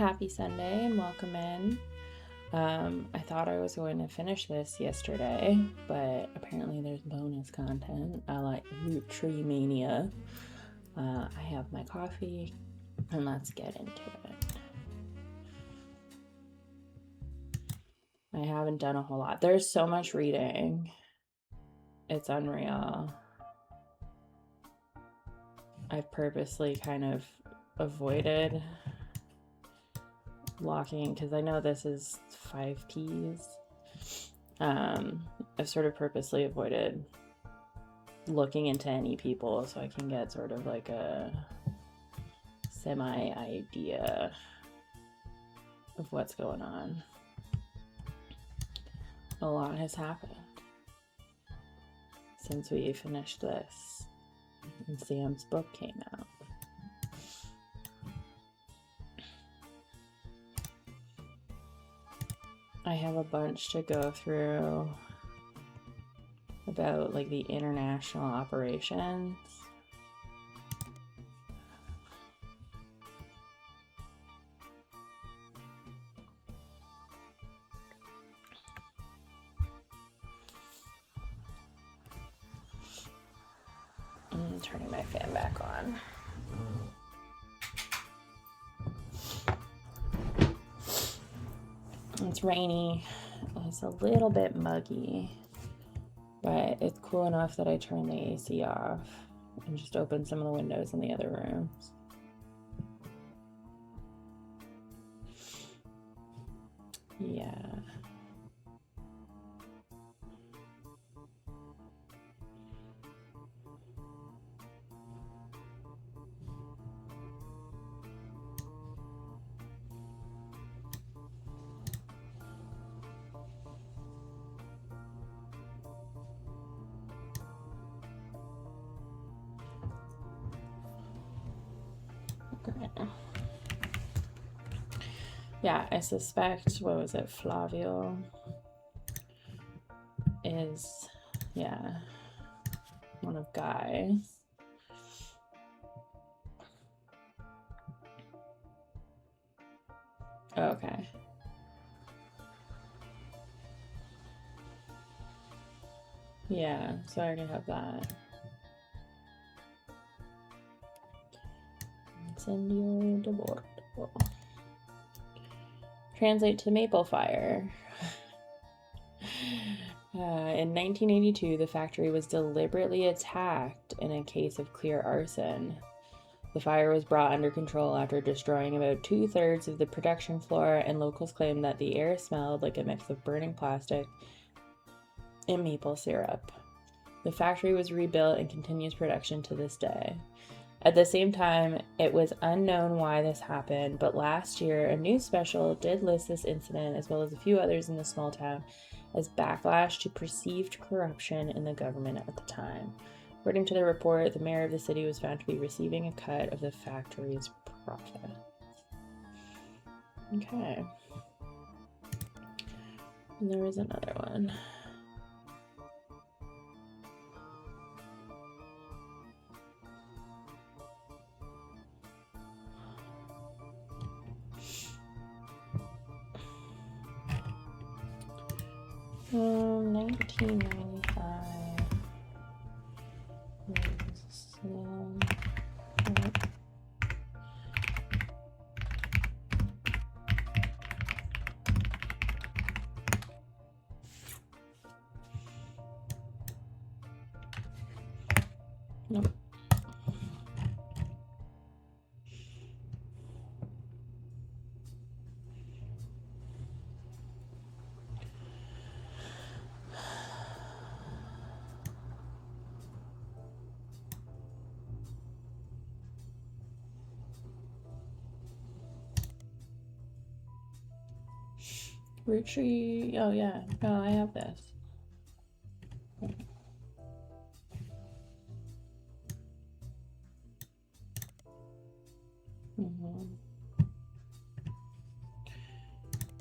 Happy Sunday and welcome in. I thought I was going to finish this yesterday, but apparently there's bonus content. I like Roottreemania. I have my coffee and let's get into it. I haven't done a whole lot. There's so much reading. It's unreal. I've purposely kind of avoided locking because I know this is 5 Ps. I've sort of purposely avoided looking into any people so I can get sort of like a semi idea of what's going on. A lot has happened since we finished this and Sam's book came out. I have a bunch to go through about like the international operations. I'm turning my fan back on. It's rainy. It's a little bit muggy, but it's cool enough that I turn the AC off and just open some of the windows in the other rooms. Yeah. Yeah, I suspect, what was it, Flavio is, yeah, one of Guy's. Okay. Yeah, so I already have that. Incendio de bordo. Translate to maple fire. In 1982, the factory was deliberately attacked in a case of clear arson. The fire was brought under control after destroying about 2/3 of the production floor, and locals claimed that the air smelled like a mix of burning plastic and maple syrup. The factory was rebuilt and continues production to this day. At the same time, it was unknown why this happened, but last year, a news special did list this incident, as well as a few others in the small town, as backlash to perceived corruption in the government at the time. According to the report, the mayor of the city was found to be receiving a cut of the factory's profits. Okay. And there was another one. Um, 1995. Nope. Roottree. Oh yeah. No, I have this.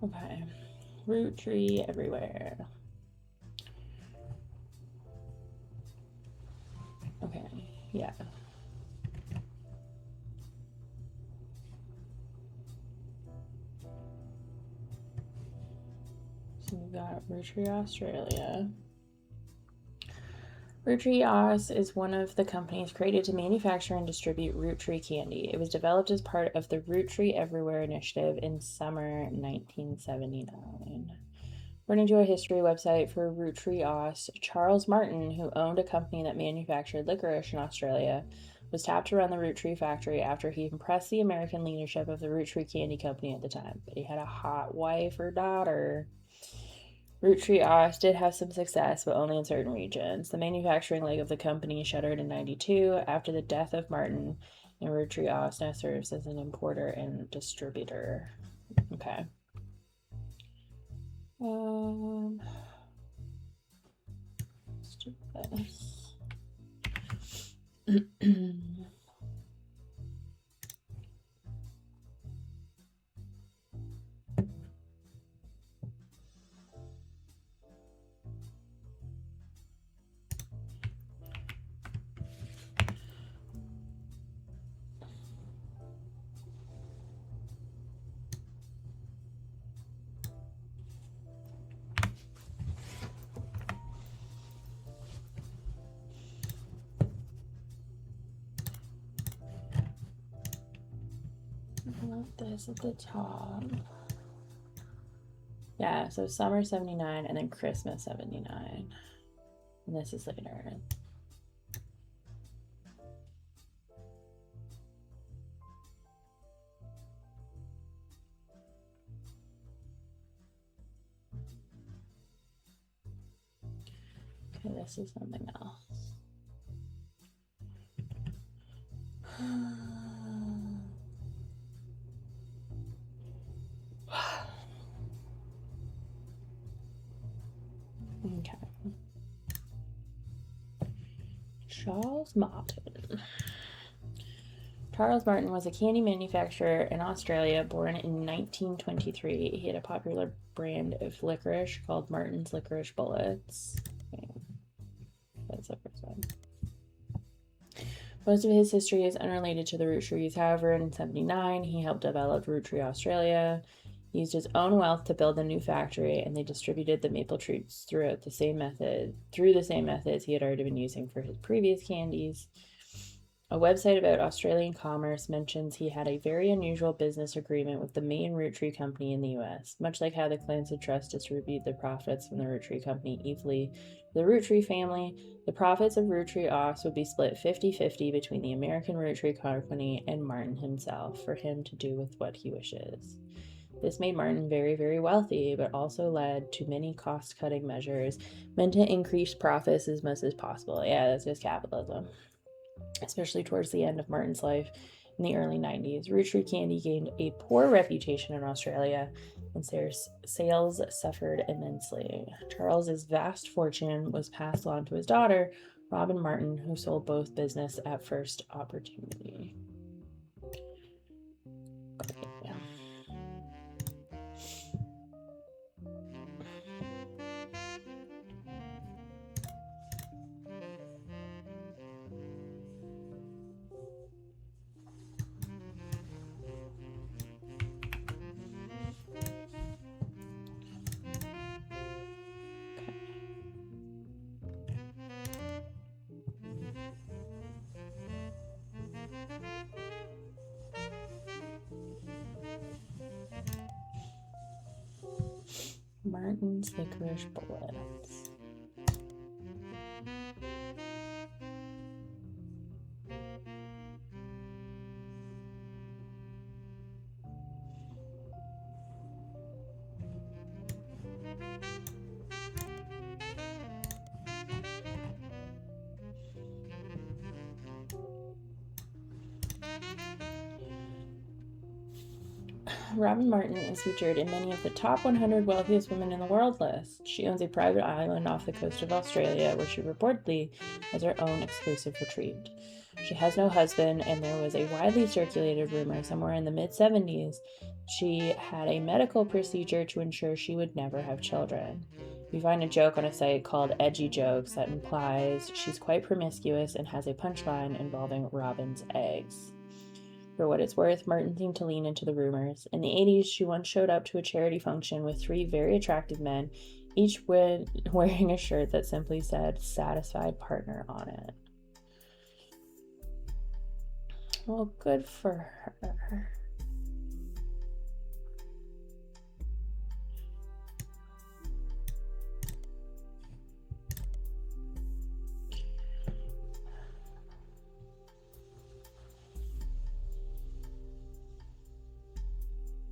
Okay. Roottree everywhere. Okay. Yeah. We've got Roottree, Australia. Roottrees is one of the companies created to manufacture and distribute Roottree candy. It was developed as part of the Roottree Everywhere initiative in summer 1979. According to a history website for Roottrees, Charles Martin, who owned a company that manufactured licorice in Australia, was tapped to run the Roottree factory after he impressed the American leadership of the Roottree Candy Company at the time. But he had a hot wife or daughter. Roottrees did have some success, but only in certain regions. The manufacturing leg of the company shuttered in 92 after the death of Martin, and Roottrees now serves as an importer and distributor. Okay. Let's do this. This at the top. Yeah, so summer 79 and then Christmas 79. And this is later. Okay, this is something else. Okay. Charles Martin. Charles Martin was a candy manufacturer in Australia, born in 1923. He had a popular brand of licorice called Martin's Licorice Bullets. Okay. That's the first one. Most of his history is unrelated to the Roottrees. However, in 1979, he helped develop Roottree Australia. He used his own wealth to build a new factory, and they distributed the maple treats through the same methods he had already been using for his previous candies. A website about Australian commerce mentions he had a very unusual business agreement with the main Roottree company in the US, much like how the clans of trust distribute the profits from the Roottree company equally to the Roottree family. The profits of Roottrees would be split 50-50 between the American Roottree company and Martin himself, for him to do with what he wishes. This made Martin very, very wealthy, but also led to many cost-cutting measures meant to increase profits as much as possible. Yeah, that's just capitalism. Especially towards the end of Martin's life in the early 90s. Roottree candy gained a poor reputation in Australia, and sales suffered immensely. Charles's vast fortune was passed on to his daughter, Robin Martin, who sold both business at first opportunity. Yeah. Martin's Licorice Bullets. Robin Martin is featured in many of the top 100 wealthiest women in the world lists. She owns a private island off the coast of Australia where she reportedly has her own exclusive retreat. She has no husband, and there was a widely circulated rumor somewhere in the mid-70s she had a medical procedure to ensure she would never have children. We find a joke on a site called Edgy Jokes that implies she's quite promiscuous and has a punchline involving Robin's eggs. For what it's worth, Martin seemed to lean into the rumors. In the 80s, she once showed up to a charity function with 3 very attractive men, each wearing a shirt that simply said "satisfied partner" on it. Well, good for her.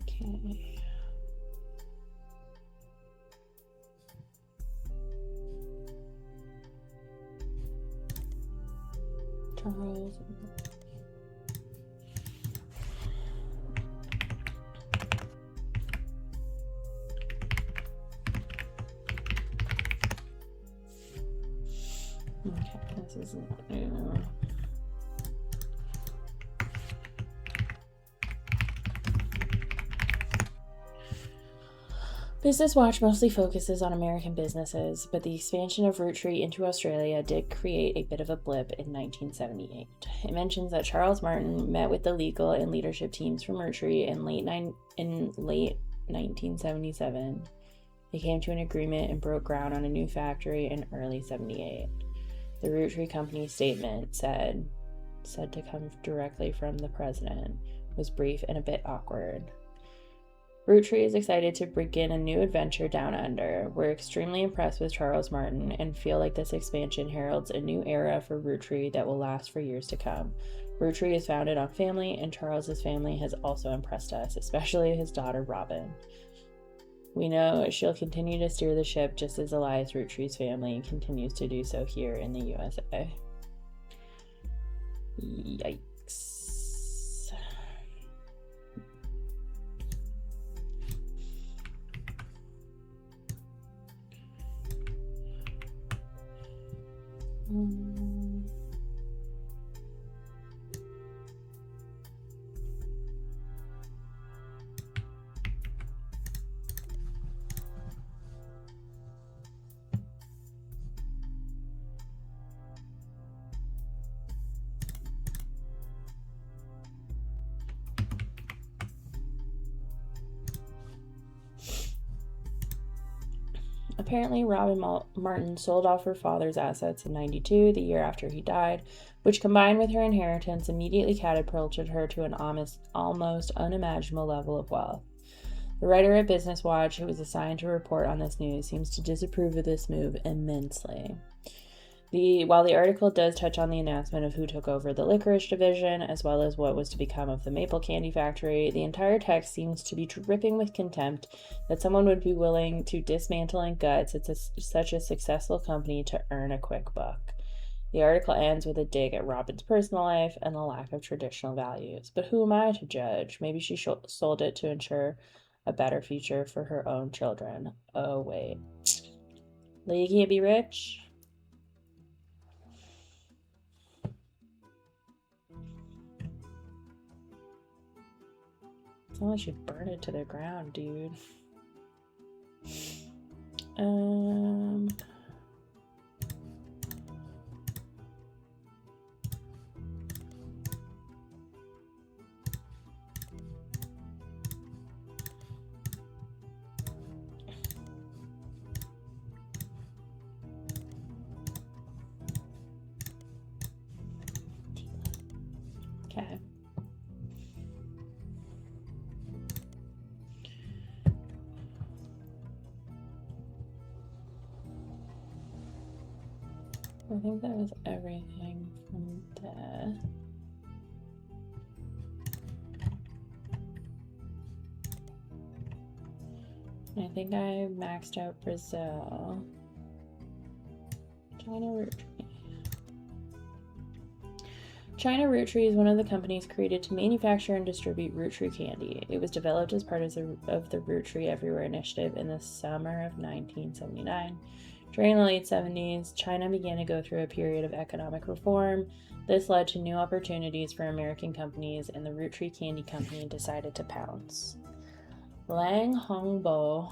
Okay. Charles. Okay, this is not new. Business Watch mostly focuses on American businesses, but the expansion of Roottrie into Australia did create a bit of a blip in 1978. It mentions that Charles Martin met with the legal and leadership teams from Roottrie in late 1977. They came to an agreement and broke ground on a new factory in early 78. The Roottrie company statement said to come directly from the president, was brief and a bit awkward. Roottrie is excited to begin a new adventure down under. We're extremely impressed with Charles Martin and feel like this expansion heralds a new era for Roottrie that will last for years to come. Roottrie is founded on family, and Charles's family has also impressed us, especially his daughter Robin. We know she'll continue to steer the ship just as Elias Roottrie's family continues to do so here in the USA. Yikes. Apparently, Robin Martin sold off her father's assets in 92, the year after he died, which combined with her inheritance immediately catapulted her to an almost unimaginable level of wealth. The writer at Business Watch, who was assigned to report on this news, seems to disapprove of this move immensely. While the article does touch on the announcement of who took over the licorice division, as well as what was to become of the maple candy factory, the entire text seems to be dripping with contempt that someone would be willing to dismantle and gut such a successful company to earn a quick buck. The article ends with a dig at Robin's personal life and the lack of traditional values. But who am I to judge? Maybe she sold it to ensure a better future for her own children. Oh, wait. Lady can't be rich? It's not like she'd burn it to the ground, dude. Okay. I think that was everything from there. I think I maxed out Brazil. China Roottrees is one of the companies created to manufacture and distribute Roottree candy. It was developed as part of the Roottree Everywhere initiative in the summer of 1979. During the late 70s, China began to go through a period of economic reform. This led to new opportunities for American companies, and the Roottree Candy Company decided to pounce. Lang Hongbo,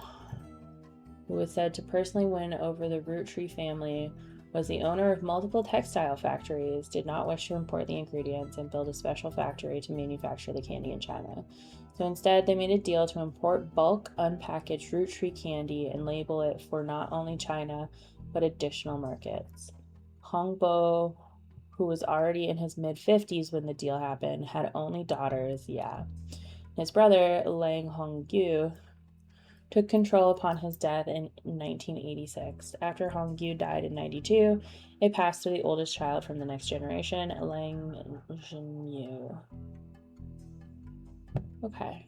who was said to personally win over the Roottree family was the owner of multiple textile factories, did not wish to import the ingredients and build a special factory to manufacture the candy in China. So instead, they made a deal to import bulk unpackaged Roottrees candy and label it for not only China, but additional markets. Hongbo, who was already in his mid-50s when the deal happened, had only daughters, His brother, Lang Hongyu, took control upon his death in 1986. After Hongyu died in 92, it passed to the oldest child from the next generation, Lang Zhenyu. Okay.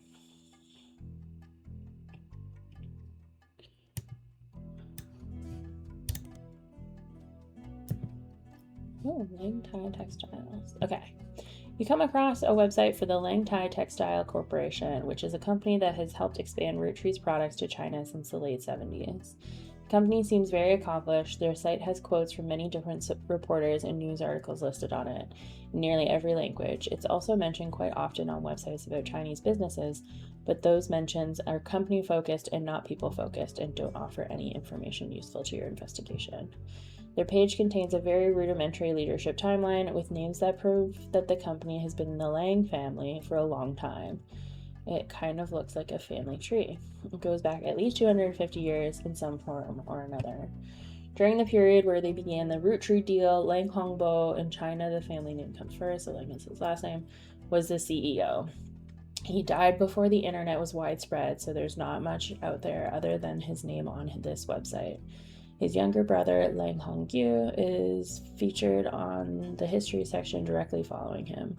Oh, Lang Tai Textiles. Okay. You come across a website for the Lang Tai Textile Corporation, which is a company that has helped expand Roottrees products to China since the late 70s. The company seems very accomplished. Their site has quotes from many different reporters and news articles listed on it in nearly every language. It's also mentioned quite often on websites about Chinese businesses, but those mentions are company-focused and not people-focused and don't offer any information useful to your investigation. Their page contains a very rudimentary leadership timeline with names that prove that the company has been in the Lang family for a long time. It kind of looks like a family tree. It goes back at least 250 years in some form or another. During the period where they began the Roottree deal, Lang Hongbo, in China, the family name comes first, so Lang is his last name, was the CEO. He died before the internet was widespread, so there's not much out there other than his name on this website. His younger brother, Lang Hongyu, is featured on the history section directly following him.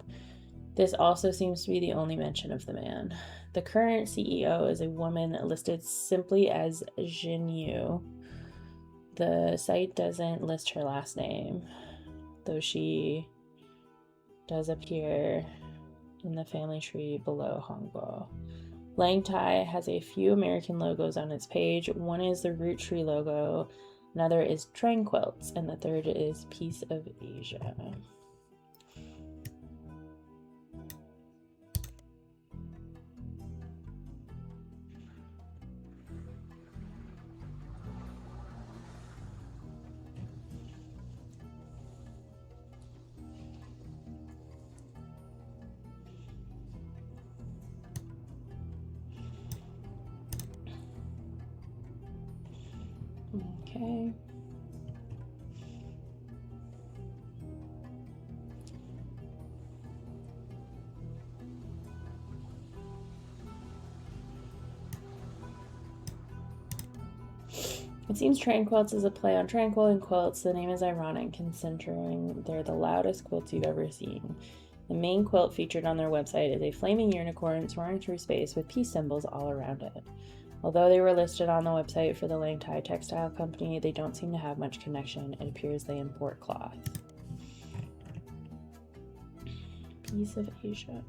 This also seems to be the only mention of the man. The current CEO is a woman listed simply as Zhenyu. The site doesn't list her last name, though she does appear in the family tree below Hongbo. Lang Tai has a few American logos on its page. One is the Roottrees logo, another is Tranquilts, and the third is Piece of Asia. Okay. It seems Tranquilts is a play on tranquil and quilts. The name is ironic considering they're the loudest quilts you've ever seen. The main quilt featured on their website is a flaming unicorn soaring through space with peace symbols all around it. Although they were listed on the website for the Lang Tai Textile Company, they don't seem to have much connection. It appears they import cloth. Piece of Asia.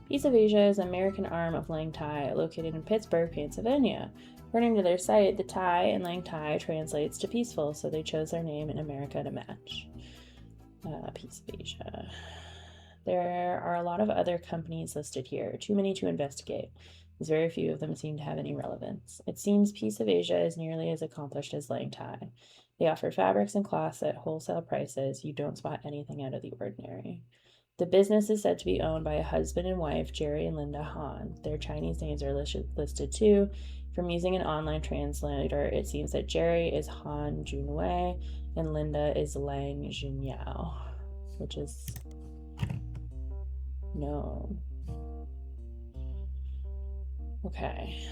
Piece of Asia is an American arm of Lang Tai, located in Pittsburgh, Pennsylvania. According to their site, the Tai in Lang Tai translates to peaceful, so they chose their name in America to match. Piece of Asia. There are a lot of other companies listed here, too many to investigate, as very few of them seem to have any relevance. It seems Piece of Asia is nearly as accomplished as Lang Tai. They offer fabrics and cloths at wholesale prices. You don't spot anything out of the ordinary. The business is said to be owned by a husband and wife, Jerry and Linda Han. Their Chinese names are listed too. From using an online translator, it seems that Jerry is Han Junwei and Linda is Lang Jinyao, which is no. Okay.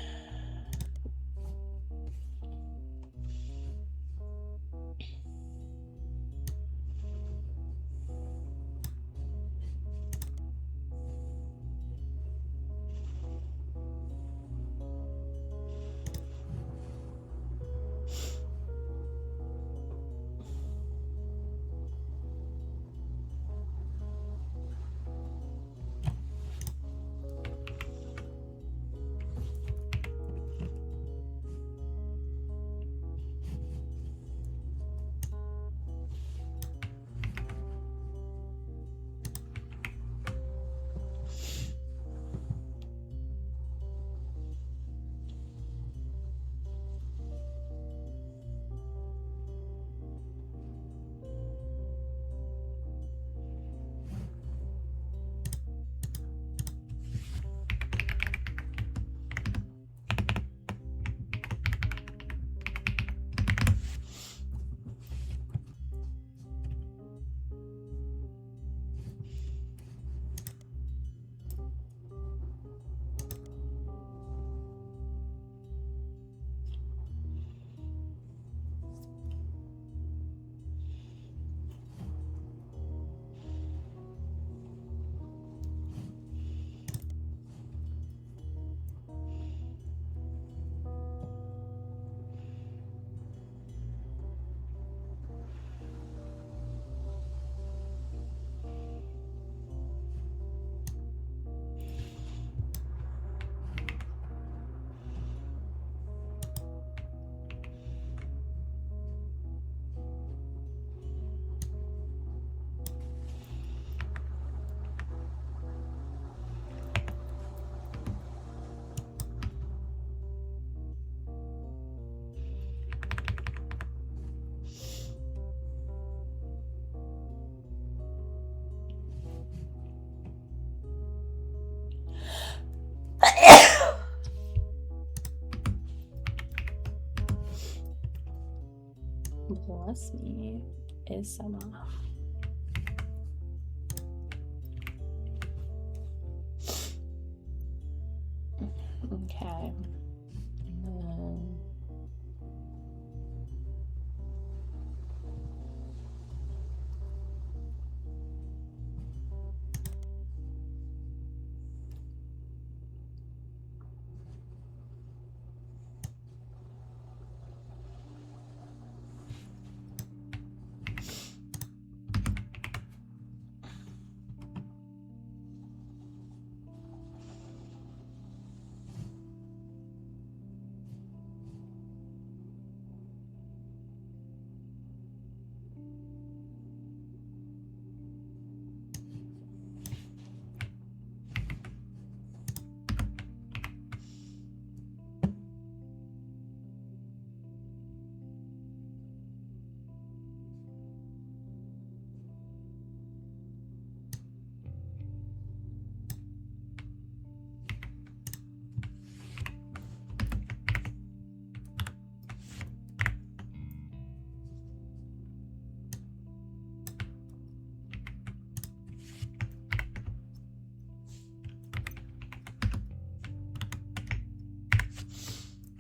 trust me, is summer. Okay.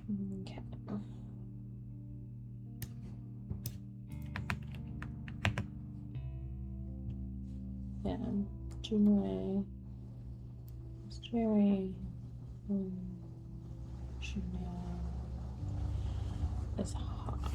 Okay. Yeah, Junwei is very Junwei is hot.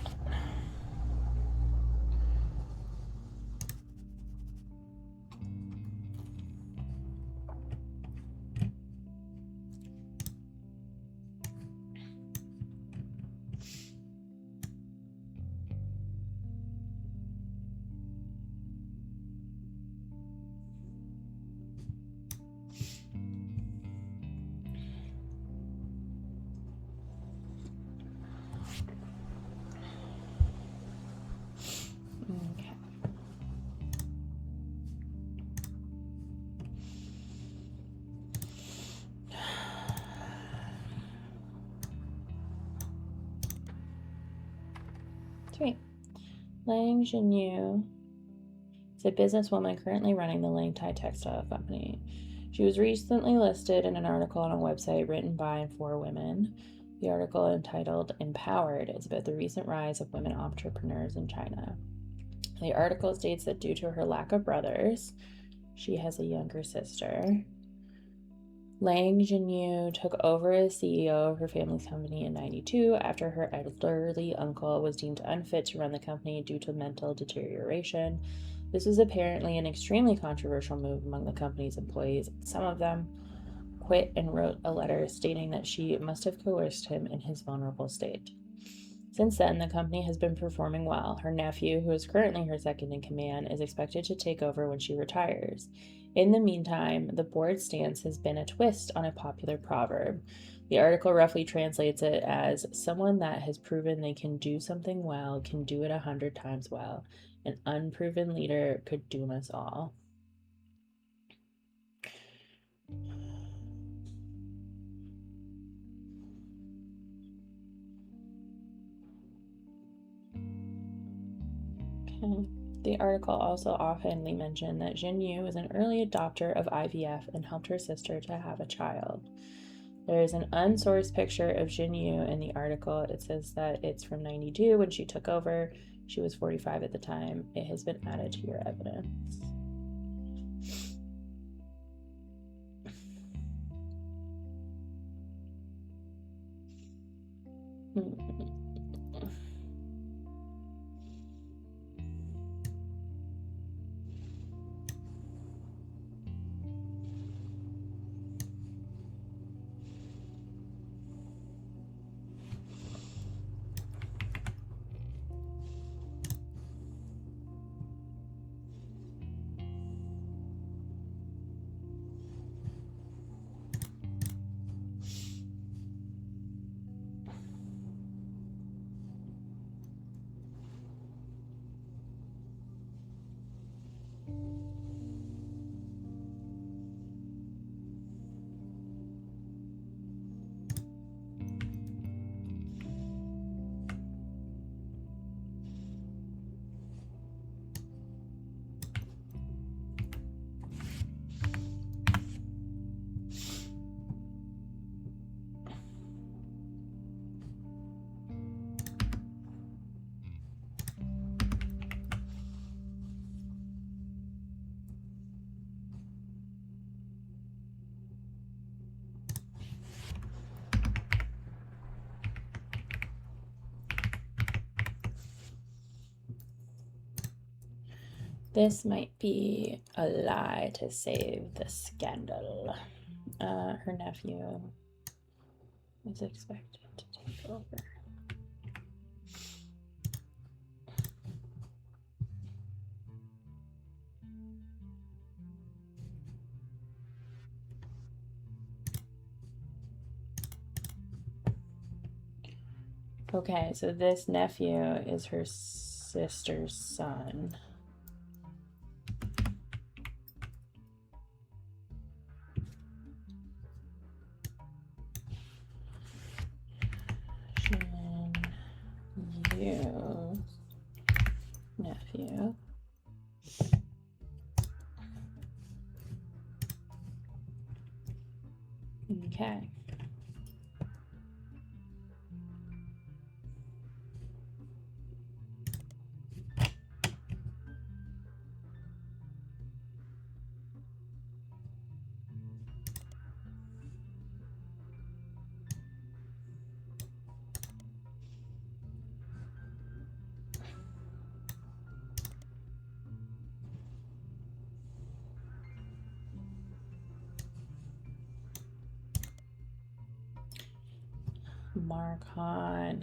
Okay. Sweet. Lang Jinyu is a businesswoman currently running the Lang Tai Textile Company. She was recently listed in an article on a website written by and for women. The article, entitled Empowered, is about the recent rise of women entrepreneurs in China. The article states that due to her lack of brothers, she has a younger sister. Lang Jinyu took over as CEO of her family's company in 1992 after her elderly uncle was deemed unfit to run the company due to mental deterioration. This was apparently an extremely controversial move among the company's employees. Some of them quit and wrote a letter stating that she must have coerced him in his vulnerable state. Since then, the company has been performing well. Her nephew, who is currently her second in command, is expected to take over when she retires. In the meantime, the board's stance has been a twist on a popular proverb. The article roughly translates it as, someone that has proven they can do something well can do it 100 times well. An unproven leader could doom us all. Okay. The article also offhandedly mentioned that Jinyu was an early adopter of IVF and helped her sister to have a child. There is an unsourced picture of Jinyu in the article. It says that it's from 1992 when she took over. She was 45 at the time. It has been added to your evidence. This might be a lie to save the scandal. Her nephew is expected to take over. Okay, so this nephew is her sister's son. You nephew. Okay. Marcon.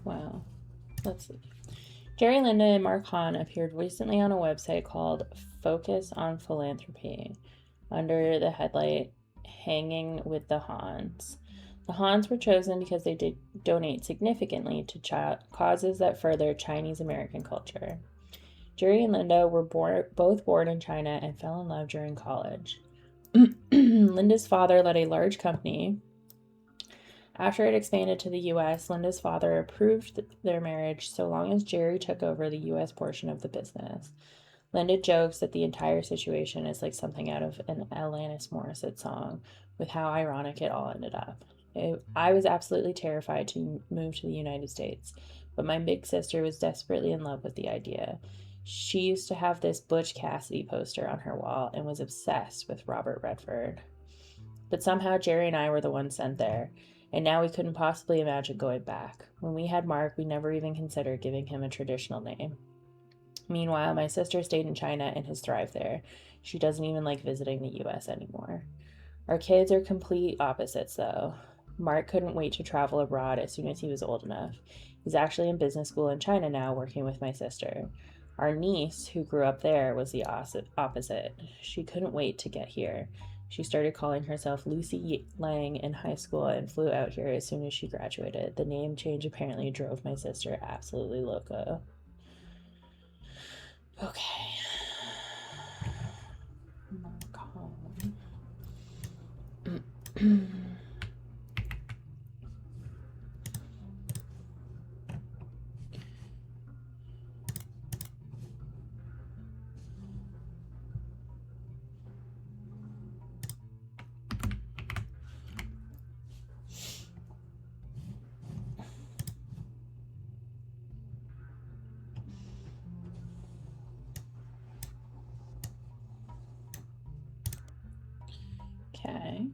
Wow. Let's see. Jerry, Linda, and Mark Hahn appeared recently on a website called Focus on Philanthropy under the headlight Hanging with the Hahns. The Hahns were chosen because they did donate significantly to causes that further Chinese American culture. Jerry and Linda were both born in China and fell in love during college. Linda's father led a large company. After it expanded to the U.S., Linda's father approved their marriage so long as Jerry took over the U.S. portion of the business. Linda jokes that the entire situation is like something out of an Alanis Morissette song, with how ironic it all ended up. I was absolutely terrified to move to the United States, but my big sister was desperately in love with the idea. She used to have this Butch Cassidy poster on her wall and was obsessed with Robert Redford. But somehow Jerry and I were the ones sent there, and now we couldn't possibly imagine going back. When we had Mark, we never even considered giving him a traditional name. Meanwhile, my sister stayed in China and has thrived there. She doesn't even like visiting the US anymore. Our kids are complete opposites, though. Mark couldn't wait to travel abroad as soon as he was old enough. He's actually in business school in China now, working with my sister. Our niece, who grew up there, was the opposite. She couldn't wait to get here. She started calling herself Lucy Lang in high school and flew out here as soon as she graduated. The name change apparently drove my sister absolutely loco. Okay. Okay.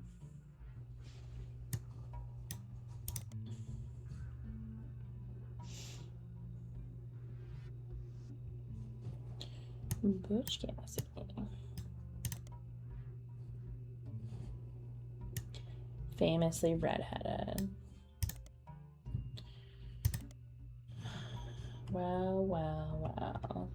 Butch Cassidy. Famously redheaded. Well, well, well.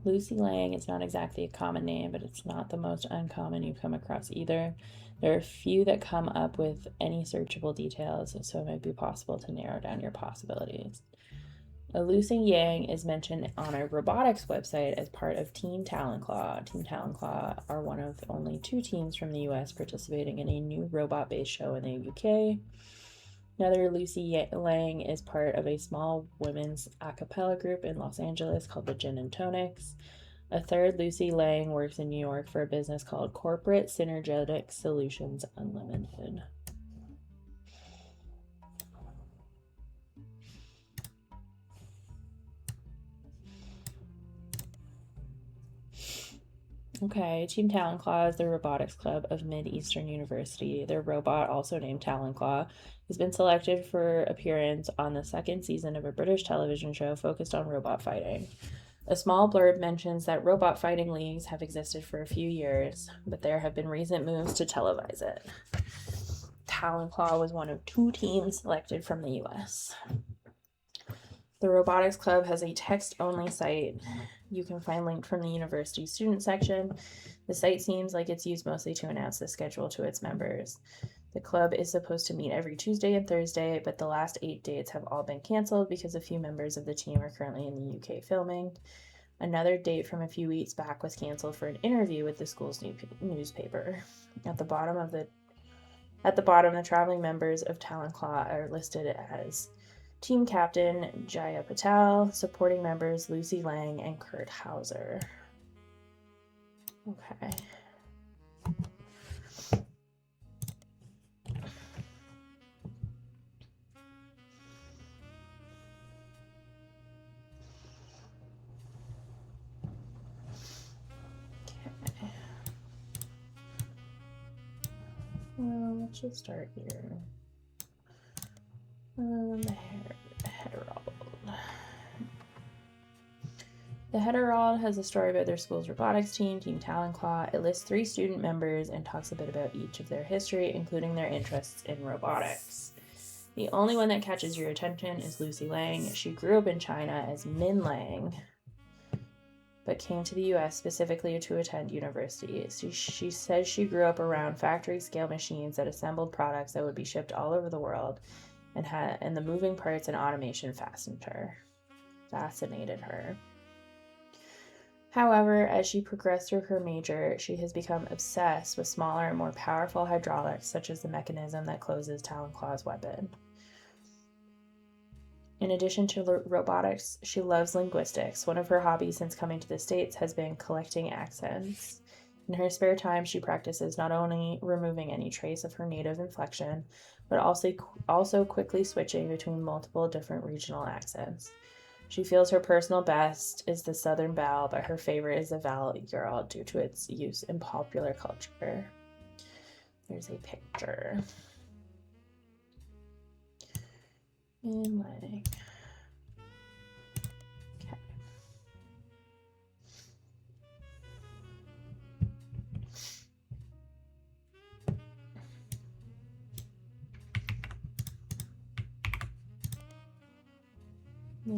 Lucy Lang is not exactly a common name, but it's not the most uncommon you've come across either. There are few that come up with any searchable details, so it might be possible to narrow down your possibilities. Lucy Yang is mentioned on our robotics website as part of Team Talon Claw. Team Talon Claw are one of only 2 teams from the US participating in a new robot-based show in the UK. Another Lucy Lang is part of a small women's a cappella group in Los Angeles called the Gin and Tonics. A third, Lucy Lang, works in New York for a business called Corporate Synergetic Solutions Unlimited. Okay, Team Talonclaw is the robotics club of Mid-Eastern University. Their robot, also named Talonclaw, has been selected for appearance on the second season of a British television show focused on robot fighting. A small blurb mentions that robot fighting leagues have existed for a few years, but there have been recent moves to televise it. Talonclaw was one of 2 teams selected from the US. The Robotics Club has a text-only site you can find linked from the university student section. The site seems like it's used mostly to announce the schedule to its members. The club is supposed to meet every Tuesday and Thursday, but the last 8 dates have all been canceled because a few members of the team are currently in the UK filming. Another date from a few weeks back was canceled for an interview with the school's newspaper. At the bottom, the traveling members of Talonclaw are listed as Team Captain Jaya Patel, supporting members Lucy Lang and Kurt Hauser. Okay. Well, let's just start here. The Heterald has a story about their school's robotics team, Team Talonclaw. It lists 3 student members and talks a bit about each of their history, including their interests in robotics. The only one that catches your attention is Lucy Lang. She grew up in China as Min Lang, but came to the US specifically to attend university. She says she grew up around factory-scale machines that assembled products that would be shipped all over the world, and the moving parts and automation fascinated her. However, as she progressed through her major, she has become obsessed with smaller and more powerful hydraulics, such as the mechanism that closes Talonclaw's weapon. In addition to robotics, she loves linguistics. One of her hobbies since coming to the States has been collecting accents. In her spare time, she practices not only removing any trace of her native inflection, but also quickly switching between multiple different regional accents. She feels her personal best is the Southern Belle, but her favorite is the Valley Girl due to its use in popular culture. There's a picture. And like, okay. Yeah.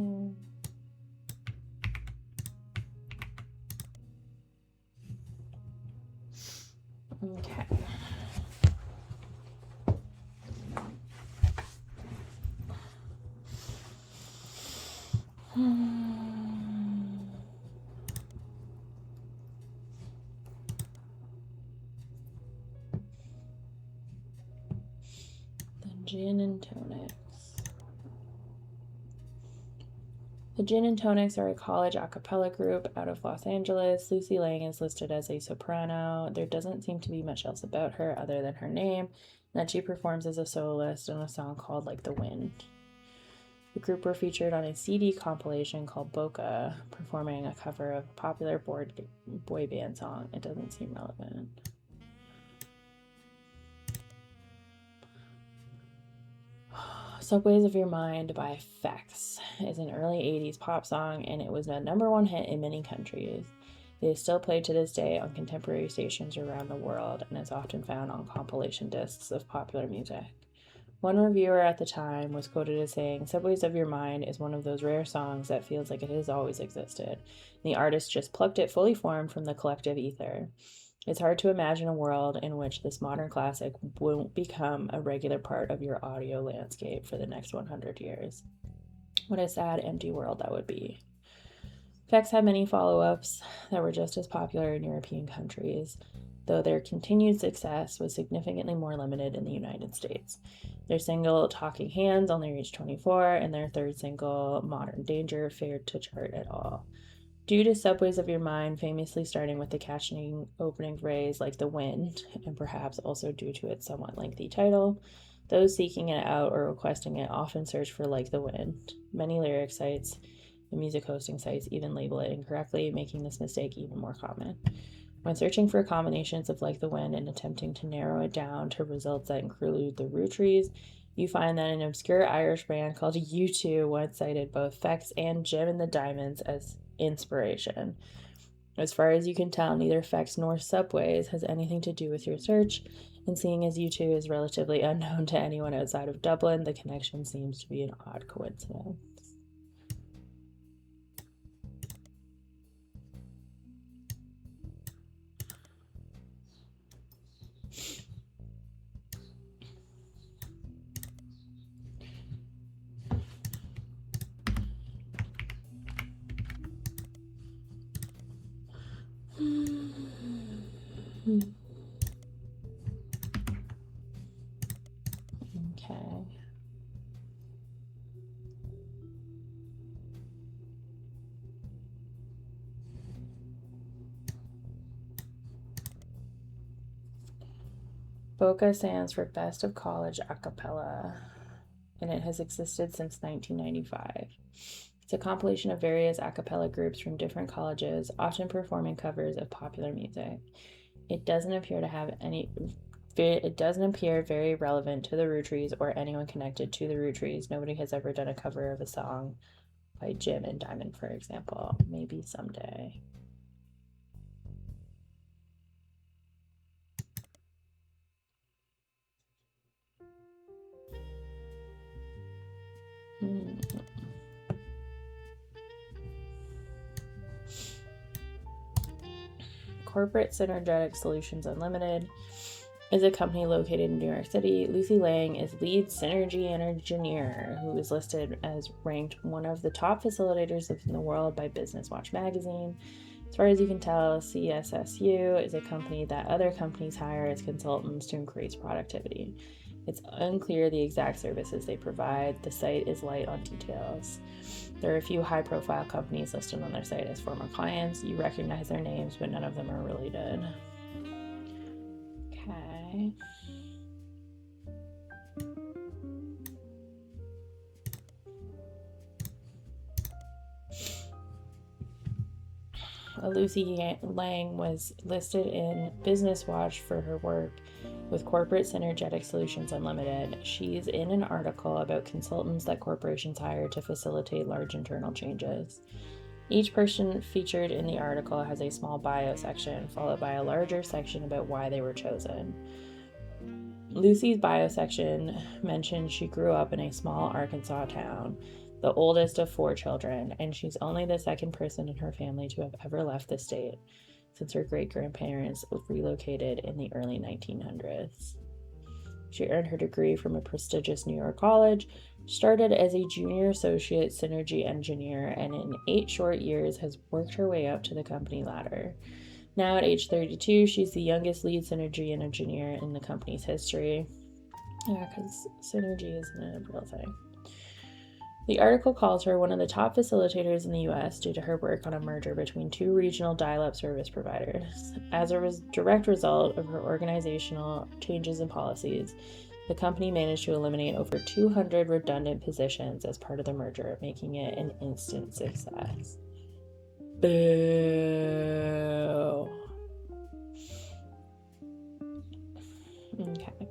Okay. The Gin and Tonics. The Gin and Tonics are a college a cappella group out of Los Angeles. Lucy Lang is listed as a soprano. There doesn't seem to be much else about her other than her name, and that she performs as a soloist in a song called Like the Wind. The group were featured on a CD compilation called Boca, performing a cover of a popular boy band song. It doesn't seem relevant. Subways of Your Mind by Fex is an early 80s pop song, and it was a #1 hit in many countries. It is still played to this day on contemporary stations around the world and is often found on compilation discs of popular music. One reviewer at the time was quoted as saying, "Subways of Your Mind is one of those rare songs that feels like it has always existed. The artist just plucked it fully formed from the collective ether. It's hard to imagine a world in which this modern classic won't become a regular part of your audio landscape for the next 100 years. What a sad, empty world that would be." Fex had many follow-ups that were just as popular in European countries, though their continued success was significantly more limited in the United States. Their single, Talking Hands, only reached 24, and their third single, Modern Danger, failed to chart at all. Due to subways of your mind famously starting with the catching opening phrase like the wind, and perhaps also due to its somewhat lengthy title, those seeking it out or requesting it often search for like the wind. Many lyric sites and music hosting sites even label it incorrectly, making this mistake even more common. When searching for combinations of like the wind and attempting to narrow it down to results that include the Roottrees, you find that an obscure Irish band called U2 once cited both Fex and Jim and the Diamonds as inspiration. As far as you can tell, neither Fex nor Subways has anything to do with your search, and seeing as U2 is relatively unknown to anyone outside of Dublin, the connection seems to be an odd coincidence. Okay. BOCA stands for Best of College A Cappella, and it has existed since 1995. It's a compilation of various a cappella groups from different colleges, often performing covers of popular music. It doesn't appear very relevant to the Roottrees or anyone connected to the Roottrees. Nobody has ever done a cover of a song by Jim and Diamond, for example. Maybe someday. Corporate Synergetic Solutions Unlimited is a company located in New York City. Lucy Lang is lead synergy engineer, who is listed as ranked one of the top facilitators in the world by Business Watch magazine. As far as you can tell, CSSU is a company that other companies hire as consultants to increase productivity. It's unclear the exact services they provide. The site is light on details. There are a few high-profile companies listed on their site as former clients. You recognize their names, but none of them are related. Okay. Lucy Lang was listed in Business Watch for her work with Corporate Synergetic Solutions Unlimited. She's in an article about consultants that corporations hire to facilitate large internal changes. Each person featured in the article has a small bio section, followed by a larger section about why they were chosen. Lucy's bio section mentions she grew up in a small Arkansas town, the oldest of 4 children, and she's only the second person in her family to have ever left the state since her great-grandparents relocated in the early 1900s. She earned her degree from a prestigious New York college, started as a junior associate synergy engineer, and in 8 short years has worked her way up to the company ladder. Now at age 32, she's the youngest lead synergy engineer in the company's history. Yeah, because synergy isn't a real thing. The article calls her one of the top facilitators in the US due to her work on a merger between 2 regional dial-up service providers. As a direct result of her organizational changes and policies, the company managed to eliminate over 200 redundant positions as part of the merger, making it an instant success. Boo. Okay.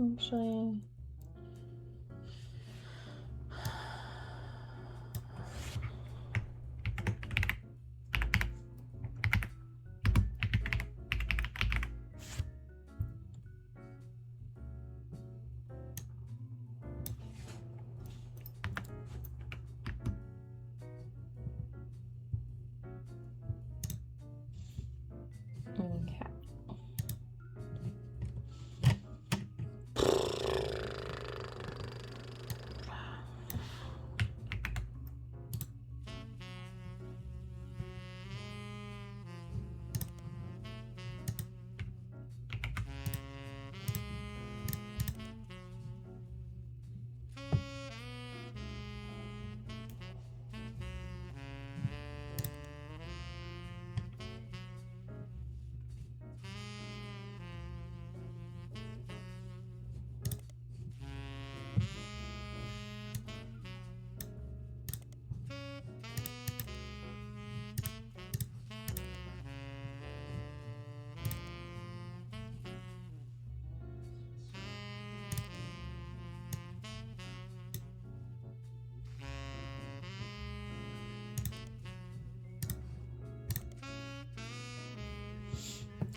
actually. Okay.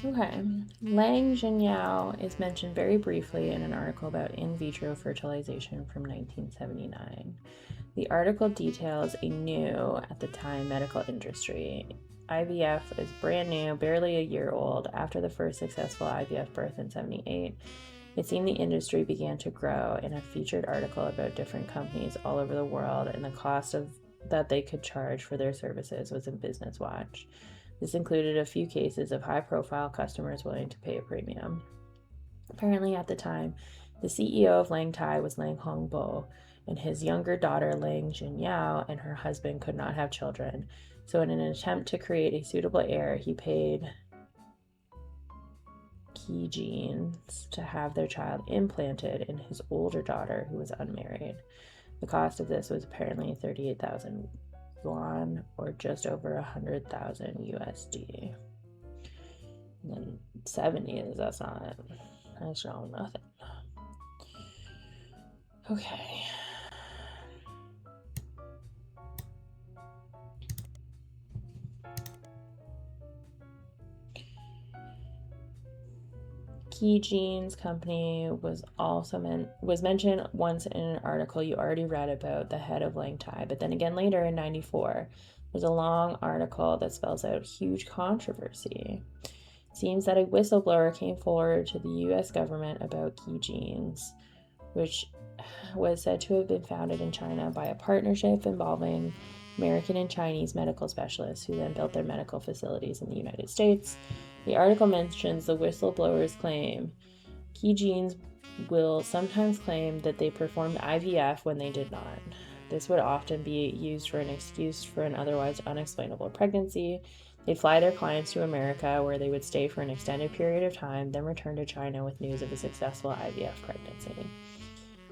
Okay. Lang Zhenyao is mentioned very briefly in an article about in vitro fertilization from 1979. The article details a new, at the time, medical industry. IVF is brand new, barely a year old. After the first successful IVF birth in 1978, it seemed the industry began to grow. In a featured article about different companies all over the world and the cost that they could charge for their services was in Business Watch. This included a few cases of high-profile customers willing to pay a premium. Apparently, at the time, the CEO of Lang Tai was Lang Hongbo, and his younger daughter, Lang Zhenyao, and her husband could not have children. So in an attempt to create a suitable heir, he paid Key Genes to have their child implanted in his older daughter, who was unmarried. The cost of this was apparently 38,000 yuan, or just over 100,000 USD. And then 70s, that's not nothing. Okay. Key Genes Company was mentioned once in an article you already read about the head of Lang Tai, but then again later in 94, there's a long article that spells out huge controversy. It seems that a whistleblower came forward to the U.S. government about Key Genes, which was said to have been founded in China by a partnership involving American and Chinese medical specialists who then built their medical facilities in the United States. The article mentions the whistleblower's claim. Key Genes will sometimes claim that they performed IVF when they did not. This would often be used for an excuse for an otherwise unexplainable pregnancy. They'd fly their clients to America, where they would stay for an extended period of time, then return to China with news of a successful IVF pregnancy.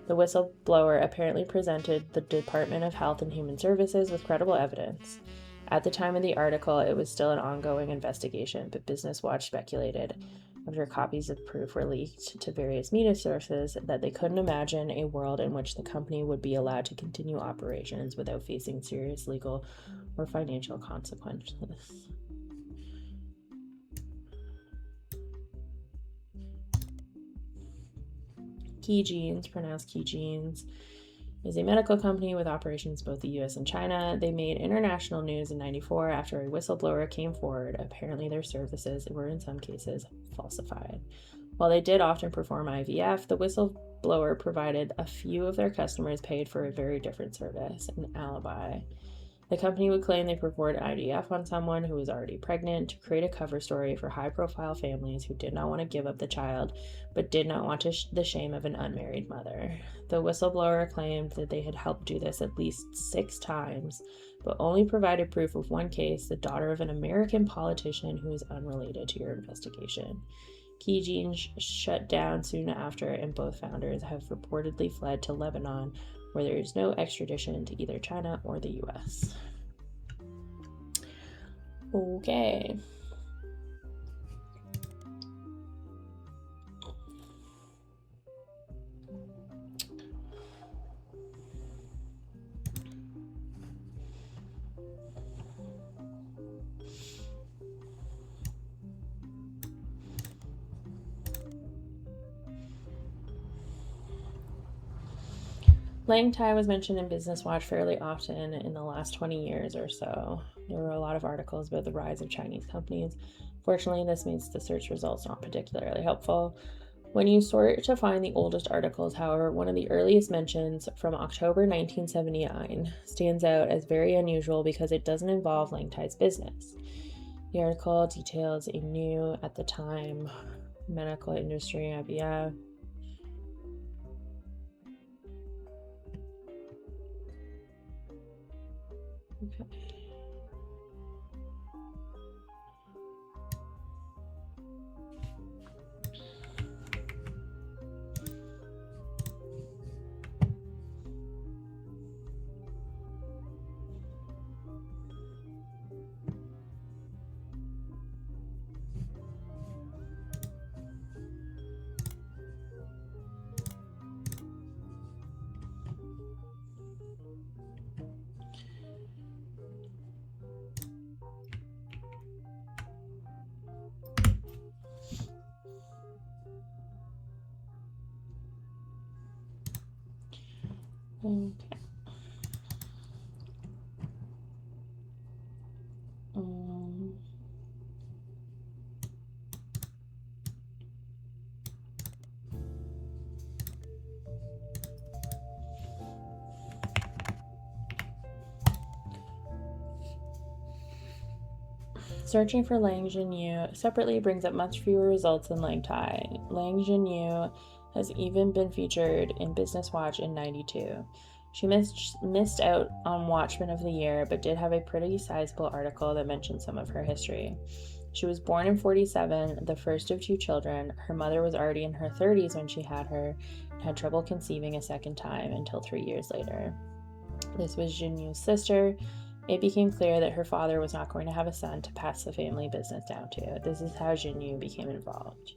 The whistleblower apparently presented the Department of Health and Human Services with credible evidence. At the time of the article, it was still an ongoing investigation, but Business Watch speculated, after copies of proof were leaked to various media sources, that they couldn't imagine a world in which the company would be allowed to continue operations without facing serious legal or financial consequences. Key Genes, pronounced Key Genes, is a medical company with operations both the US and China. They made international news in 94 after a whistleblower came forward. Apparently their services were in some cases falsified. While they did often perform IVF, the whistleblower provided a few of their customers paid for a very different service, an alibi. The company would claim they performed IVF on someone who was already pregnant to create a cover story for high-profile families who did not want to give up the child, but did not want the shame of an unmarried mother. The whistleblower claimed that they had helped do this at least 6 times, but only provided proof of one case, the daughter of an American politician who is unrelated to your investigation. Key Genes shut down soon after, and both founders have reportedly fled to Lebanon, where there is no extradition to either China or the US. Okay. Lang Tai was mentioned in Business Watch fairly often in the last 20 years or so. There were a lot of articles about the rise of Chinese companies. Fortunately, this makes the search results not particularly helpful. When you sort to find the oldest articles, however, one of the earliest mentions from October 1979 stands out as very unusual because it doesn't involve Lang Tai's business. The article details a new, at the time, medical industry IVF. Okay. Okay. Searching for Lang Jinyu separately brings up much fewer results than Lang Tai. Lang Jinyu has even been featured in Business Watch in '92. She missed out on Watchman of the Year, but did have a pretty sizable article that mentioned some of her history. She was born in '47, the first of 2 children. Her mother was already in her 30s when she had her and had trouble conceiving a second time until 3 years later. This was Jinyu's sister. It became clear that her father was not going to have a son to pass the family business down to. This is how Jinyu became involved.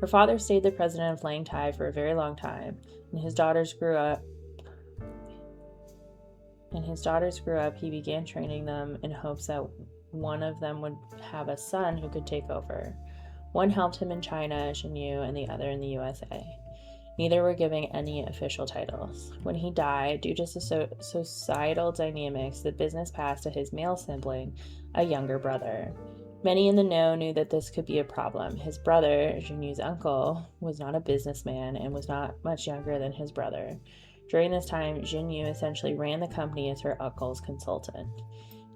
Her father stayed the president of Lang Tai for a very long time, and his daughters grew up. He began training them in hopes that one of them would have a son who could take over. One helped him in China, Jinyu, and the other in the USA. Neither were given any official titles. When he died, due to societal dynamics, the business passed to his male sibling, a younger brother. Many in the know knew that this could be a problem. His brother, Jinyu's uncle, was not a businessman and was not much younger than his brother. During this time, Jinyu essentially ran the company as her uncle's consultant.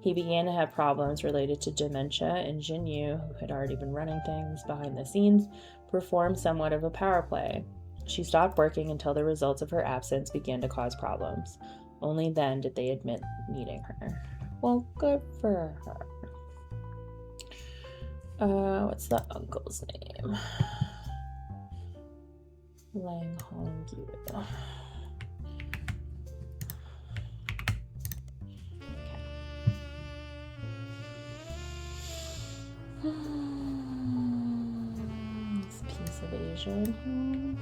He began to have problems related to dementia, and Jinyu, who had already been running things behind the scenes, performed somewhat of a power play. She stopped working until the results of her absence began to cause problems. Only then did they admit needing her. Well, good for her. What's the uncle's name? Lang Hongyu. This piece of Asian.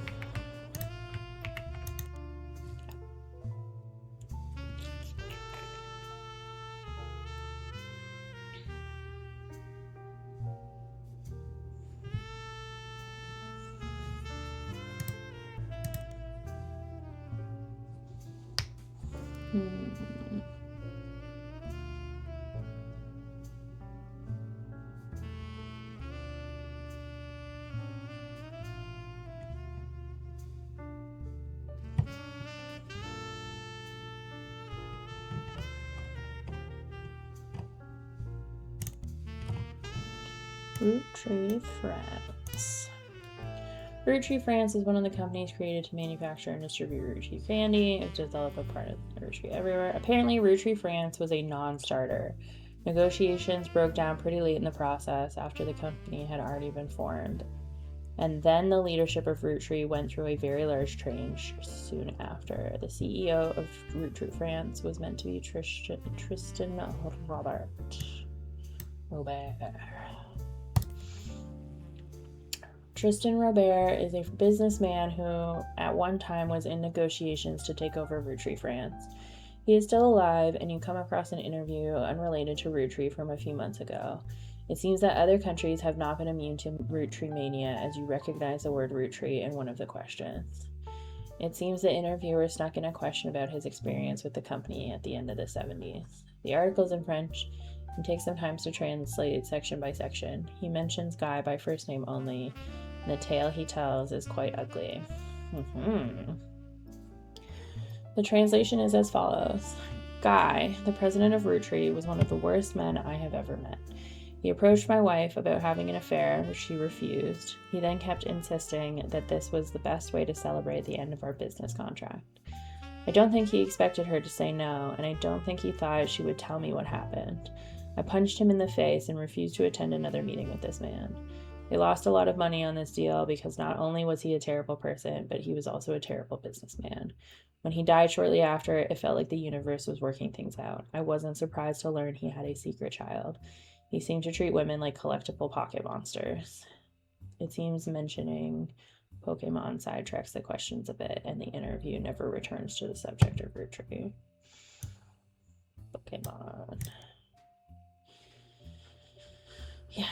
Roottrees, France. Roottrees, France is one of the companies created to manufacture and distribute Roottrees candy. It's developed a part of Roottrees everywhere. Apparently, Roottrees, France was a non-starter. Negotiations broke down pretty late in the process after the company had already been formed. And then the leadership of Roottrees went through a very large change soon after. The CEO of Roottrees, France was meant to be Tristan Robert. Tristan Robert is a businessman who at one time was in negotiations to take over Roottrees, France. He is still alive, and you come across an interview unrelated to Roottrees from a few months ago. It seems that other countries have not been immune to Roottreemania, as you recognize the word Roottree in one of the questions. It seems the interviewer snuck in a question about his experience with the company at the end of the 70s. The article's in French and takes some time to translate section by section. He mentions Guy by first name only, and the tale he tells is quite ugly. The translation is as follows. Guy, the president of Roottrees, was one of the worst men I have ever met. He approached my wife about having an affair, which she refused. He then kept insisting that this was the best way to celebrate the end of our business contract. I don't think he expected her to say no, and I don't think he thought she would tell me what happened. I punched him in the face and refused to attend another meeting with this man. They lost a lot of money on this deal because not only was he a terrible person, but he was also a terrible businessman. When he died shortly after, it felt like the universe was working things out. I wasn't surprised to learn he had a secret child. He seemed to treat women like collectible pocket monsters. It seems mentioning Pokemon sidetracks the questions a bit, and the interview never returns to the subject of Roottree. Pokemon. Yeah.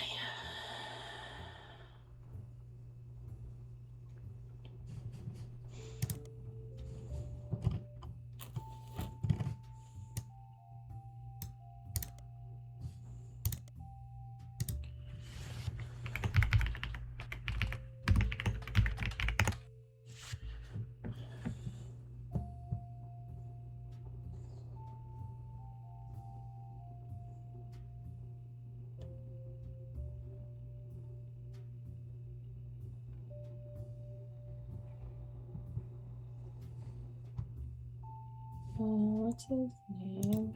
What's his name?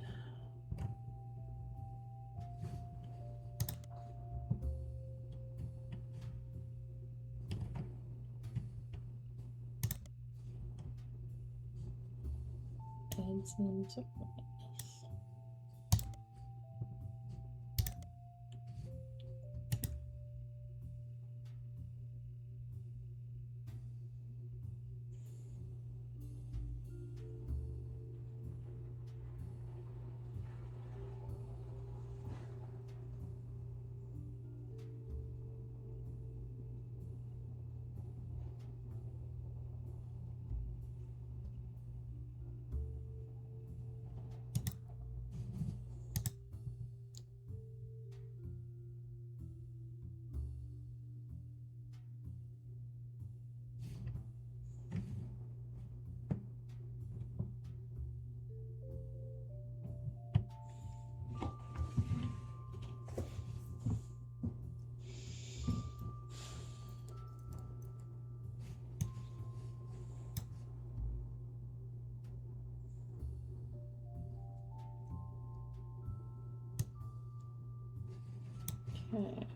Edson. Okay.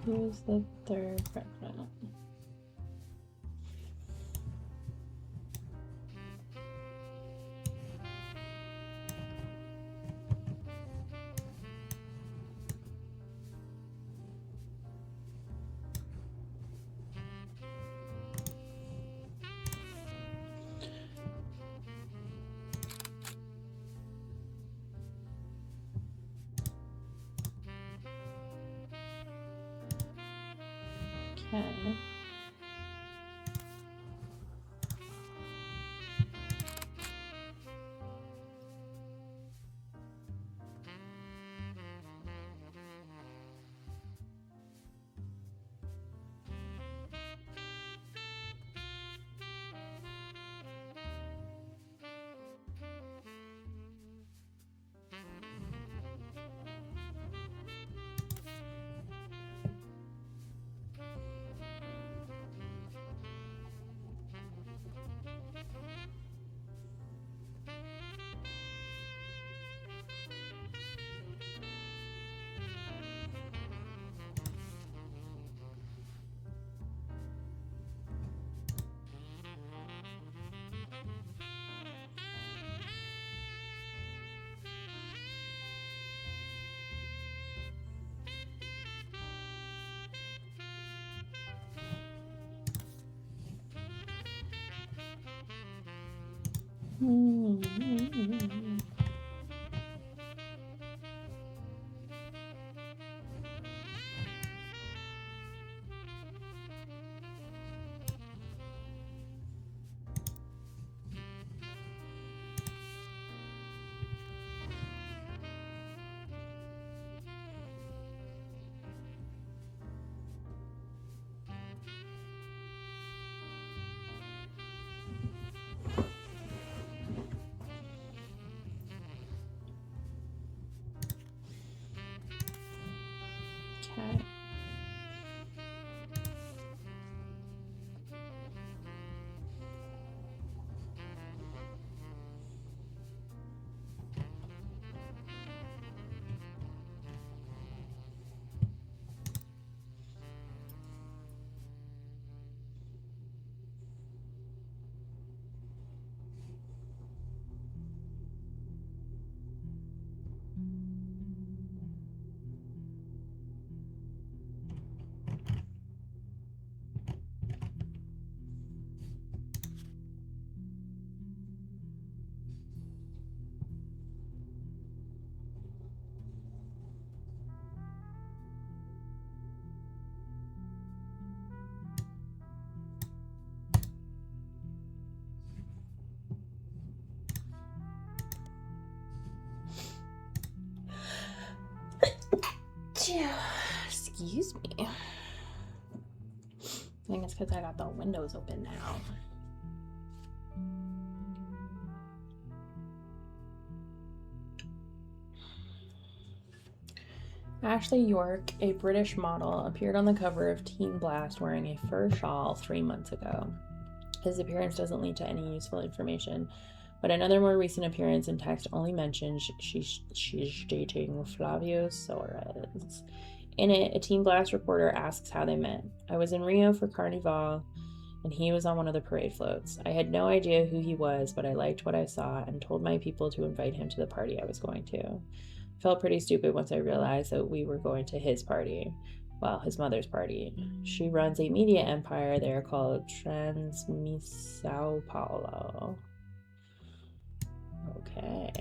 Who's the third president? Okay. Okay. Excuse me. I think it's because I got the windows open now. Ashley York, a British model, appeared on the cover of Teen Blast wearing a fur shawl 3 months ago. His appearance doesn't lead to any useful information, but another more recent appearance in text only mentions she's dating Flavio Soares. In it, a Teen Blast reporter asks how they met. I was in Rio for Carnival, and he was on one of the parade floats. I had no idea who he was, but I liked what I saw and told my people to invite him to the party I was going to. Felt pretty stupid once I realized that we were going to his party. Well, his mother's party. She runs a media empire there called Sao Paulo. Okay.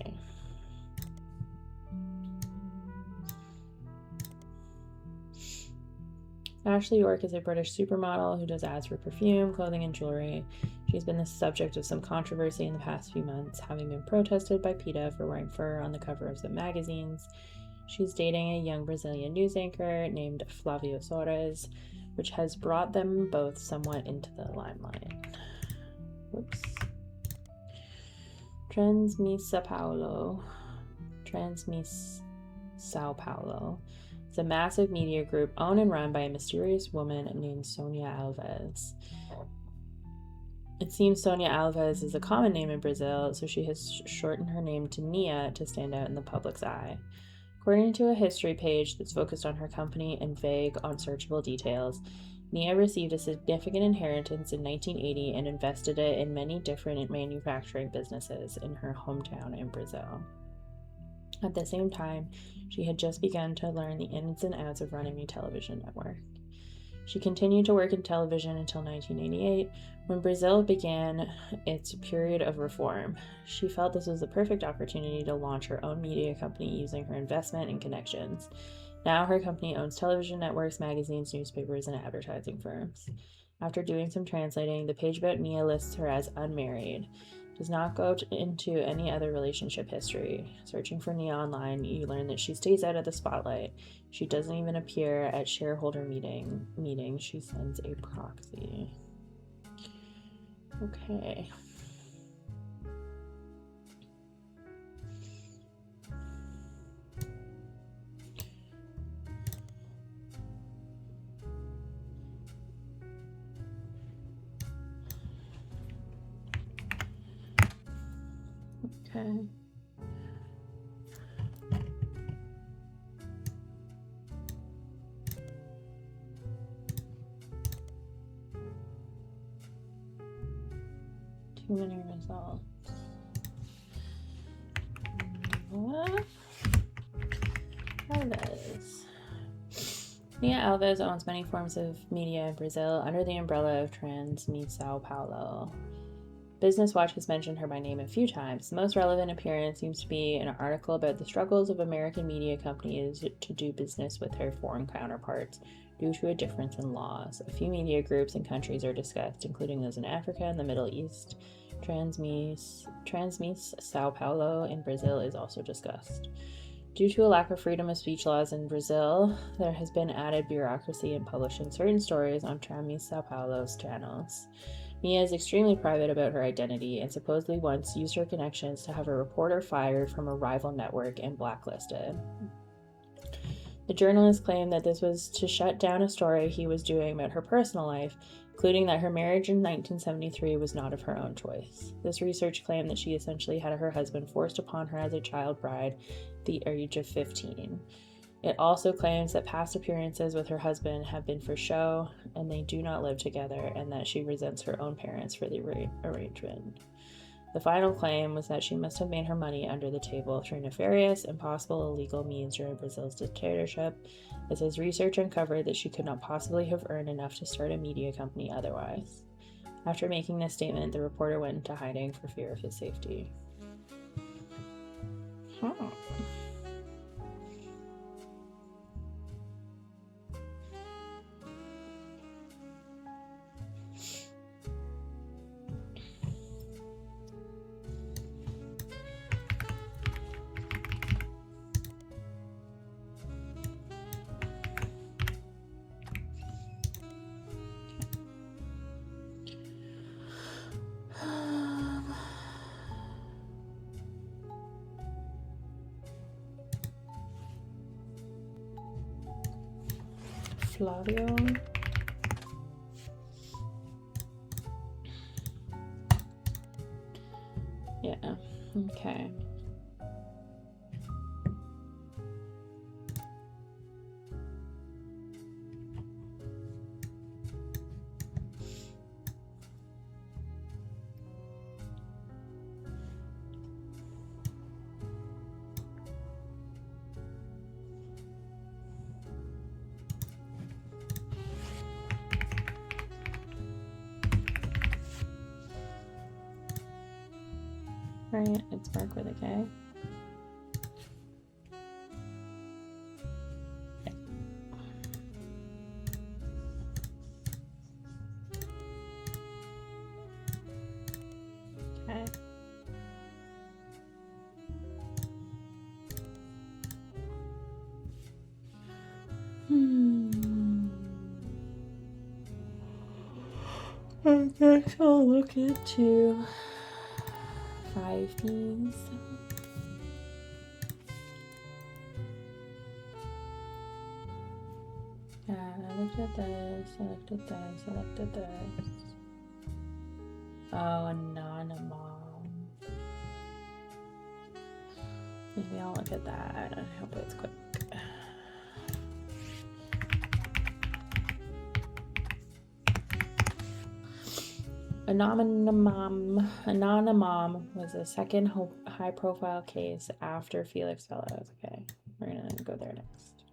Ashley York is a British supermodel who does ads for perfume, clothing, and jewelry. She's been the subject of some controversy in the past few months, having been protested by PETA for wearing fur on the cover of some magazines. She's dating a young Brazilian news anchor named Flavio Soares, which has brought them both somewhat into the limelight. Whoops. Sao Paulo. It's a massive media group owned and run by a mysterious woman named Sonia Alves. It seems Sonia Alves is a common name in Brazil, so she has shortened her name to Nia to stand out in the public's eye. According to a history page that's focused on her company and vague, unsearchable details, Nia received a significant inheritance in 1980 and invested it in many different manufacturing businesses in her hometown in Brazil. At the same time, she had just begun to learn the ins and outs of running a television network. She continued to work in television until 1988, when Brazil began its period of reform. She felt this was the perfect opportunity to launch her own media company using her investment and connections. Now her company owns television networks, magazines, newspapers, and advertising firms. After doing some translating, the page about Nia lists her as unmarried. Does not go into any other relationship history. Searching for Nia online, you learn that she stays out of the spotlight. She doesn't even appear at shareholder meetings. She sends a proxy. Okay. Okay. Too many results. What? Alves. Nia Alves owns many forms of media in Brazil under the umbrella of Sao Paulo. Business Watch has mentioned her by name a few times. The most relevant appearance seems to be an article about the struggles of American media companies to do business with their foreign counterparts due to a difference in laws. A few media groups and countries are discussed, including those in Africa and the Middle East. Transmis Sao Paulo in Brazil is also discussed. Due to a lack of freedom of speech laws in Brazil, there has been added bureaucracy in publishing certain stories on Transmis Sao Paulo's channels. Mia is extremely private about her identity and supposedly once used her connections to have a reporter fired from a rival network and blacklisted. The journalist claimed that this was to shut down a story he was doing about her personal life, including that her marriage in 1973 was not of her own choice. This research claimed that she essentially had her husband forced upon her as a child bride at the age of 15. It also claims that past appearances with her husband have been for show and they do not live together, and that she resents her own parents for the arrangement. The final claim was that she must have made her money under the table through nefarious and possible illegal means during Brazil's dictatorship, as his research uncovered that she could not possibly have earned enough to start a media company otherwise. After making this statement, the reporter went into hiding for fear of his safety. Flavio. Yeah, okay. Right, it's Mark with a K. Okay. I guess I'll look into 5Ps. Yeah, I looked at this, I looked at this, I looked at this. Oh, Anonymous. Maybe I'll look at that. I hope it's quick. Anonymous was the second high-profile case after Felix Fellows. Okay, we're gonna go there next.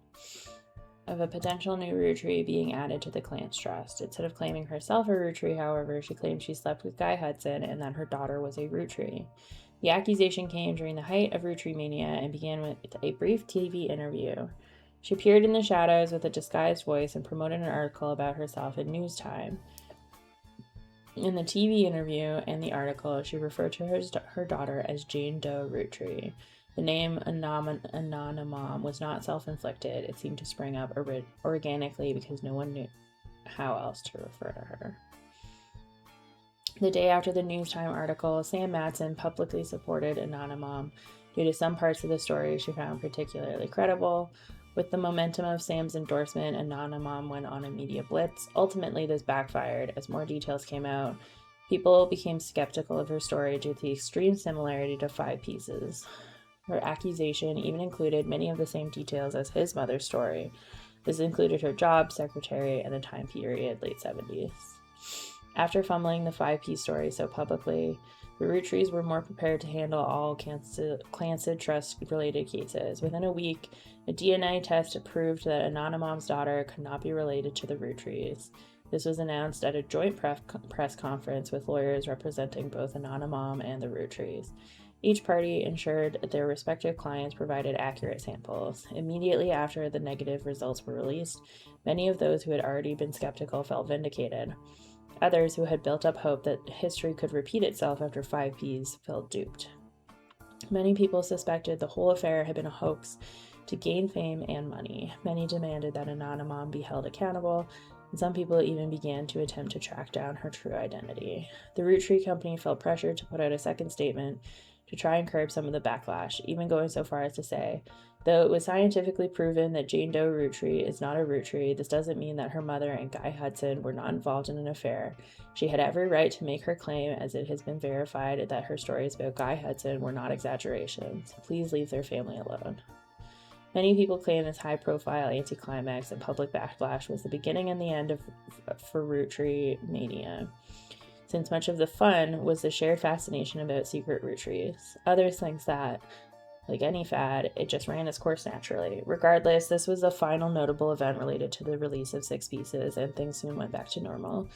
Of a potential new Roottree being added to the clan's trust. Instead of claiming herself a Roottree, however, she claimed she slept with Guy Hudson and that her daughter was a Roottrie. The accusation came during the height of Roottreemania and began with a brief TV interview. She appeared in the shadows with a disguised voice and promoted an article about herself in News Time. In the TV interview and the article, she referred to her daughter as Jane Doe Roottree. The name Anonymous was not self-inflicted. It seemed to spring up organically because no one knew how else to refer to her. The day after the News Time article, Sam Matson publicly supported Anonymous due to some parts of the story she found particularly credible. With the momentum of Sam's endorsement, Anonymous went on a media blitz. Ultimately, this backfired. As more details came out, people became skeptical of her story due to the extreme similarity to 5 Pieces. Her accusation even included many of the same details as his mother's story. This included her job, secretary, and the time period, late 70s. After fumbling the 5P story so publicly, the Roottrees were more prepared to handle all Clansid Trust-related cases. Within a week, a DNA test proved that Anonymous' daughter could not be related to the Rootrees. This was announced at a joint press conference with lawyers representing both Anonymom and the Roottrees. Each party ensured their respective clients provided accurate samples. Immediately after the negative results were released, many of those who had already been skeptical felt vindicated. Others who had built up hope that history could repeat itself after 5Ps felt duped. Many people suspected the whole affair had been a hoax to gain fame and money. Many demanded that Anonymom be held accountable, and some people even began to attempt to track down her true identity. The Roottree company felt pressured to put out a second statement to try and curb some of the backlash, even going so far as to say, though it was scientifically proven that Jane Doe Roottree is not a Roottree, this doesn't mean that her mother and Guy Hudson were not involved in an affair. She had every right to make her claim, as it has been verified that her stories about Guy Hudson were not exaggerations. Please leave their family alone. Many people claim this high-profile anticlimax and public backlash was the beginning and the end for Roottreemania, since much of the fun was the shared fascination about secret Roottrees. Others think that, like any fad, it just ran its course naturally. Regardless, this was the final notable event related to the release of 6 pieces, and things soon went back to normal.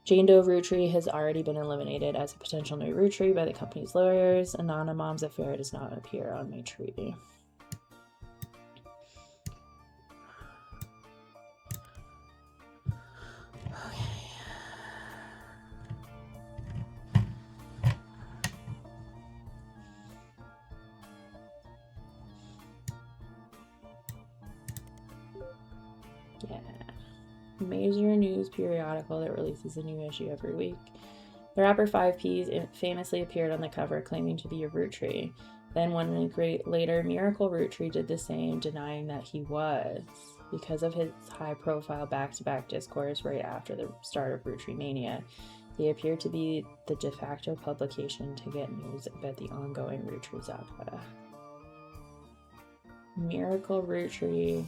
Jane Doe Roottree has already been eliminated as a potential new Roottree by the company's lawyers. Anonymom's affair does not appear on my tree. Yeah. Major news periodical that releases a new issue every week. The rapper 5Ps famously appeared on the cover claiming to be a Roottree. Then 1 week later, Miracle Roottree did the same, denying that he was, because of his high-profile back-to-back discourse right after the start of Roottreemania. They appeared to be the de facto publication to get news about the ongoing Roottrees saga. Miracle Roottree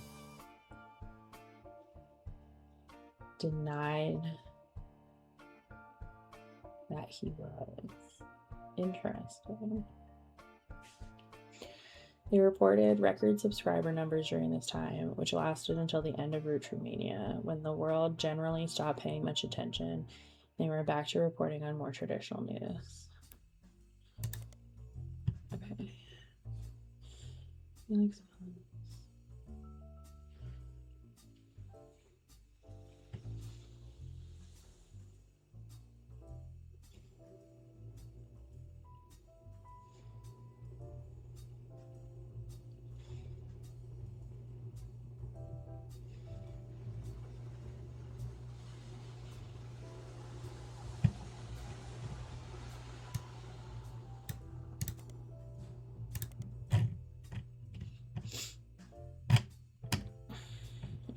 denied that he was. Interesting. They reported record subscriber numbers during this time, which lasted until the end of Roottreemania, when the world generally stopped paying much attention. They were back to reporting on more traditional news. Okay. Felix.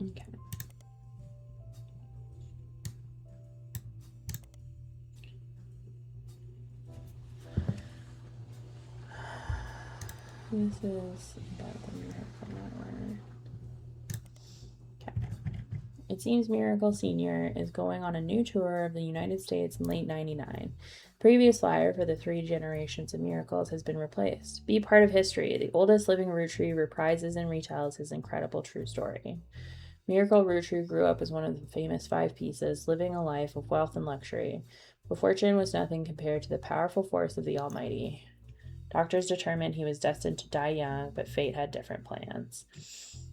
Okay. This is about the Miracle Network. Okay. It seems Miracle Sr. is going on a new tour of the United States in late '99. Previous flyer for the 3 generations of Miracles has been replaced. Be part of history. The oldest living Roottree reprises and retells his incredible true story. Miracle Roottree grew up as one of the famous 5 pieces, living a life of wealth and luxury. But fortune was nothing compared to the powerful force of the Almighty. Doctors determined he was destined to die young, but fate had different plans.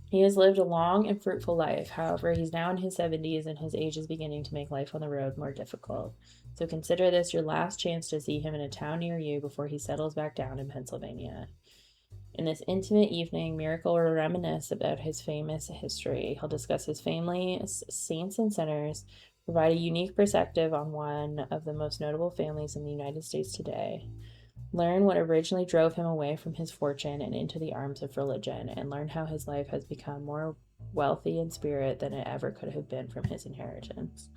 He has lived a long and fruitful life. However, he's now in his 70s and his age is beginning to make life on the road more difficult. So consider this your last chance to see him in a town near you before he settles back down in Pennsylvania. In this intimate evening, Miracle will reminisce about his famous history. He'll discuss his family, saints and sinners, provide a unique perspective on one of the most notable families in the United States today. Learn what originally drove him away from his fortune and into the arms of religion, and learn how his life has become more wealthy in spirit than it ever could have been from his inheritance.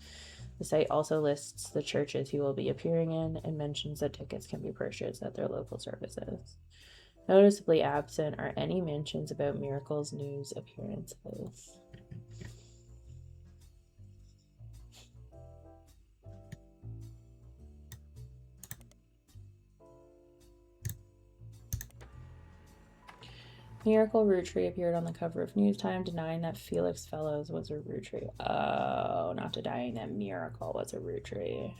The site also lists the churches he will be appearing in and mentions that tickets can be purchased at their local services. Noticeably absent are any mentions about Miracle's news appearances. Miracle Roottree appeared on the cover of Newstime, denying that Felix Fellows was a Roottrie. Oh, not denying that Miracle was a Roottrie.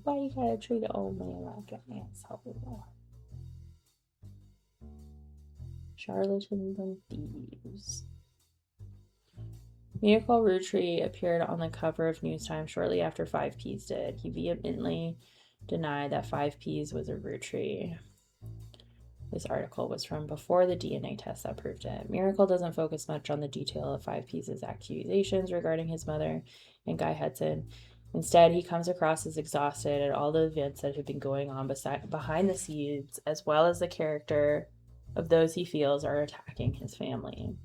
Why you gotta treat an old man like an asshole? Charlatans and thieves. Miracle Roottrie appeared on the cover of Newstime shortly after 5Ps did. He vehemently denied that 5Ps was a Roottrie. This article was from before the DNA test that proved it. Miracle doesn't focus much on the detail of 5Ps' accusations regarding his mother and Guy Hudson. Instead, he comes across as exhausted at all the events that have been going on behind the scenes, as well as the character of those he feels are attacking his family.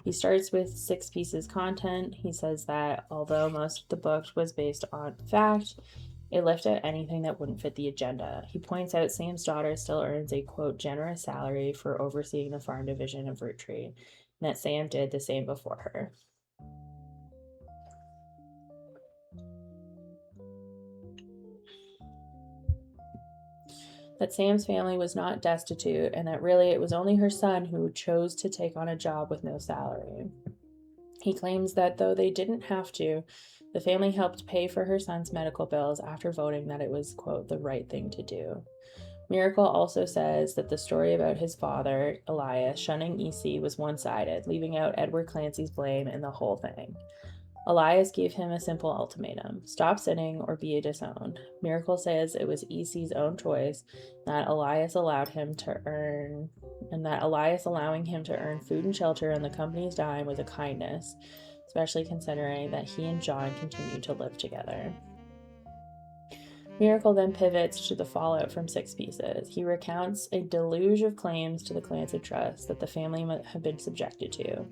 He starts with 6 pieces content. He says that although most of the book was based on fact, it left out anything that wouldn't fit the agenda. He points out Sam's daughter still earns a, quote, generous salary for overseeing the farm division of Roottrie, and that Sam did the same before her. That Sam's family was not destitute, and that really it was only her son who chose to take on a job with no salary. He claims that though they didn't have to, the family helped pay for her son's medical bills after voting that it was, quote, the right thing to do. Miracle also says that the story about his father, Elias, shunning EC was one-sided, leaving out Edward Clancy's blame in the whole thing. Elias gave him a simple ultimatum: stop sinning or be disowned. Miracle says it was EC's own choice, that Elias allowing him to earn food and shelter on the company's dime was a kindness, especially considering that he and John continued to live together. Miracle then pivots to the fallout from 6 pieces. He recounts a deluge of claims to the Clancy Trust that the family have been subjected to.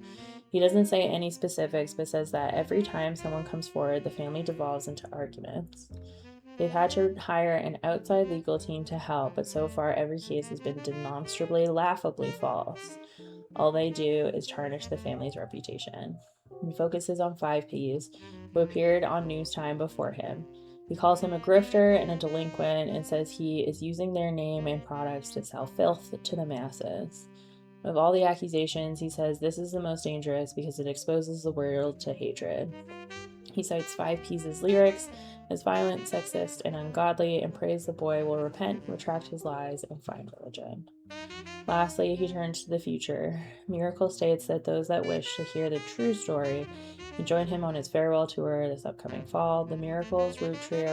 He doesn't say any specifics, but says that every time someone comes forward, the family devolves into arguments. They've had to hire an outside legal team to help, but so far every case has been demonstrably, laughably false. All they do is tarnish the family's reputation. He focuses on 5Ps, who appeared on Newstime before him. He calls him a grifter and a delinquent and says he is using their name and products to sell filth to the masses. Of all the accusations, he says this is the most dangerous because it exposes the world to hatred. He cites 5Ps' lyrics as violent, sexist, and ungodly, and prays the boy will repent, retract his lies, and find religion. Lastly, he turns to the future. Miracle states that those that wish to hear the true story can join him on his farewell tour this upcoming fall. The Miracles Roottree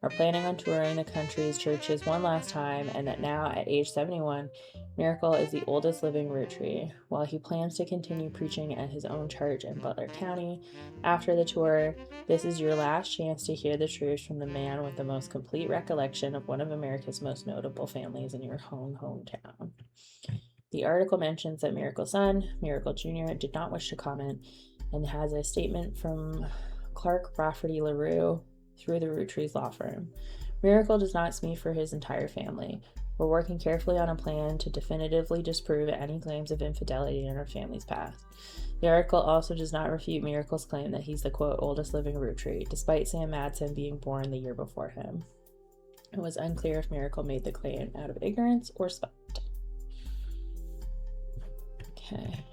are planning on touring the country's churches one last time, and that now, at age 71, Miracle is the oldest living Roottrie. While he plans to continue preaching at his own church in Butler County after the tour, this is your last chance to hear the truth from the man with the most complete recollection of one of America's most notable families in your hometown. The article mentions that Miracle's son, Miracle Jr., did not wish to comment, and has a statement from Clark Rafferty LaRue through the Roottrees law firm. Miracle does not speak for his entire family. We're working carefully on a plan to definitively disprove any claims of infidelity in our family's past. The article also does not refute Miracle's claim that he's the, quote, oldest living Roottree, despite Sam Madsen being born the year before him. It was unclear if Miracle made the claim out of ignorance or spite. Okay.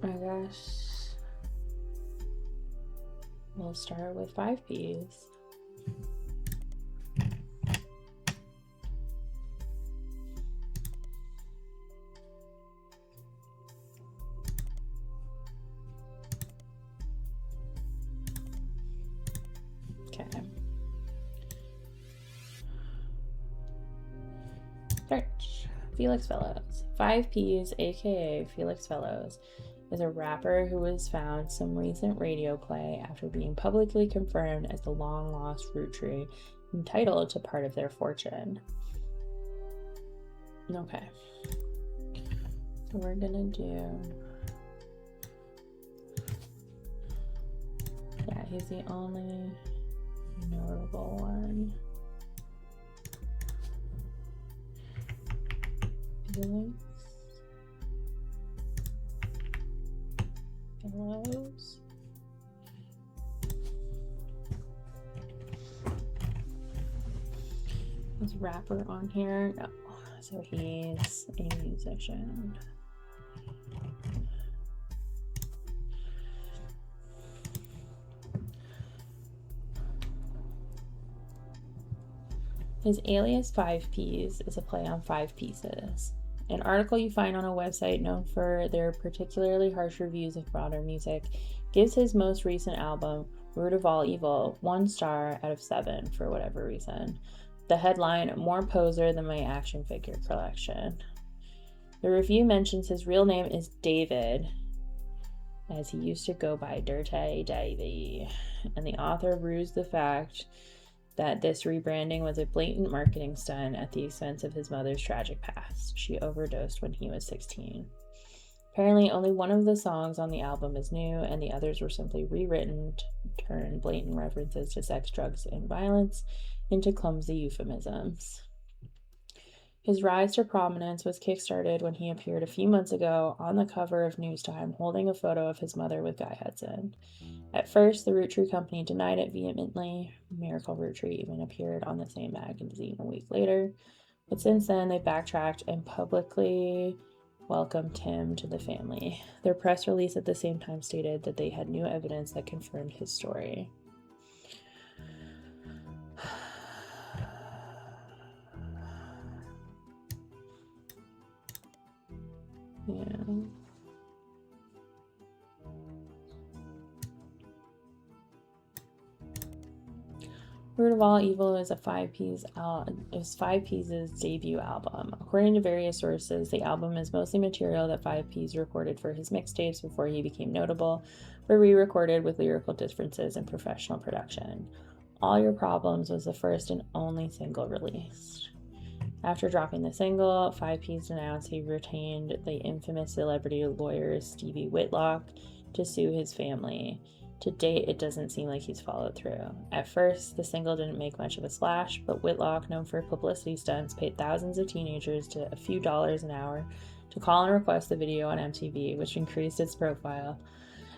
I guess we'll start with 5Ps. Okay. Search. Felix Fellows. Five Ps, aka Felix Fellows, is a rapper who has found some recent radio play after being publicly confirmed as the long-lost Roottrees, entitled to part of their fortune. Okay. So we're gonna do... Yeah, he's the only notable one. Felix Fellows. Is rapper on here? No. So he's a musician. His alias 5Ps is a play on 5 pieces. An article you find on a website known for their particularly harsh reviews of modern music gives his most recent album, Root of All Evil, 1 star out of 7 for whatever reason. The headline, more poser than my action figure collection. The review mentions his real name is David, as he used to go by Dirty Davy, and the author rues the fact that this rebranding was a blatant marketing stunt at the expense of his mother's tragic past. She overdosed when he was 16. Apparently, only one of the songs on the album is new, and the others were simply rewritten to turn blatant references to sex, drugs, and violence into clumsy euphemisms. His rise to prominence was kickstarted when he appeared a few months ago on the cover of News Time holding a photo of his mother with Guy Hudson. At first, the Roottrees company denied it vehemently. Miracle Roottrees even appeared on the same magazine a week later. But since then, they backtracked and publicly welcomed him to the family. Their press release at the same time stated that they had new evidence that confirmed his story. Yeah. Root of All Evil is 5 Ps' debut album. According to various sources, the album is mostly material that 5 Ps recorded for his mixtapes before he became notable, but re-recorded with lyrical differences and professional production. All Your Problems was the first and only single released. After dropping the single, 5 Ps announced he retained the infamous celebrity lawyer Stevie Whitlock to sue his family. To date, it doesn't seem like he's followed through. At first, the single didn't make much of a splash, but Whitlock, known for publicity stunts, paid thousands of teenagers to a few dollars an hour to call and request the video on MTV, which increased its profile.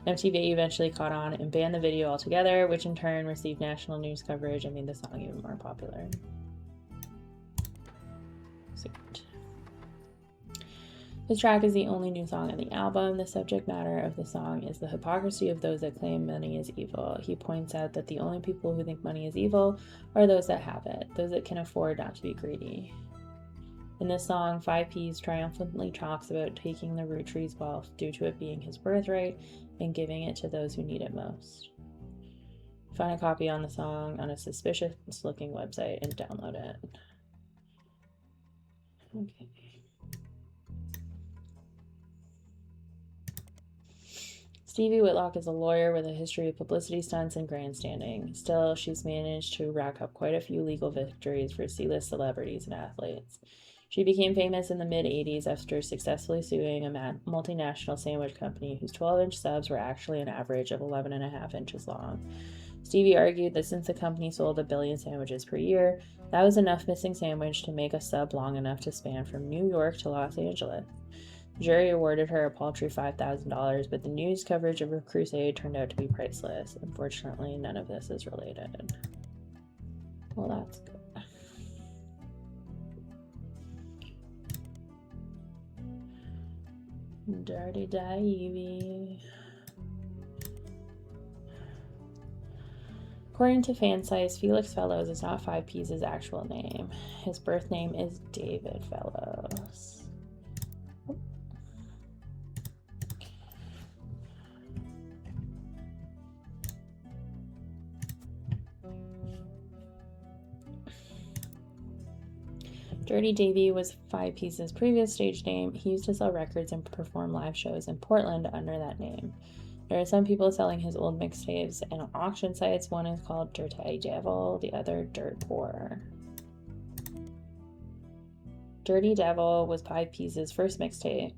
MTV eventually caught on and banned the video altogether, which in turn received national news coverage and made the song even more popular. This track is the only new song on the album. The subject matter of the song is the hypocrisy of those that claim money is evil. He points out that the only people who think money is evil are those that have it, those that can afford not to be greedy. In this song, 5 Ps triumphantly talks about taking the Roottree wealth due to it being his birthright and giving it to those who need it most. Find a copy on the song on a suspicious-looking website and download it. Okay. Stevie Whitlock is a lawyer with a history of publicity stunts and grandstanding. Still, she's managed to rack up quite a few legal victories for C-list celebrities and athletes. She became famous in the mid-'80s after successfully suing a multinational sandwich company whose 12-inch subs were actually an average of 11.5 inches long. Stevie argued that since the company sold 1 billion sandwiches per year, that was enough missing sandwich to make a sub long enough to span from New York to Los Angeles. The jury awarded her a paltry $5,000, but the news coverage of her crusade turned out to be priceless. Unfortunately, none of this is related. Well, that's good. Dirty Davy. According to fan sites, Felix Fellows is not 5 Ps' actual name. His birth name is David Fellows. Dirty Davy was 5 Piece's previous stage name. He used to sell records and perform live shows in Portland under that name. There are some people selling his old mixtapes and auction sites. One is called Dirty Devil, the other Dirt Poor. Dirty Devil was 5 Piece's first mixtape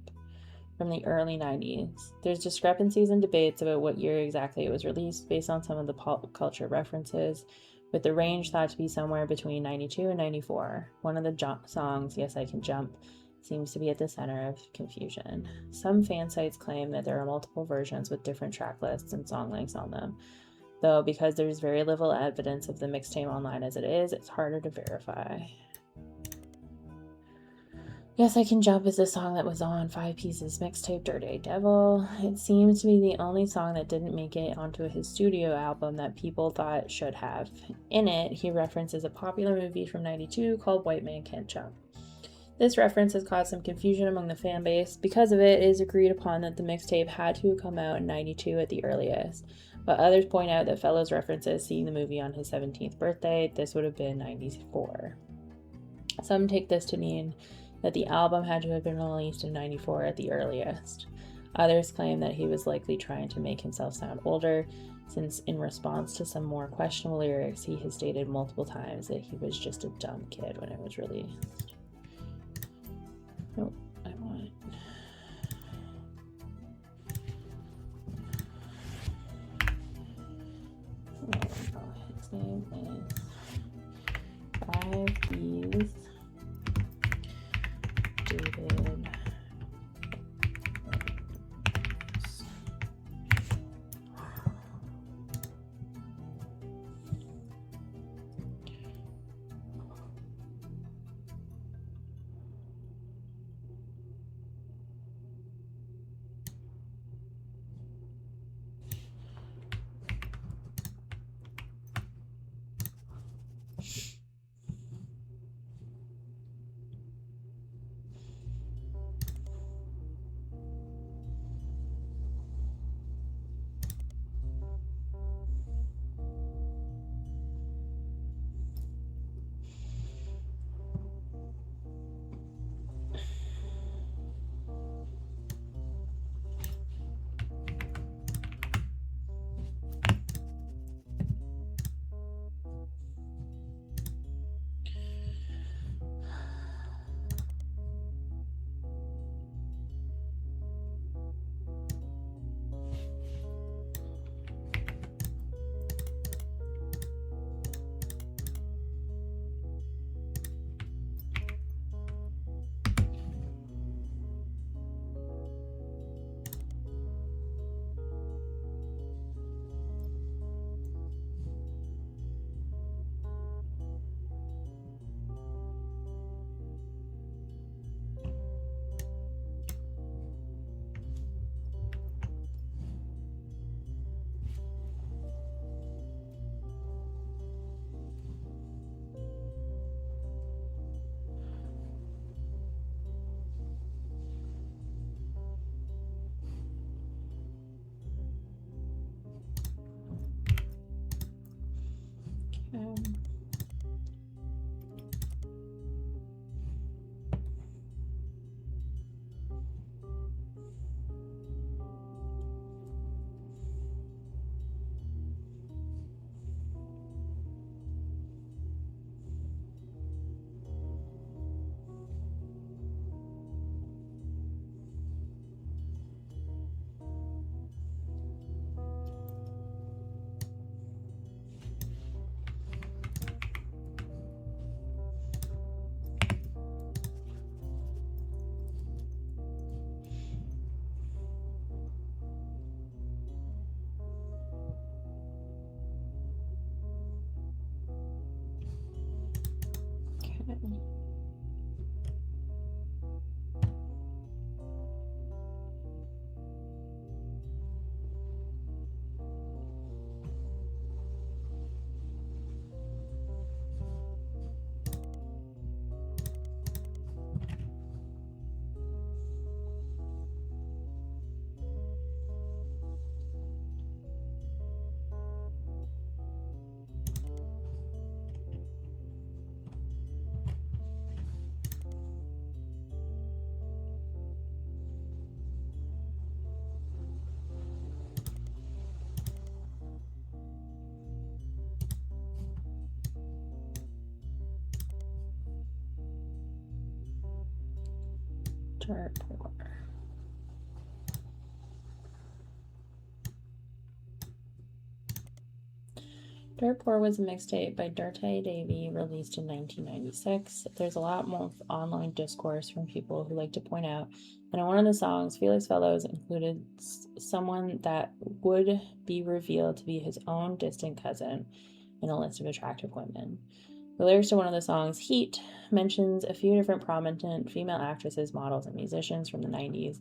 from the early 90s. There's discrepancies and debates about what year exactly it was released based on some of the pop culture references, with the range thought to be somewhere between 92 and 94. One of the songs, Yes I Can Jump, seems to be at the center of confusion. Some fan sites claim that there are multiple versions with different track lists and song lengths on them, though because there's very little evidence of the mixtape online as it is, it's harder to verify. Yes I Can Jump is the song that was on 5 Piece's mixtape Dirty Devil. It seems to be the only song that didn't make it onto his studio album that people thought it should have. In it, he references a popular movie from 92 called White Man Can't Jump. This reference has caused some confusion among the fan base. Because of it, it is agreed upon that the mixtape had to come out in 92 at the earliest, but others point out that Fellows references seeing the movie on his 17th birthday. This would have been 94. Some take this to mean that the album had to have been released in 94 at the earliest. Others claim that he was likely trying to make himself sound older, since in response to some more questionable lyrics, he has stated multiple times that he was just a dumb kid when it was released. Nope, I want... His name is 5 Piece David. Dirt Poor. Dirt Poor was a mixtape by Dirty Davy released in 1996. There's a lot more online discourse from people who like to point out that in one of the songs, Felix Fellows included someone that would be revealed to be his own distant cousin in a list of attractive women. The lyrics to one of the songs, Heat, mentions a few different prominent female actresses, models, and musicians from the 90s,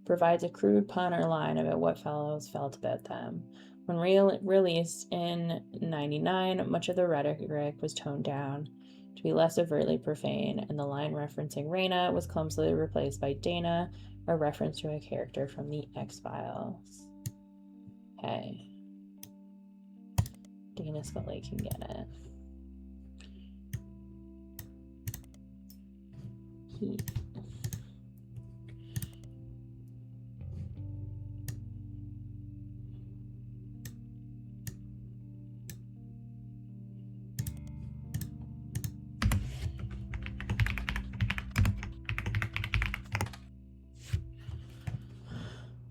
provides a crude pun or line about what Fellows felt about them. When released in 99, much of the rhetoric was toned down to be less overtly profane, and the line referencing Raina was clumsily replaced by Dana, a reference to a character from the X-Files. Hey. Dana Scully can get it. Heat.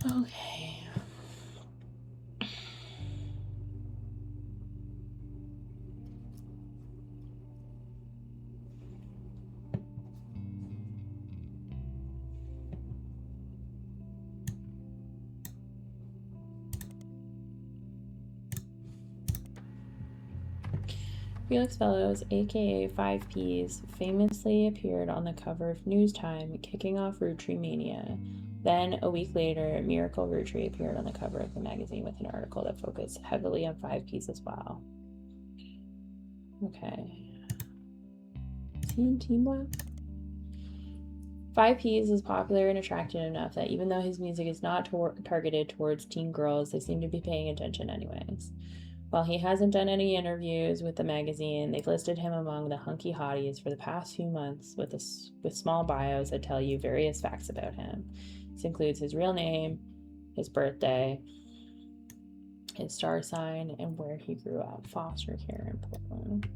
Okay. Felix Fellows, aka 5Ps, famously appeared on the cover of Newstime, kicking off Roottreemania. Then, a week later, Miracle Roottrie appeared on the cover of the magazine with an article that focused heavily on 5Ps as well. Okay. Is he in Teamwork? 5Ps is popular and attractive enough that even though his music is not targeted towards teen girls, they seem to be paying attention anyways. While he hasn't done any interviews with the magazine, they've listed him among the hunky hotties for the past few months with small bios that tell you various facts about him. This includes his real name, his birthday, his star sign, and where he grew up, foster care in Portland.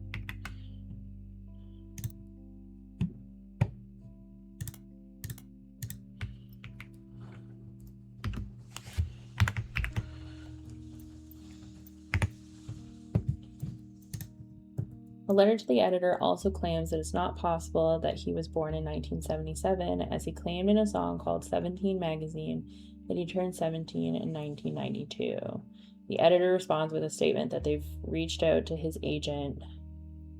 A letter to the editor also claims that it's not possible that he was born in 1977, as he claimed in a song called 17 Magazine that he turned 17 in 1992. The editor responds with a statement that they've reached out to his agent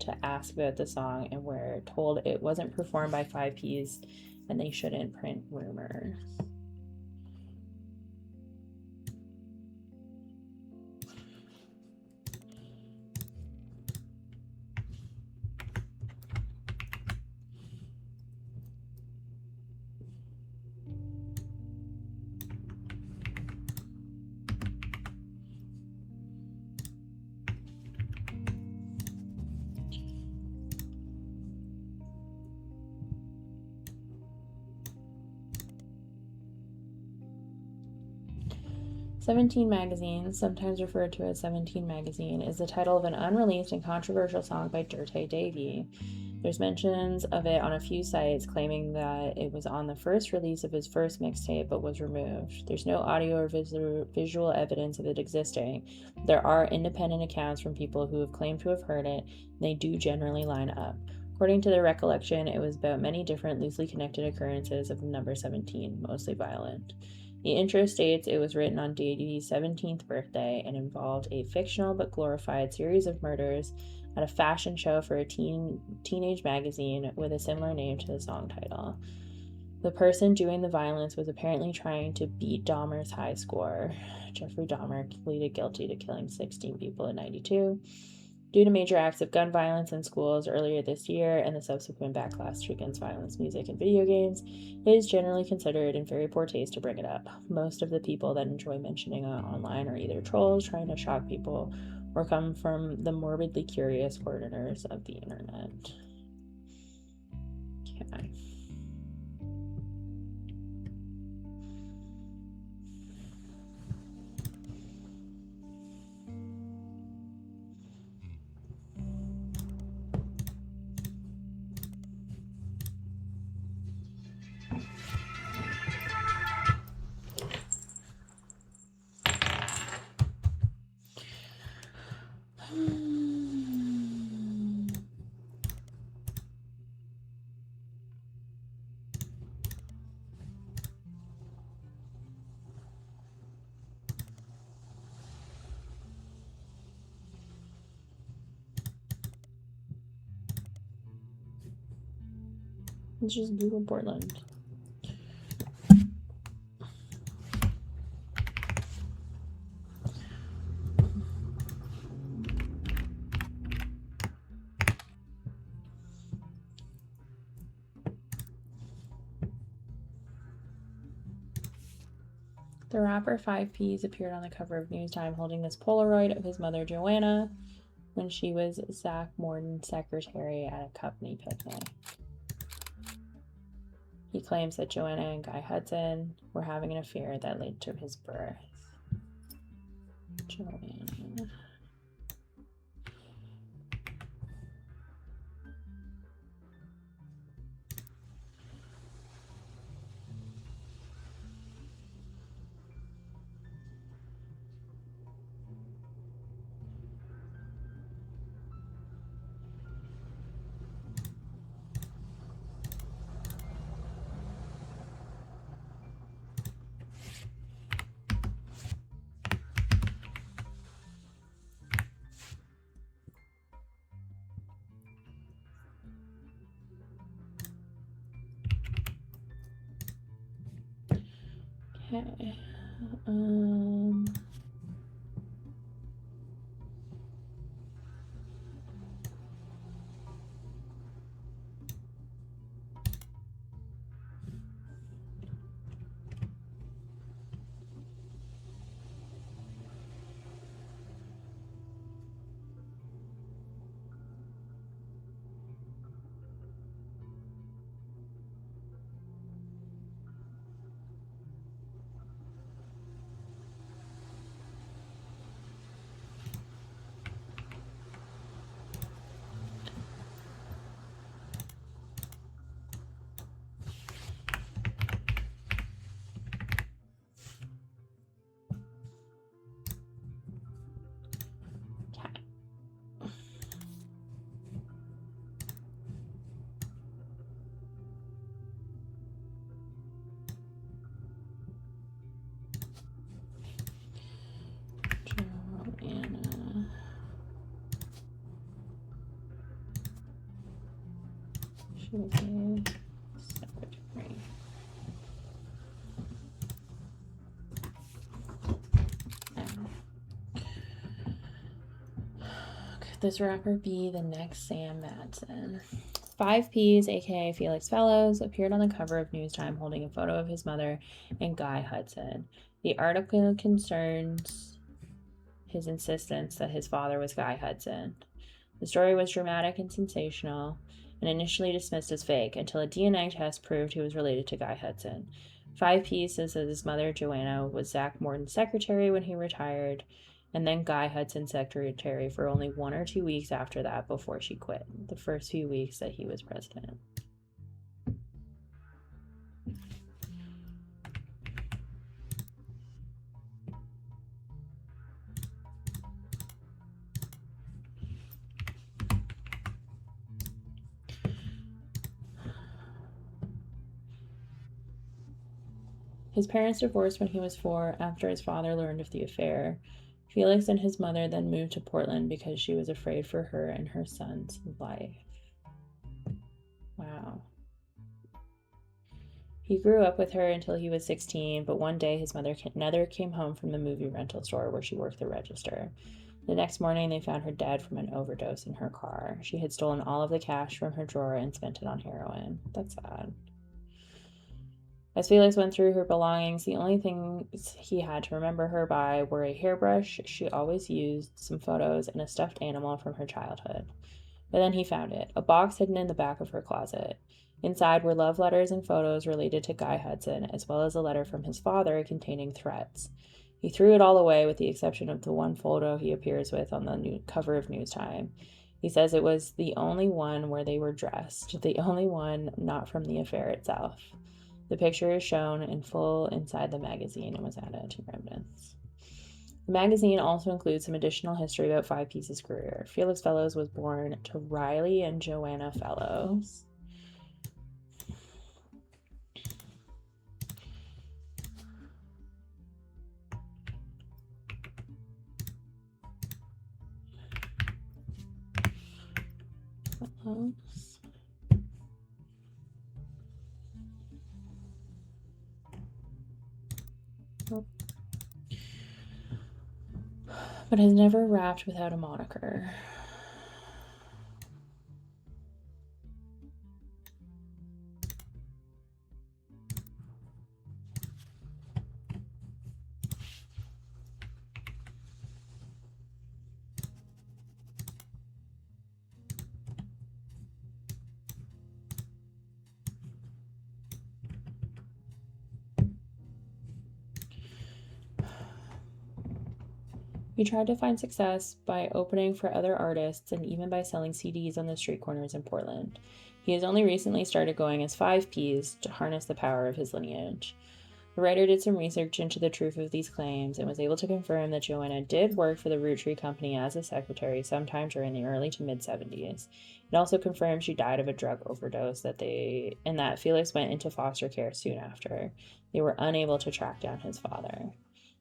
to ask about the song and were told it wasn't performed by 5Ps and they shouldn't print rumors. "17 Magazine," sometimes referred to as 17 Magazine, is the title of an unreleased and controversial song by Dirty Davy. There's mentions of it on a few sites claiming that it was on the first release of his first mixtape but was removed. There's no audio or visual evidence of it existing. There are independent accounts from people who have claimed to have heard it, and they do generally line up. According to their recollection, it was about many different loosely connected occurrences of the number 17, mostly violent. The intro states it was written on Davy's 17th birthday and involved a fictional but glorified series of murders at a fashion show for a teenage magazine with a similar name to the song title. The person doing the violence was apparently trying to beat Dahmer's high score. Jeffrey Dahmer pleaded guilty to killing 16 people in 92. Due to major acts of gun violence in schools earlier this year and the subsequent backlash against violence, music, and video games, it is generally considered in very poor taste to bring it up. Most of the people that enjoy mentioning it online are either trolls trying to shock people or come from the morbidly curious hoarders of the internet. Okay. Let's just Google Portland. The rapper 5Ps appeared on the cover of Newstime holding this Polaroid of his mother Joanna when she was Zach Morton's secretary at a company picnic. He claims that Joanna and Guy Hudson were having an affair that led to his birth. Joanna. Okay. Joanna. She was a secretary. Could this rapper be the next Sam Madsen? 5Ps, aka Felix Fellows, appeared on the cover of Newstime holding a photo of his mother and Guy Hudson. The article concerns his insistence that his father was Guy Hudson. The story was dramatic and sensational, and initially dismissed as fake until a DNA test proved he was related to Guy Hudson. 5P says that his mother, Joanna, was Zach Morton's secretary when he retired, and then Guy Hudson's secretary for only 1 or 2 weeks after that before she quit, the first few weeks that he was president. His parents divorced when he was 4 after his father learned of the affair. Felix and his mother then moved to Portland because she was afraid for her and her son's life. Wow. He grew up with her until he was 16, but one day his mother came home from the movie rental store where she worked the register. The next morning, they found her dead from an overdose in her car. She had stolen all of the cash from her drawer and spent it on heroin. That's sad. As Felix went through her belongings, the only things he had to remember her by were a hairbrush she always used, some photos, and a stuffed animal from her childhood. But then he found it, a box hidden in the back of her closet. Inside were love letters and photos related to Guy Hudson, as well as a letter from his father containing threats. He threw it all away with the exception of the one photo he appears with on the cover of Newstime. He says it was the only one where they were dressed, the only one not from the affair itself. The picture is shown in full inside the magazine and was added to remnants. The magazine also includes some additional history about 5P's career. Felix Fellows was born to Riley and Joanna Fellows. Fellows. but has never rapped without a moniker. He tried to find success by opening for other artists and even by selling CDs on the street corners in Portland. He has only recently started going as 5Ps to harness the power of his lineage. The writer did some research into the truth of these claims and was able to confirm that Joanna did work for the Roottrie company as a secretary sometime during the early to mid-70s. It also confirmed she died of a drug overdose and that Felix went into foster care soon after. They were unable to track down his father.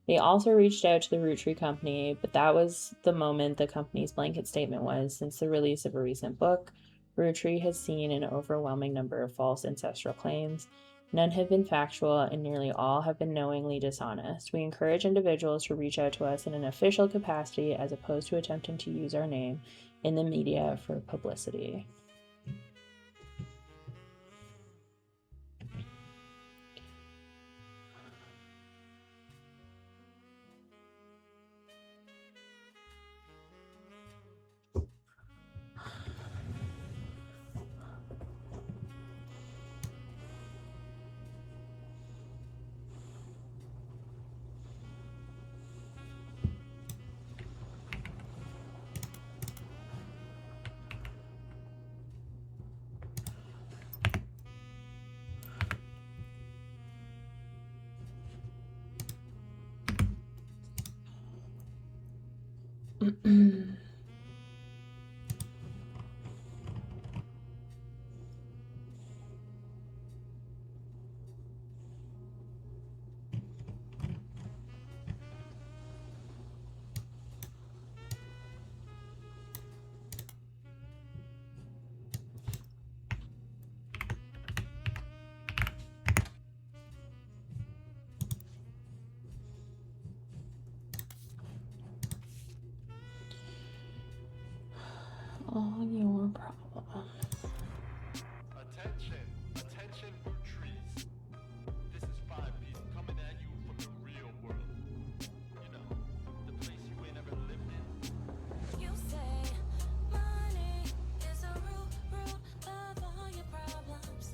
They also reached out to the Roottrie company, but that was the moment the company's blanket statement was, since the release of a recent book, Roottrie has seen an overwhelming number of false ancestral claims. None have been factual, and nearly all have been knowingly dishonest. We encourage individuals to reach out to us in an official capacity as opposed to attempting to use our name in the media for publicity. All your problems. Attention, attention, Roottrees. This is 5P coming at you from the real world. You know, the place you ain't ever lived in. You say money is a root of all your problems.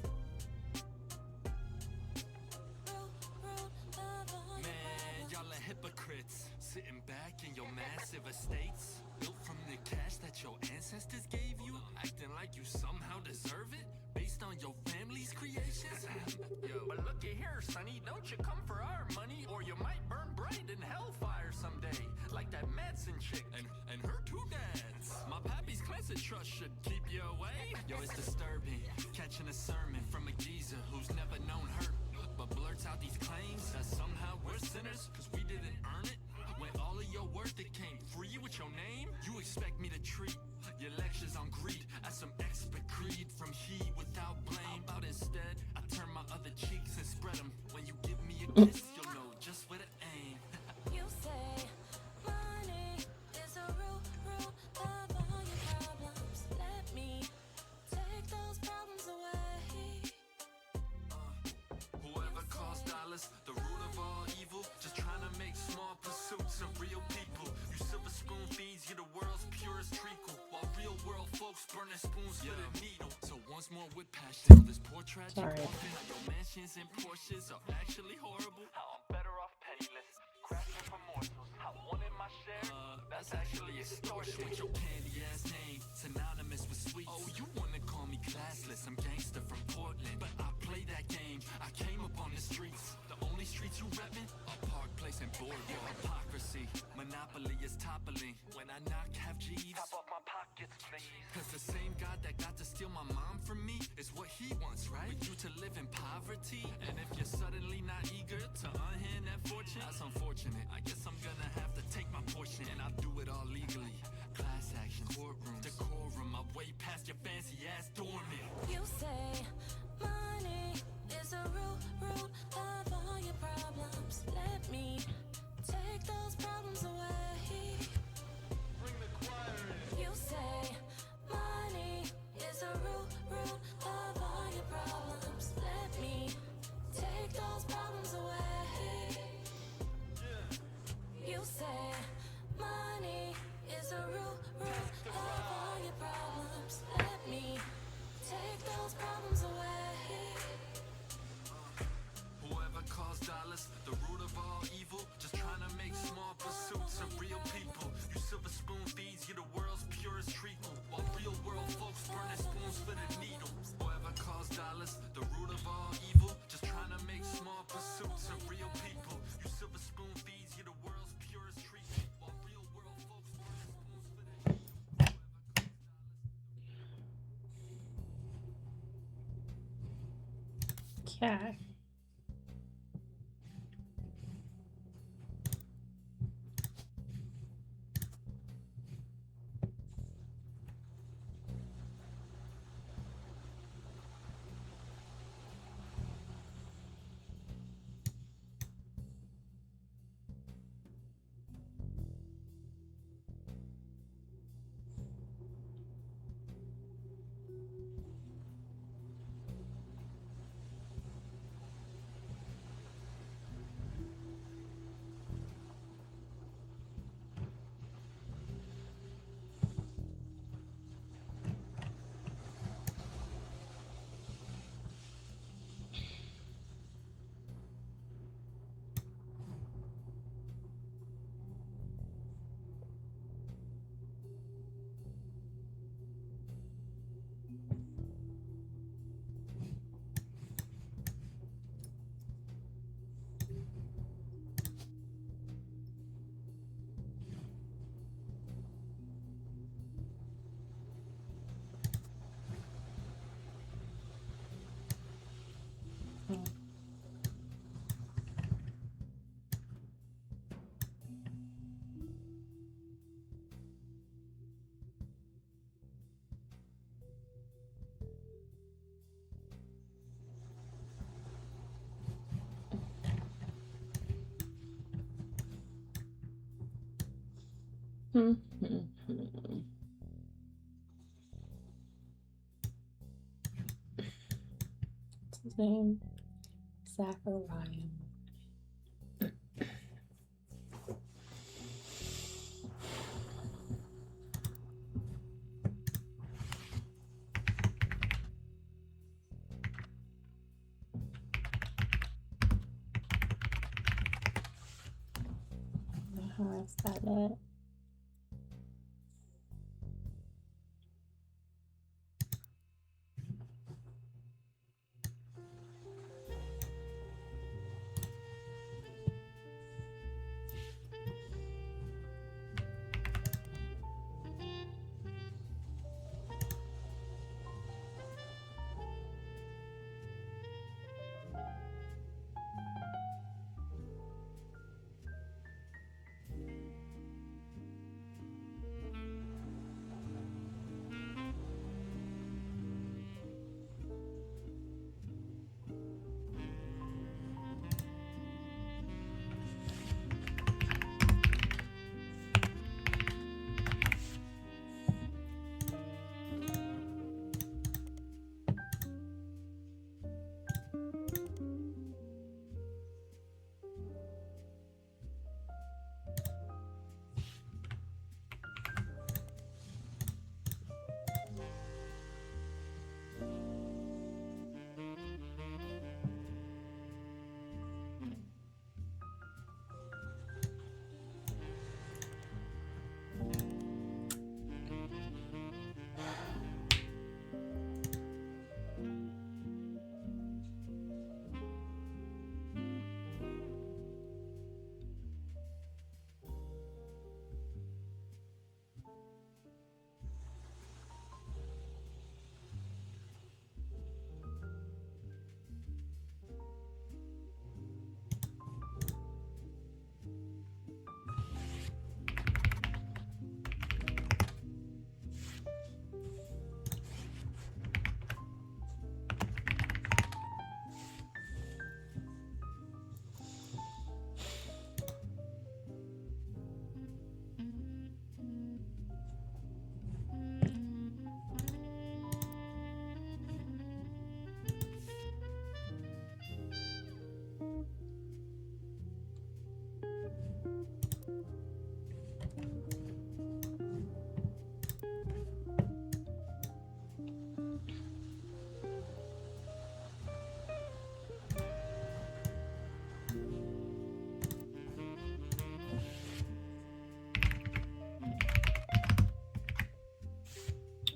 Root of all your Man, y'all are hypocrites, sitting back in your massive estates, built from the cash that your ancestors gave you, acting like you somehow deserve it, based on your family's creations. Yo, but looky here, sonny, don't you come for our money, or you might burn bright in hellfire someday, like that Madsen chick and her two dads. My pappy's cleansing trust should keep you away. Yo, it's disturbing, catching a sermon from a geezer who's never known hurt, but blurts out these claims that somehow we're sinners cause we didn't earn it, when all of your worth it came free with your name. You expect me to treat your lectures on greed as some expert creed from he without blame. How about instead I turn my other cheeks and spread them? When you give me a kiss, you'll know just where to aim. You say money is a root of all your problems. Let me take those problems away. Whoever calls dollars the root of all evil, just trying to make small pursuits of real people. You silver spoon feeds you the world's purest treacle, while real world folks burn their spoons with a needle. So once more with passion, this poor tragic orphan, your mansions and Porsches are actually horrible. How I'm better off penniless, crashing for morsels. I wanted my share, that's actually extortion. With your candy ass name, synonymous with sweets. Oh, you wanna call me classless, I'm gangster from Portland, but I play that game, I came up on the streets. The only streets you reppin' are Park Place and Boardwalk. Hypocrisy, monopoly is toppling. When I knock, have G's top off my pockets, please. Cause the same God that got to steal my mom from me is what he wants, right? With you to live in poverty, and if you're suddenly not eager to unhand that fortune, that's unfortunate. I guess I'm gonna have to take my portion, and I'll do it all legally. Class action, courtroom, decorum, I'm way past your fancy ass dormant. You say money is a root of all your problems. Let me Okay. What's his name? Zachariah. Is that it?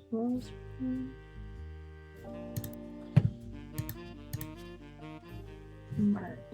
Rose. Martin.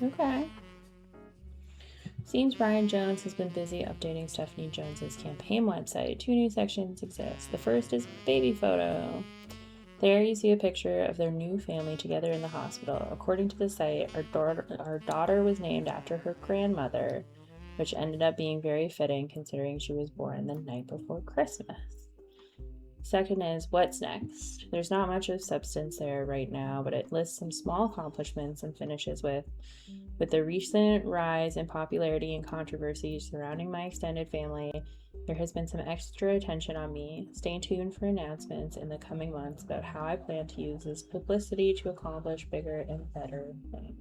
Okay. Seems Brian Jones has been busy updating Stephanie Jones's campaign website. 2 new sections exist. The first is baby photo. There you see a picture of their new family together in the hospital. According to the site, our daughter was named after her grandmother, which ended up being very fitting considering she was born the night before Christmas. Second is what's next. There's not much of substance there right now, but it lists some small accomplishments and finishes with the recent rise in popularity and controversy surrounding my extended family, there has been some extra attention on me. Stay tuned for announcements in the coming months about how I plan to use this publicity to accomplish bigger and better things.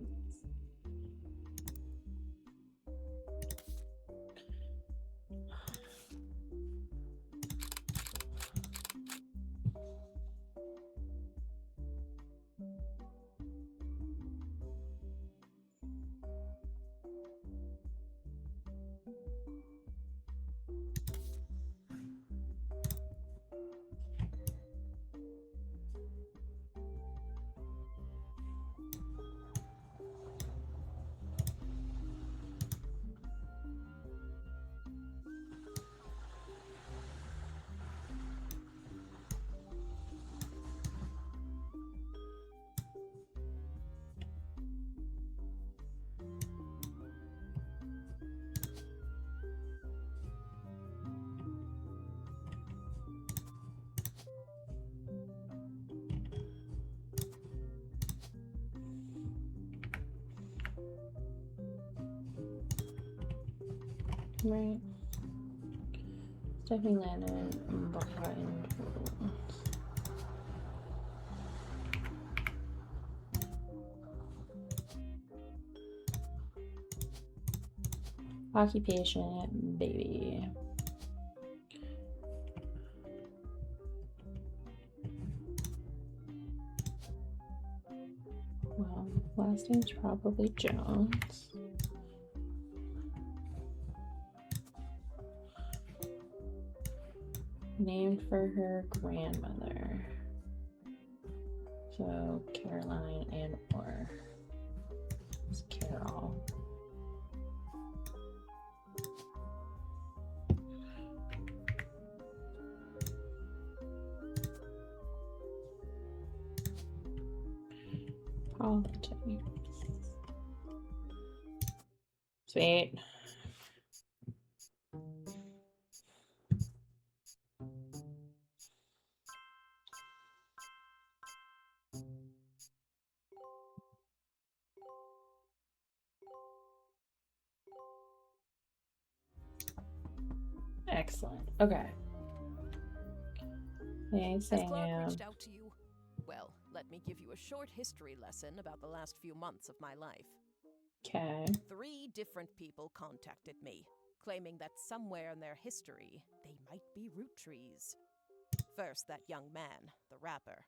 Right. Stephanie landed behind. Occupation, baby. Well, last name's probably Jones. Named for her grandmother. So Caroline and or it's Carol. Politics. Sweet. Excellent. Okay. Thanks, Has Clark Sam. reached out to you? Well, let me give you a short history lesson about the last few months of my life. Okay. 3 different people contacted me, claiming that somewhere in their history, they might be Roottrees. First, that young man, the rapper.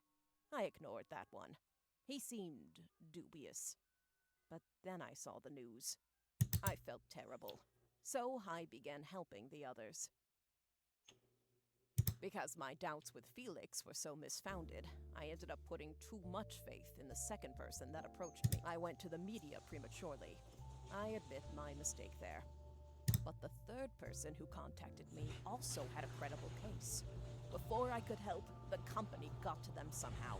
I ignored that one. He seemed dubious. But then I saw the news. I felt terrible, so I began helping the others. Because my doubts with Felix were so misfounded, I ended up putting too much faith in the second person that approached me. I went to the media prematurely. I admit my mistake there. But the third person who contacted me also had a credible case. Before I could help, the company got to them somehow.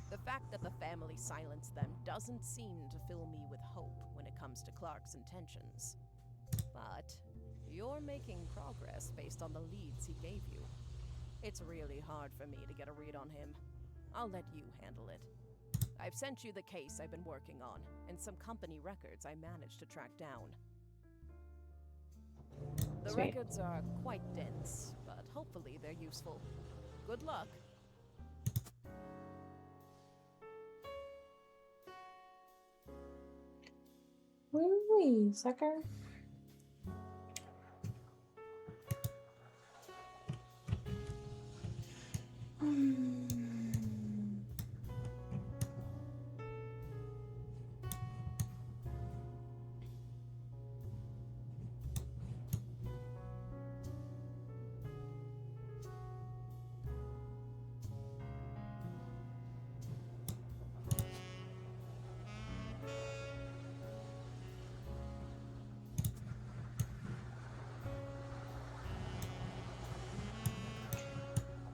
The fact that the family silenced them doesn't seem to fill me with hope when it comes to Clark's intentions. But you're making progress based on the leads he gave you. It's really hard for me to get a read on him. I'll let you handle it. I've sent you the case I've been working on, and some company records I managed to track down. The Sweet. records are quite dense, but hopefully they're useful. Good luck. Woo-wee, sucker.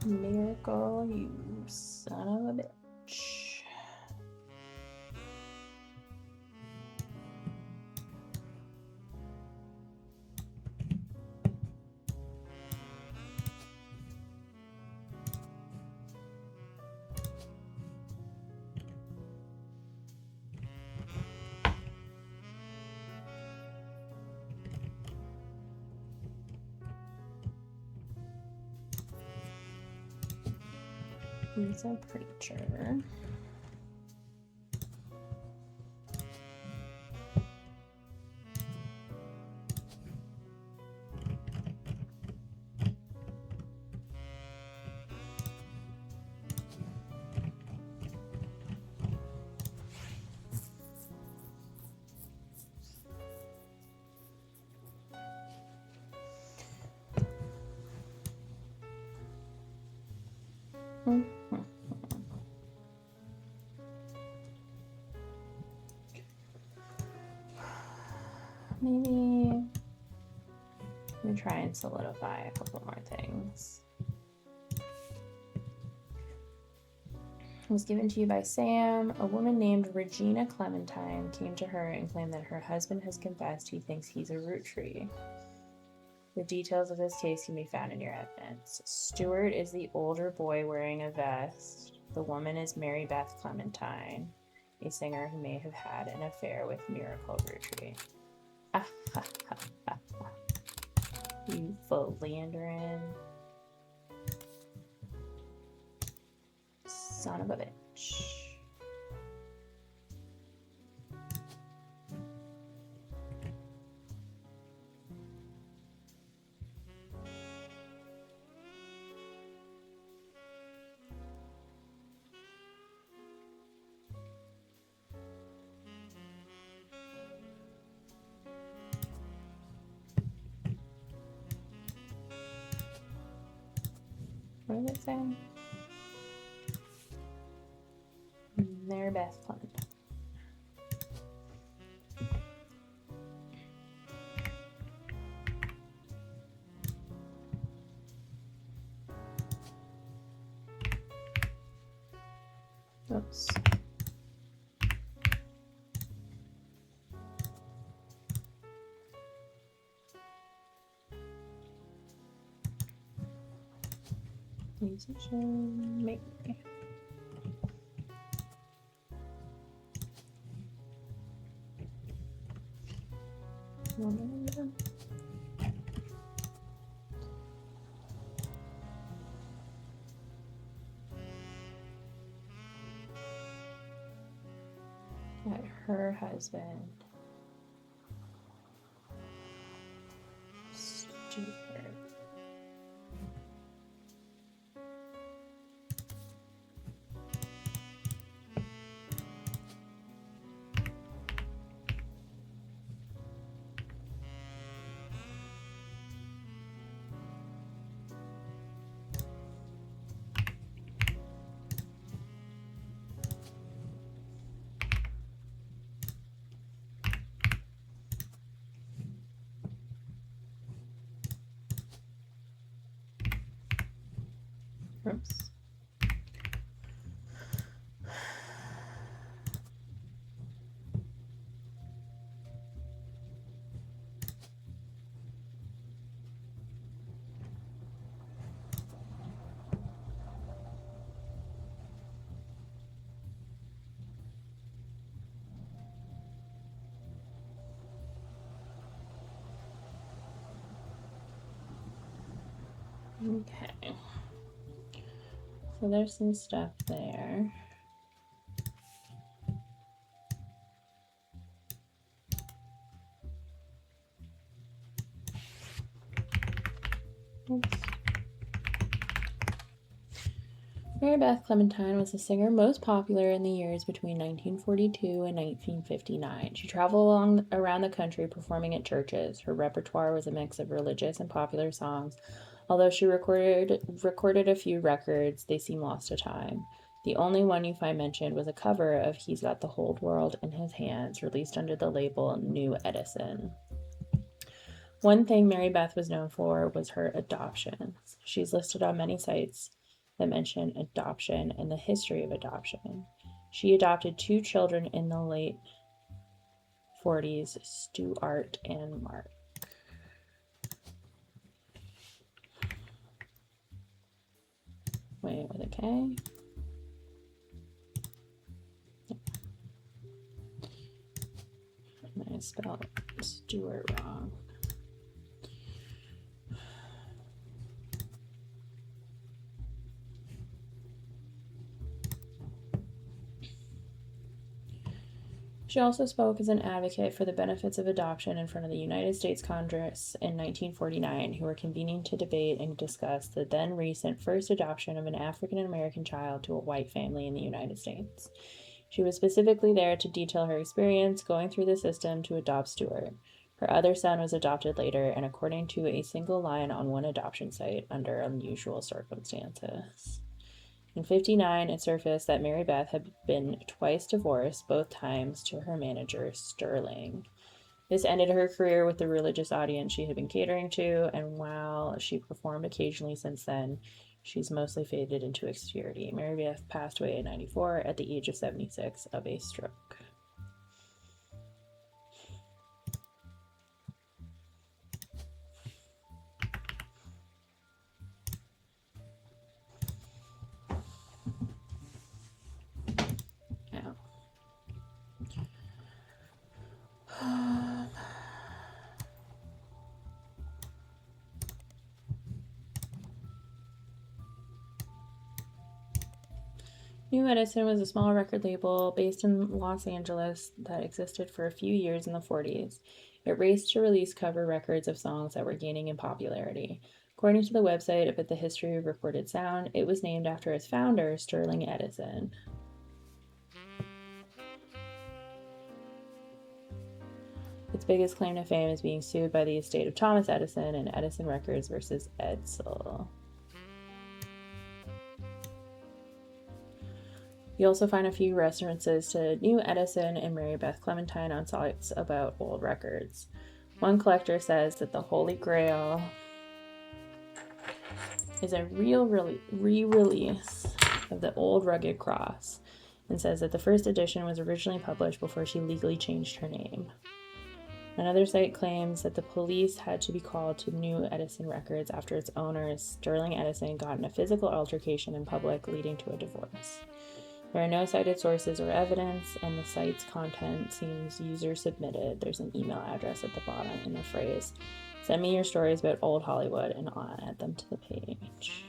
Miracle, you son of a bitch. He's a preacher. Maybe let me try and solidify a couple more things. It was given to you by Sam. A woman named Regina Clementine came to her and claimed that her husband has confessed he thinks he's a Roottrie. The details of this case can be found in your evidence. Stuart is the older boy wearing a vest. The woman is Mary Beth Clementine, a singer who may have had an affair with Miracle Roottrie. You philandering son of a bitch. What did it say? Mary Beth Clementine. Oops. Musician, maybe. That her husband, Stuart. Oops. Okay. So there's some stuff there. Oops. Mary Beth Clementine was the singer most popular in the years between 1942 and 1959. She traveled around the country performing at churches. Her repertoire was a mix of religious and popular songs. Although she recorded a few records, they seem lost to time. The only one you find mentioned was a cover of He's Got the Whole World in His Hands, released under the label New Edison. One thing Mary Beth was known for was her adoptions. She's listed on many sites that mention adoption and the history of adoption. She adopted 2 children in the late 40s, Stuart and Mark. Wait, with a K? I spelled Stuart wrong. She also spoke as an advocate for the benefits of adoption in front of the United States Congress in 1949, who were convening to debate and discuss the then recent first adoption of an African American child to a white family in the United States. She was specifically there to detail her experience going through the system to adopt Stuart. Her other son was adopted later, and according to a single line on one adoption site, under unusual circumstances. In 1959, it surfaced that Mary Beth had been twice divorced, both times to her manager, Sterling. This ended her career with the religious audience she had been catering to, and while she performed occasionally since then, she's mostly faded into obscurity. Mary Beth passed away at 94 at the age of 76 of a stroke. New Edison was a small record label based in Los Angeles that existed for a few years in the 40s. It raced to release cover records of songs that were gaining in popularity. According to the website about the history of recorded sound, it was named after its founder, Sterling Edison. Its biggest claim to fame is being sued by the estate of Thomas Edison and Edison Records versus Edsel. You also find a few references to New Edison and Mary Beth Clementine on sites about old records. One collector says that the Holy Grail is a re-release of the old rugged cross, and says that the first edition was originally published before she legally changed her name. Another site claims that the police had to be called to New Edison Records after its owners, Sterling Edison, got in a physical altercation in public, leading to a divorce. There are no cited sources or evidence, and the site's content seems user-submitted. There's an email address at the bottom in the phrase, "Send me your stories about old Hollywood," and I'll add them to the page.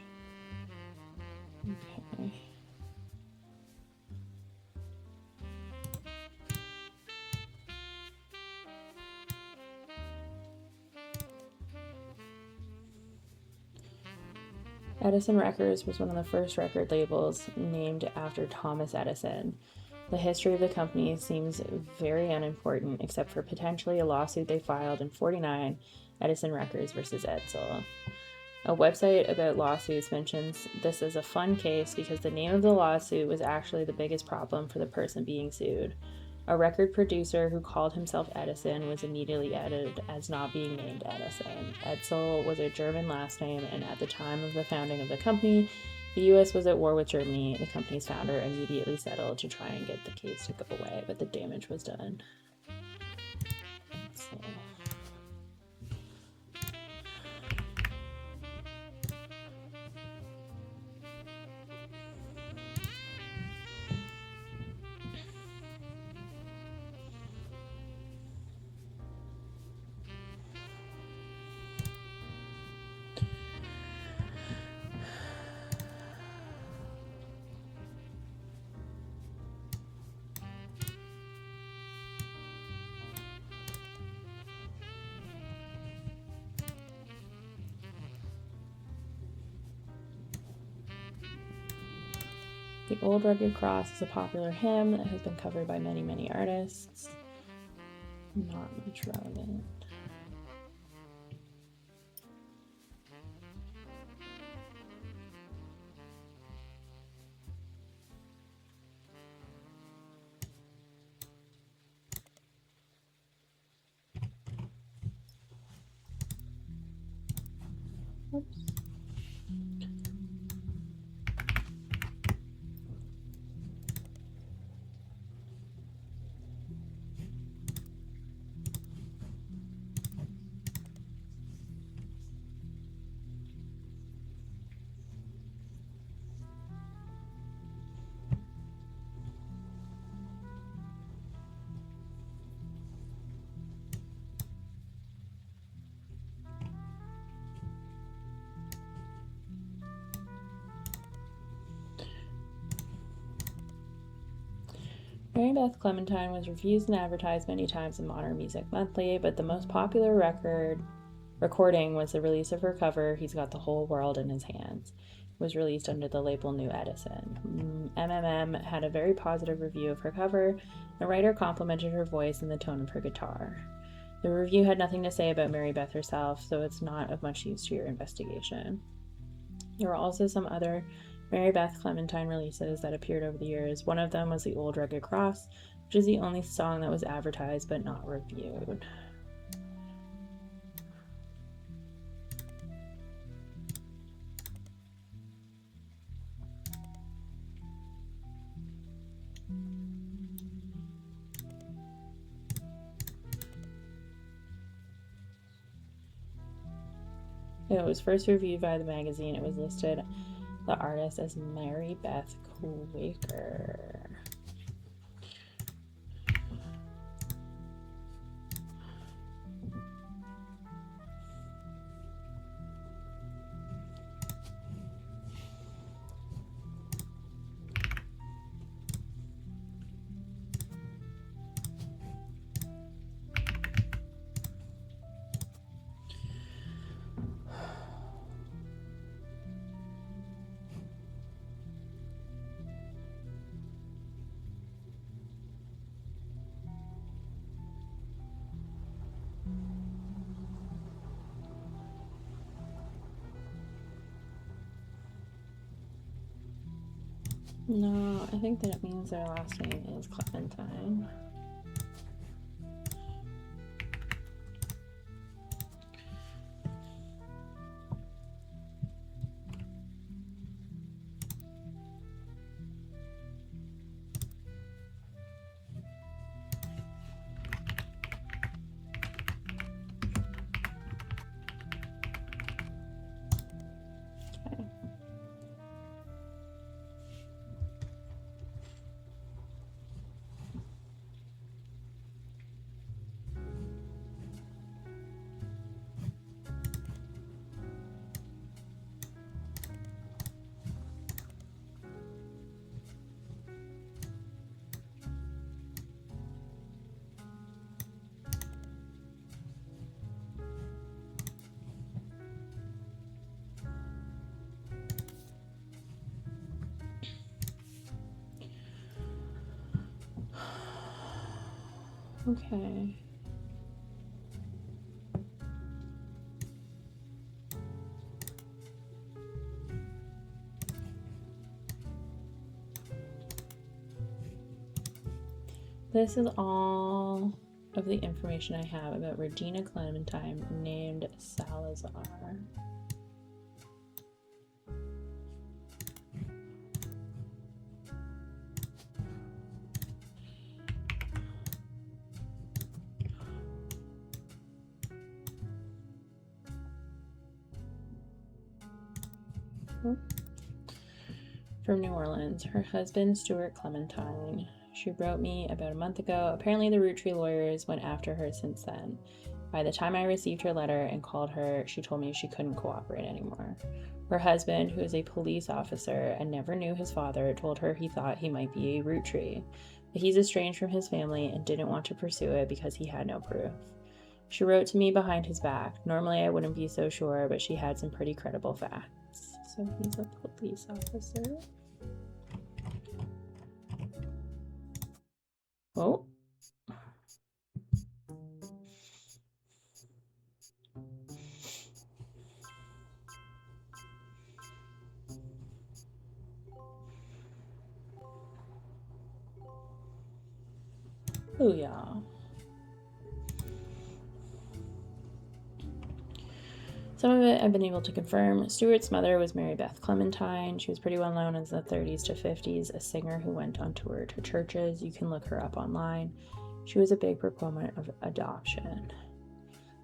Okay. Edison Records was one of the first record labels named after Thomas Edison. The history of the company seems very unimportant, except for potentially a lawsuit they filed in 1949, Edison Records versus Edsel. A website about lawsuits mentions this as a fun case because the name of the lawsuit was actually the biggest problem for the person being sued. A record producer who called himself Edison was immediately edited as not being named Edison. Edsel was a German last name, and at the time of the founding of the company, the U.S. was at war with Germany. The company's founder immediately settled to try and get the case to go away, but the damage was done. So. The Old Rugged Cross is a popular hymn that has been covered by many, many artists. Not much relevant. Oops. Mary Beth Clementine was refused and advertised many times in Modern Music Monthly, but the most popular recording was the release of her cover, He's Got the Whole World in His Hands. It was released under the label New Edison. MMM had a very positive review of her cover. The writer complimented her voice and the tone of her guitar. The review had nothing to say about Mary Beth herself, so it's not of much use to your investigation. There were also some other Mary Beth Clementine releases that appeared over the years. One of them was The Old Rugged Cross, which is the only song that was advertised but not reviewed. It was first reviewed by the magazine. It was listed, the artist, as Mary Beth Quaker. No, I think that it means their last name is Clementine. Okay. This is all of the information I have about Regina Clementine named Salazar. From New Orleans, her husband, Stuart Clementine. She wrote me about a month ago. Apparently, the Roottrees lawyers went after her since then. By the time I received her letter and called her, she told me she couldn't cooperate anymore. Her husband, who is a police officer and never knew his father, told her he thought he might be a Roottree, but he's estranged from his family and didn't want to pursue it because he had no proof. She wrote to me behind his back. Normally, I wouldn't be so sure, but she had some pretty credible facts. So he's a police officer. Oh. Booyah. Some of it I've been able to confirm. Stuart's mother was Mary Beth Clementine. She was pretty well known in the 30s to 50s, a singer who went on tour to churches. You can look her up online. She was a big proponent of adoption.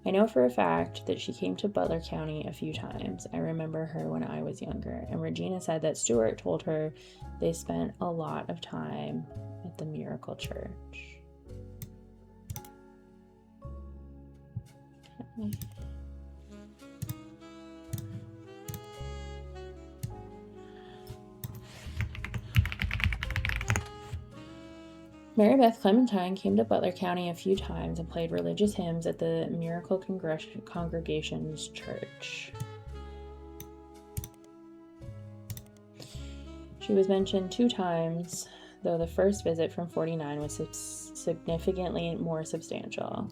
I know for a fact that she came to Butler County a few times. I remember her when I was younger, and Regina said that Stuart told her they spent a lot of time at the Miracle Church. Okay. Mary Beth Clementine came to Butler County a few times and played religious hymns at the Miracle Congregation's church. She was mentioned 2 times, though the first visit from 49 was significantly more substantial.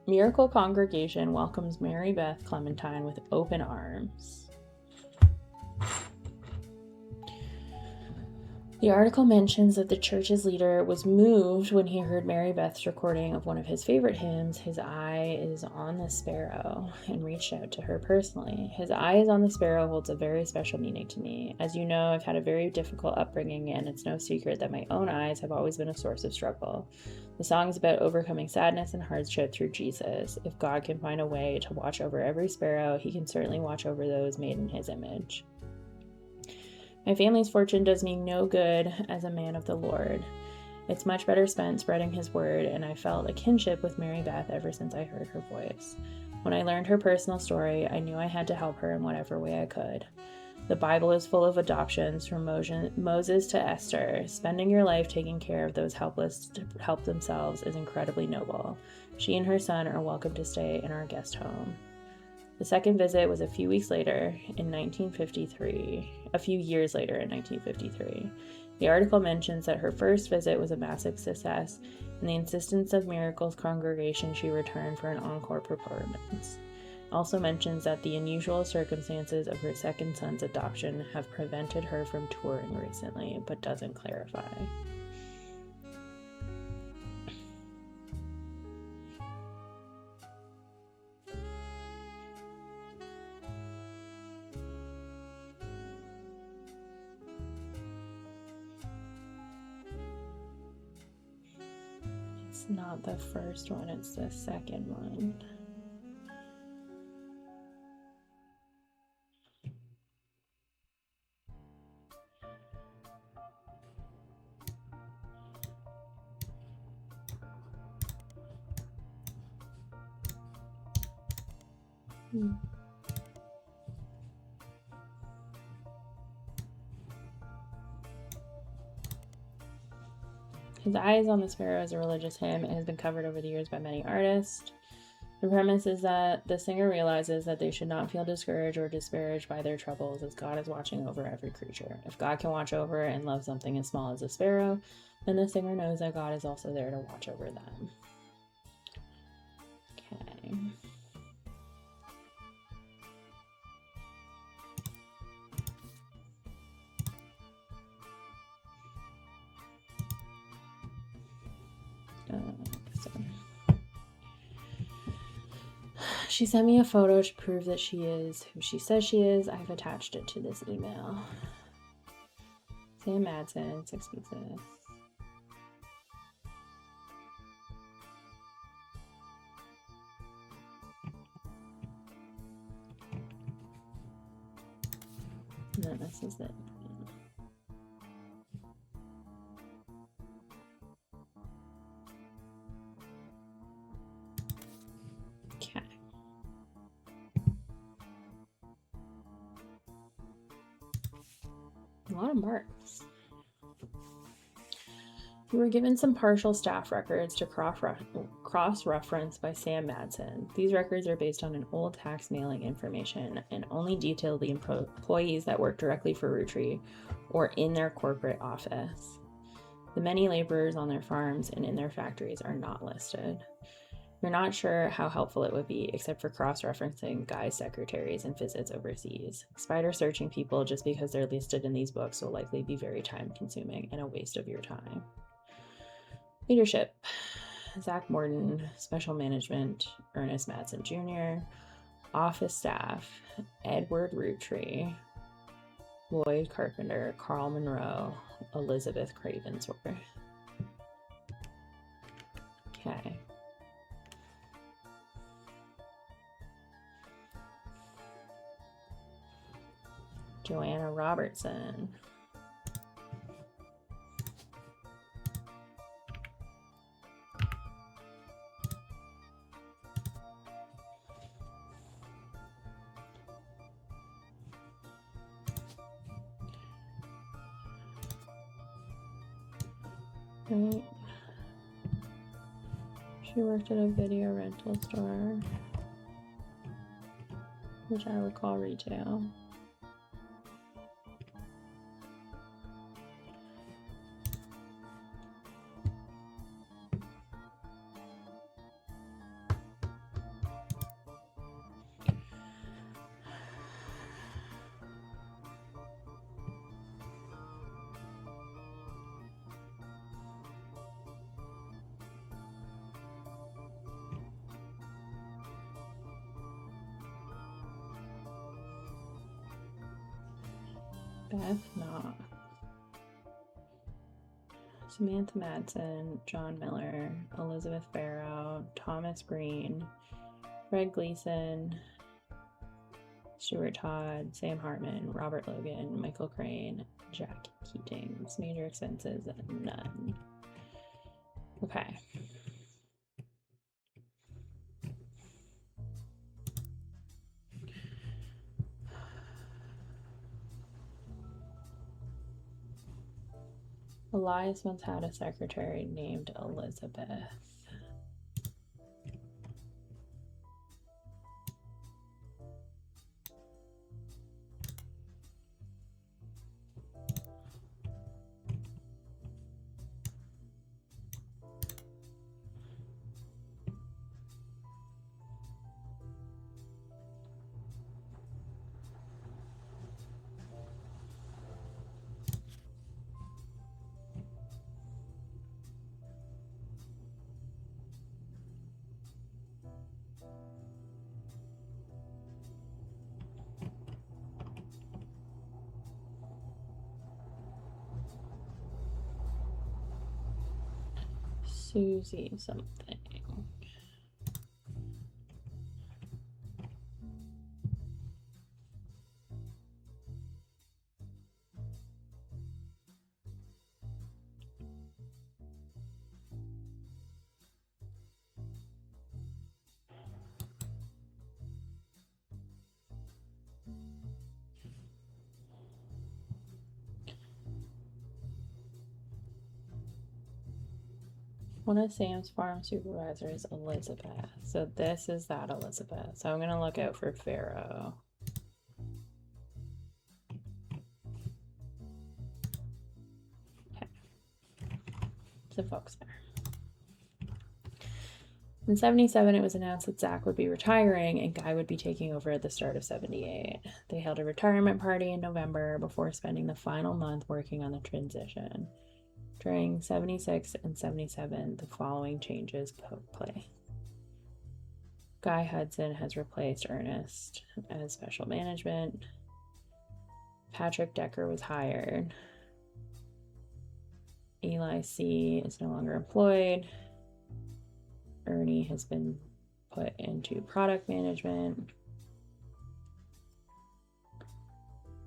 Miracle Congregation welcomes Mary Beth Clementine with open arms. The article mentions that the church's leader was moved when he heard Mary Beth's recording of one of his favorite hymns, His Eye is on the Sparrow, and reached out to her personally. His Eye is on the Sparrow holds a very special meaning to me. As you know, I've had a very difficult upbringing, and it's no secret that my own eyes have always been a source of struggle. The song is about overcoming sadness and hardship through Jesus. If God can find a way to watch over every sparrow, he can certainly watch over those made in his image. My family's fortune does me no good as a man of the Lord. It's much better spent spreading his word, and I felt a kinship with Mary Beth ever since I heard her voice. When I learned her personal story, I knew I had to help her in whatever way I could. The Bible is full of adoptions from Moses to Esther. Spending your life taking care of those helpless to help themselves is incredibly noble. She and her son are welcome to stay in our guest home. The second visit was a few years later in 1953. The article mentions that her first visit was a massive success, and the insistence of Miracle's congregation she returned for an encore performance. Also mentions that the unusual circumstances of her second son's adoption have prevented her from touring recently, but doesn't clarify. It's not the first one, it's the second one. His Eye is on the Sparrow is a religious hymn and has been covered over the years by many artists. The premise is that the singer realizes that they should not feel discouraged or disparaged by their troubles, as God is watching over every creature. If God can watch over and love something as small as a sparrow, then the singer knows that God is also there to watch over them. Okay. She sent me a photo to prove that she is who she says she is. I've attached it to this email. Sam Madsen, 6 pieces. And then this is it. Okay. A lot of marks. We were given some partial staff records to cross-reference by Sam Madsen. These records are based on an old tax mailing information and only detail the employees that work directly for Roottrie or in their corporate office. The many laborers on their farms and in their factories are not listed. We're not sure how helpful it would be, except for cross-referencing guys' secretaries and visits overseas. Spider searching people just because they're listed in these books will likely be very time-consuming and a waste of your time. Leadership: Zach Morton, Special Management, Ernest Madsen Jr., Office Staff, Edward Roottree, Lloyd Carpenter, Carl Monroe, Elizabeth Cravensworth. Okay. Joanna Robertson. Right. She worked at a video rental store, which I would call retail. Beth Knox, Samantha Madsen, John Miller, Elizabeth Barrow, Thomas Green, Fred Gleason, Stuart Todd, Sam Hartman, Robert Logan, Michael Crane, Jack Keatings. Major expenses, none. Okay. Elias once had a secretary named Elizabeth. Susie something. One of Sam's farm supervisors, Elizabeth. So this is that Elizabeth. So I'm going to look out for Pharaoh. Okay. So folks there. In 77, it was announced that Zach would be retiring and Guy would be taking over at the start of 78. They held a retirement party in November before spending the final month working on the transition. During 76 and 77, the following changes took place. Guy Hudson has replaced Ernest as special management. Patrick Decker was hired. Eli C. is no longer employed. Ernie has been put into product management.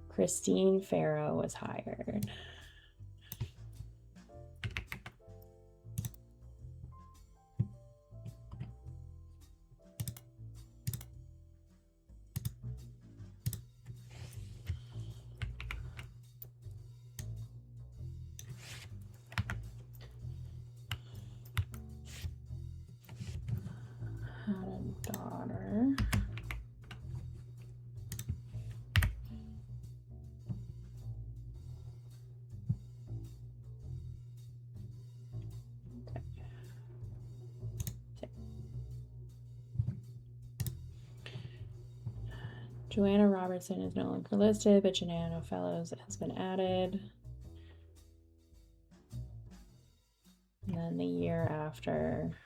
Christine Farrow was hired. Had a daughter. Joanna Robertson is no longer listed, but Janano Fellows has been added. And then the year after,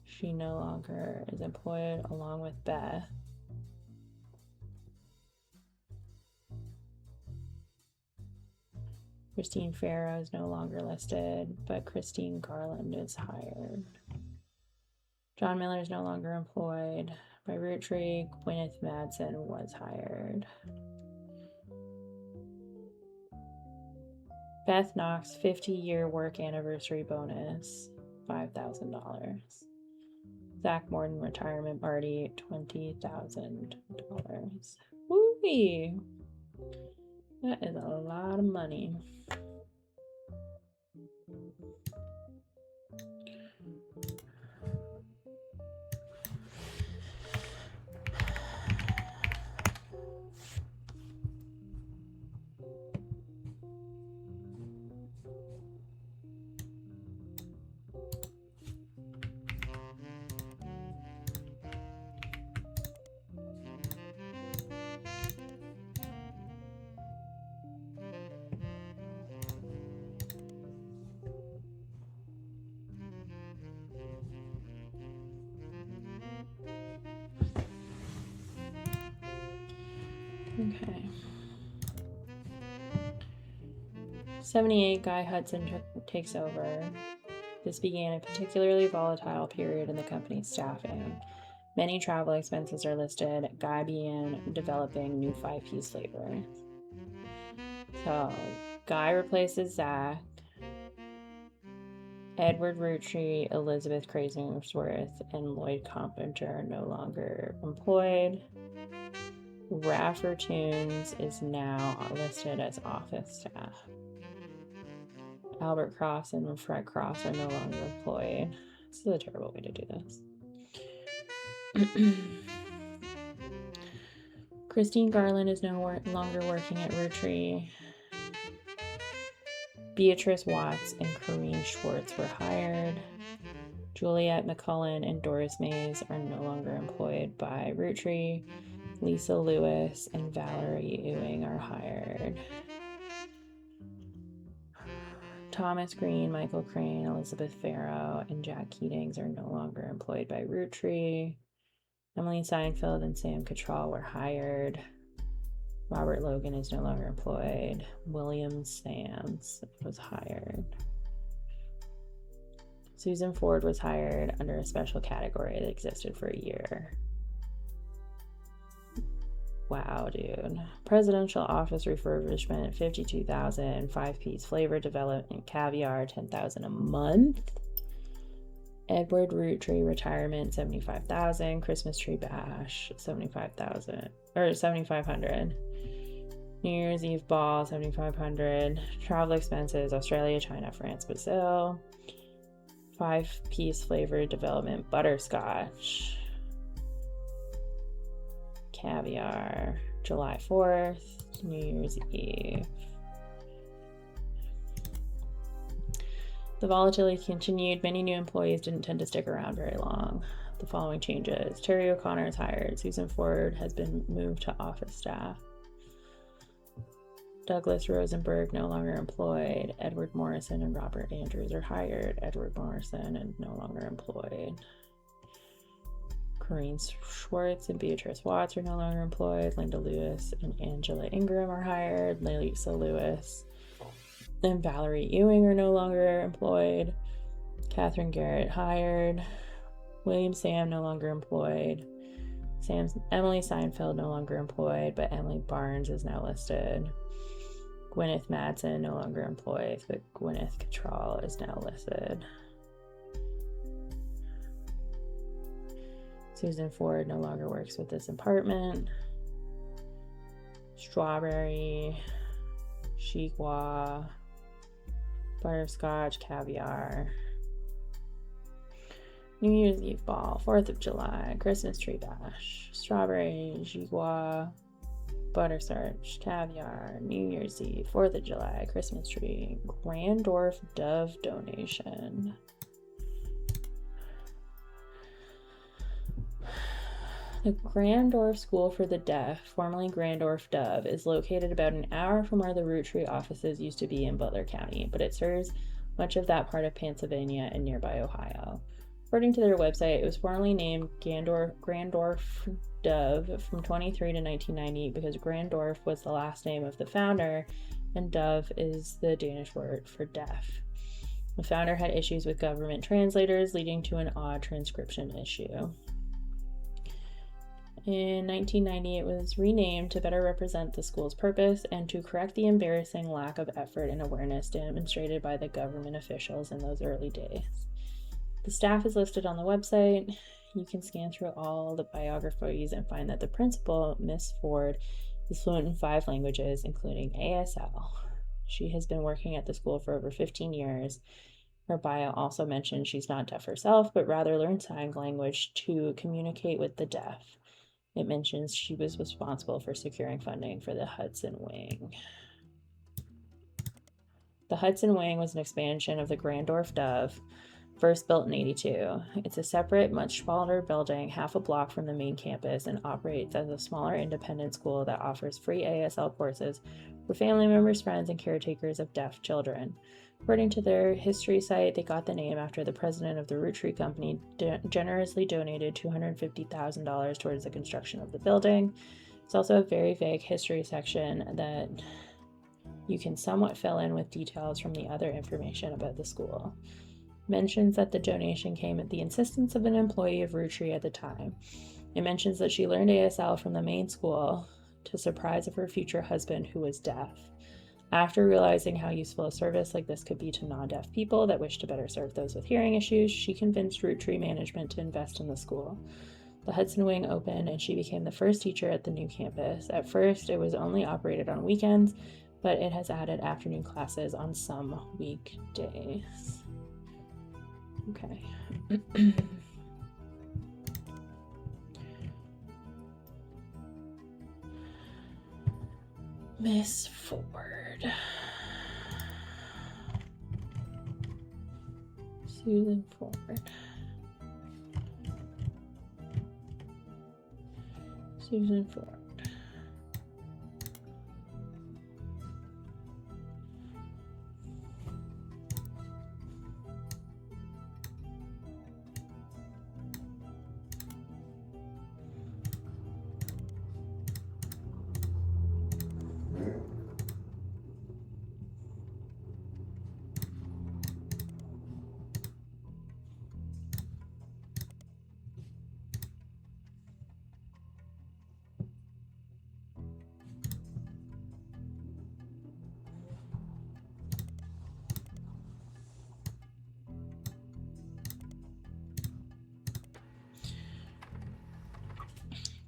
she no longer is employed along with Beth. Christine Farrow is no longer listed, but Christine Garland is hired. John Miller is no longer employed by Roottrees. Gwyneth Madsen was hired. Beth Knox 50-year work anniversary bonus, $5,000. Zach Morton retirement party, $20,000. Woo-wee! That is a lot of money. Okay. 78, Guy Hudson takes over. This began a particularly volatile period in the company's staffing. Many travel expenses are listed. Guy began developing new 5-piece flavors. So, Guy replaces Zach. Edward Roottree, Elizabeth Crazingsworth, and Lloyd Carpenter are no longer employed. Raffertunes is now listed as office staff. Albert Cross and Fred Cross are no longer employed. This is a terrible way to do this. Christine Garland is no longer working at Roottrees. Beatrice Watts and Corrine Schwartz were hired. Juliet McCullen and Doris Mays are no longer employed by Roottrees. Lisa Lewis and Valerie Ewing are hired. Thomas Green, Michael Crane, Elizabeth Farrow, and Jack Keatings are no longer employed by Roottrees. Emily Seinfeld and Sam Cattrall were hired. Robert Logan is no longer employed. William Sands was hired. Susan Ford was hired under a special category that existed for a year. Wow, dude. Presidential office refurbishment, $52,000. 5-piece flavor development, caviar, $10,000 a month. Edward Roottree retirement, $75,000. Christmas tree bash, $75,000 or $7,500. New Year's Eve ball, $7,500. Travel expenses, Australia, China, France, Brazil. 5-piece flavor development, butterscotch. Caviar, July 4th, New Year's Eve. The volatility continued. Many new employees didn't tend to stick around very long. The following changes. Terry O'Connor is hired. Susan Ford has been moved to office staff. Douglas Rosenberg no longer employed. Edward Morrison and Robert Andrews are hired. Edward Morrison and no longer employed. Corrine Schwartz and Beatrice Watts are no longer employed. Linda Lewis and Angela Ingram are hired. Lisa Lewis and Valerie Ewing are no longer employed. Catherine Garrett hired. William Sam no longer employed. Emily Seinfeld no longer employed, but Emily Barnes is now listed. Gwyneth Madsen no longer employed, but Gwyneth Cattrall is now listed. Susan Ford no longer works with this department. Strawberry, Chihuahua, butterscotch, caviar. New Year's Eve ball, 4th of July, Christmas tree bash, strawberry, Chihuahua, butterscotch, caviar, New Year's Eve, 4th of July, Christmas tree, Grandorf Dove donation. The Grandorf School for the Deaf, formerly Grandorf Dove, is located about an hour from where the Roottree offices used to be in Butler County, but it serves much of that part of Pennsylvania and nearby Ohio. According to their website, it was formerly named Grandorf Dove from 1923 to 1990 because Grandorf was the last name of the founder, and Dove is the Danish word for deaf. The founder had issues with government translators, leading to an odd transcription issue. In 1990, it was renamed to better represent the school's purpose and to correct the embarrassing lack of effort and awareness demonstrated by the government officials in those early days. The staff is listed on the website. You can scan through all the biographies and find that the principal, Miss Ford, is fluent in 5 languages, including ASL. She has been working at the school for over 15 years. Her bio also mentions she's not deaf herself, but rather learned sign language to communicate with the deaf. It mentions she was responsible for securing funding for the Hudson Wing. The Hudson Wing was an expansion of the Grandorf Dove, first built in 82. It's a separate, much smaller building, half a block from the main campus, and operates as a smaller independent school that offers free ASL courses for family members, friends, and caretakers of deaf children. According to their history site, they got the name after the president of the Roottrie company generously donated $250,000 towards the construction of the building. It's also a very vague history section that you can somewhat fill in with details from the other information about the school. Mentions that the donation came at the insistence of an employee of Roottrees at the time. It mentions that she learned ASL from the main school to surprise of her future husband, who was deaf. After realizing how useful a service like this could be to non-deaf people that wish to better serve those with hearing issues, she convinced Roottrees management to invest in the school. The Hudson Wing opened, and she became the first teacher at the new campus. At first, it was only operated on weekends, but it has added afternoon classes on some weekdays. Okay. Miss Ford. Susan Ford. Susan Ford.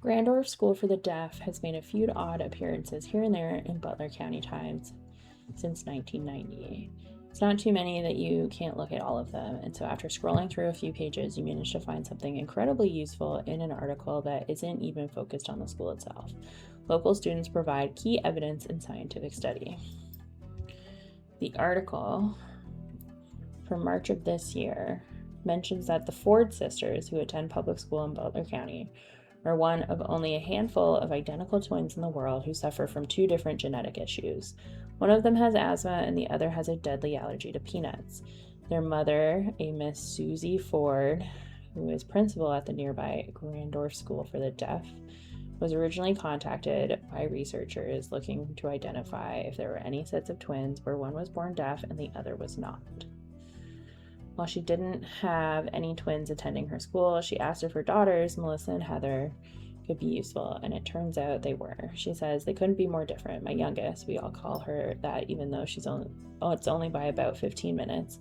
Grandorf School for the Deaf has made a few odd appearances here and there in Butler County Times since 1990. It's not too many that you can't look at all of them, and so after scrolling through a few pages, you manage to find something incredibly useful in an article that isn't even focused on the school itself. Local students provide key evidence in scientific study. The article from March of this year mentions that the Ford sisters, who attend public school in Butler County, are one of only a handful of identical twins in the world who suffer from two different genetic issues. One of them has asthma and the other has a deadly allergy to peanuts. Their mother, a Miss Susie Ford, who is principal at the nearby Grandorf School for the Deaf, was originally contacted by researchers looking to identify if there were any sets of twins where one was born deaf and the other was not. While she didn't have any twins attending her school, she asked if her daughters, Melissa and Heather, could be useful, and it turns out they were. She says, they couldn't be more different. My youngest, we all call her that even though it's only by about 15 minutes,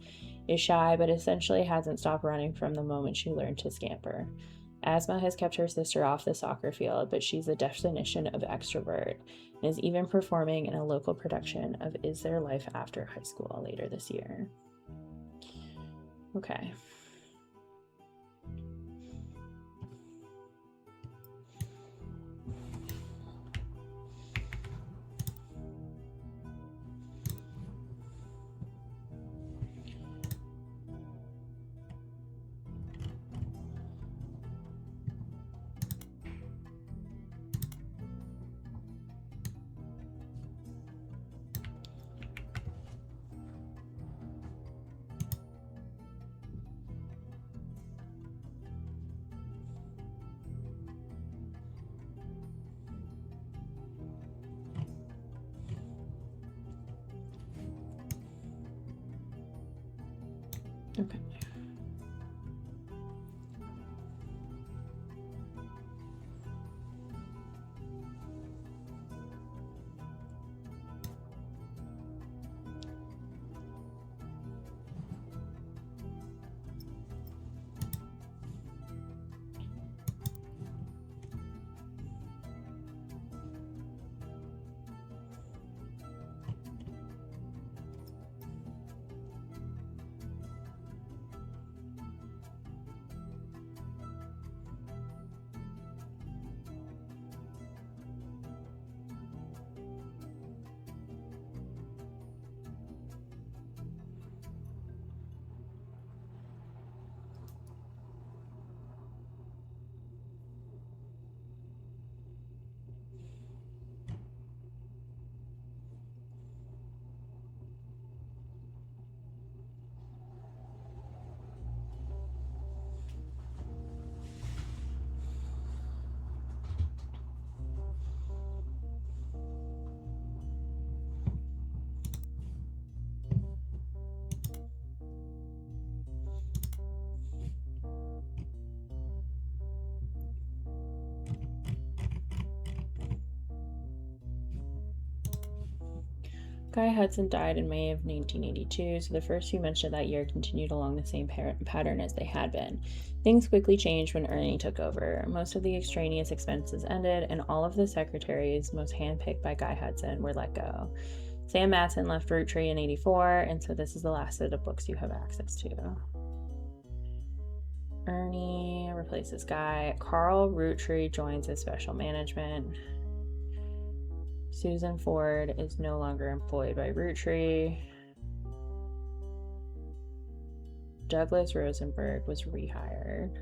is shy but essentially hasn't stopped running from the moment she learned to scamper. Asthma has kept her sister off the soccer field, but she's the definition of extrovert and is even performing in a local production of Is There Life After High School later this year. Okay. Okay. Guy Hudson died in May of 1982, so the first few months of that year continued along the same pattern as they had been. Things quickly changed when Ernie took over. Most of the extraneous expenses ended, and all of the secretaries, most handpicked by Guy Hudson, were let go. Sam Matson left Roottrees in 84, and so this is the last set of books you have access to. Ernie replaces Guy. Carl Roottree joins as special management. Susan Ford is no longer employed by Roottrees. Douglas Rosenberg was rehired.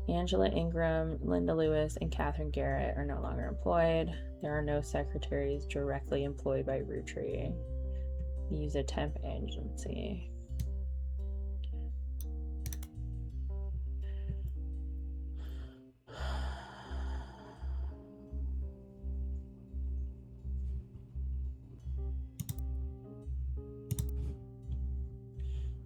Angela Ingram, Linda Lewis, and Catherine Garrett are no longer employed. There are no secretaries directly employed by Roottrees. They use a temp agency.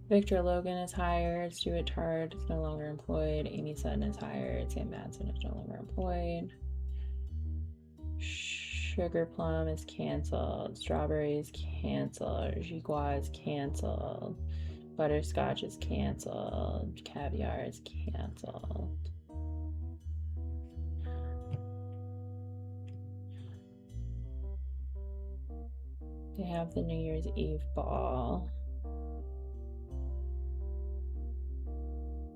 Victor Logan is hired. Stuart Tard is no longer employed. Amy Sutton is hired. Sam Madsen is no longer employed. Sugar Plum is canceled. Strawberry is canceled. Gigua is canceled. Butterscotch is canceled. Caviar is canceled. They have the New Year's Eve ball.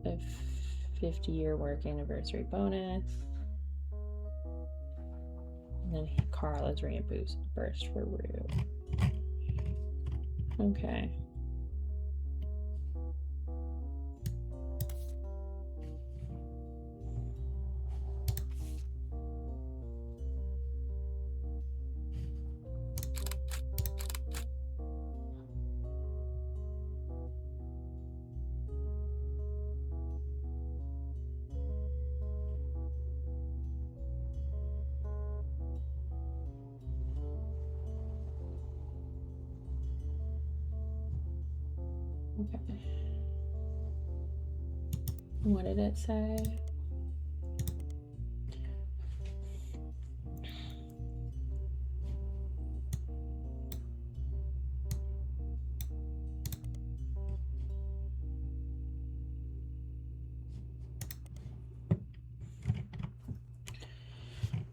A 50-year work anniversary bonus. And then Carl is reimbursed for Rue. Okay. Okay. What did it say?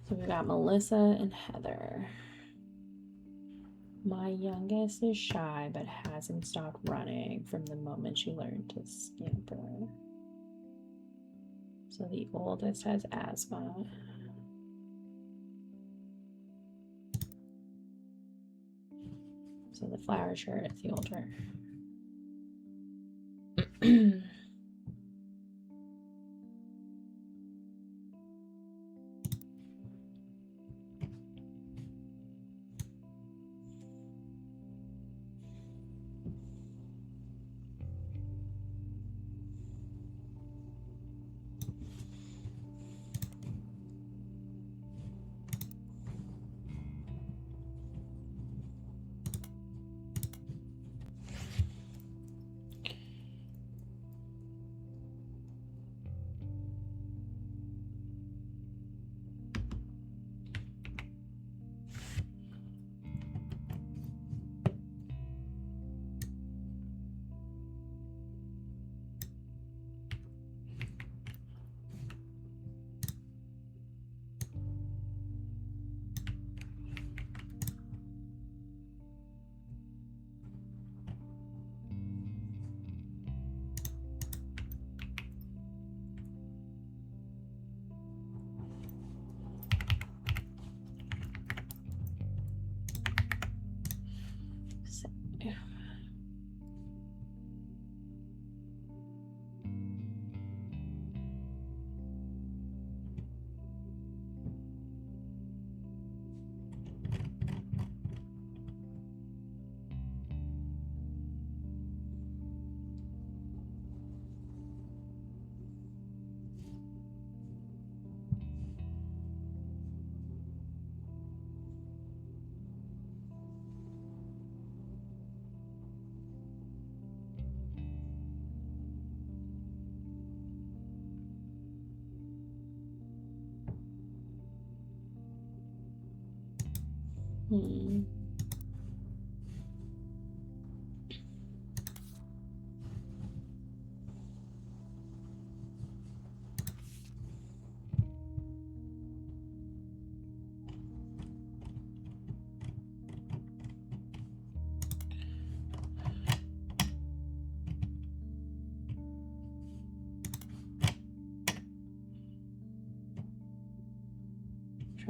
So we got Melissa and Heather. My youngest is shy but hasn't stopped running from the moment she learned to scamper. So the oldest has asthma. So the flower shirt is the older.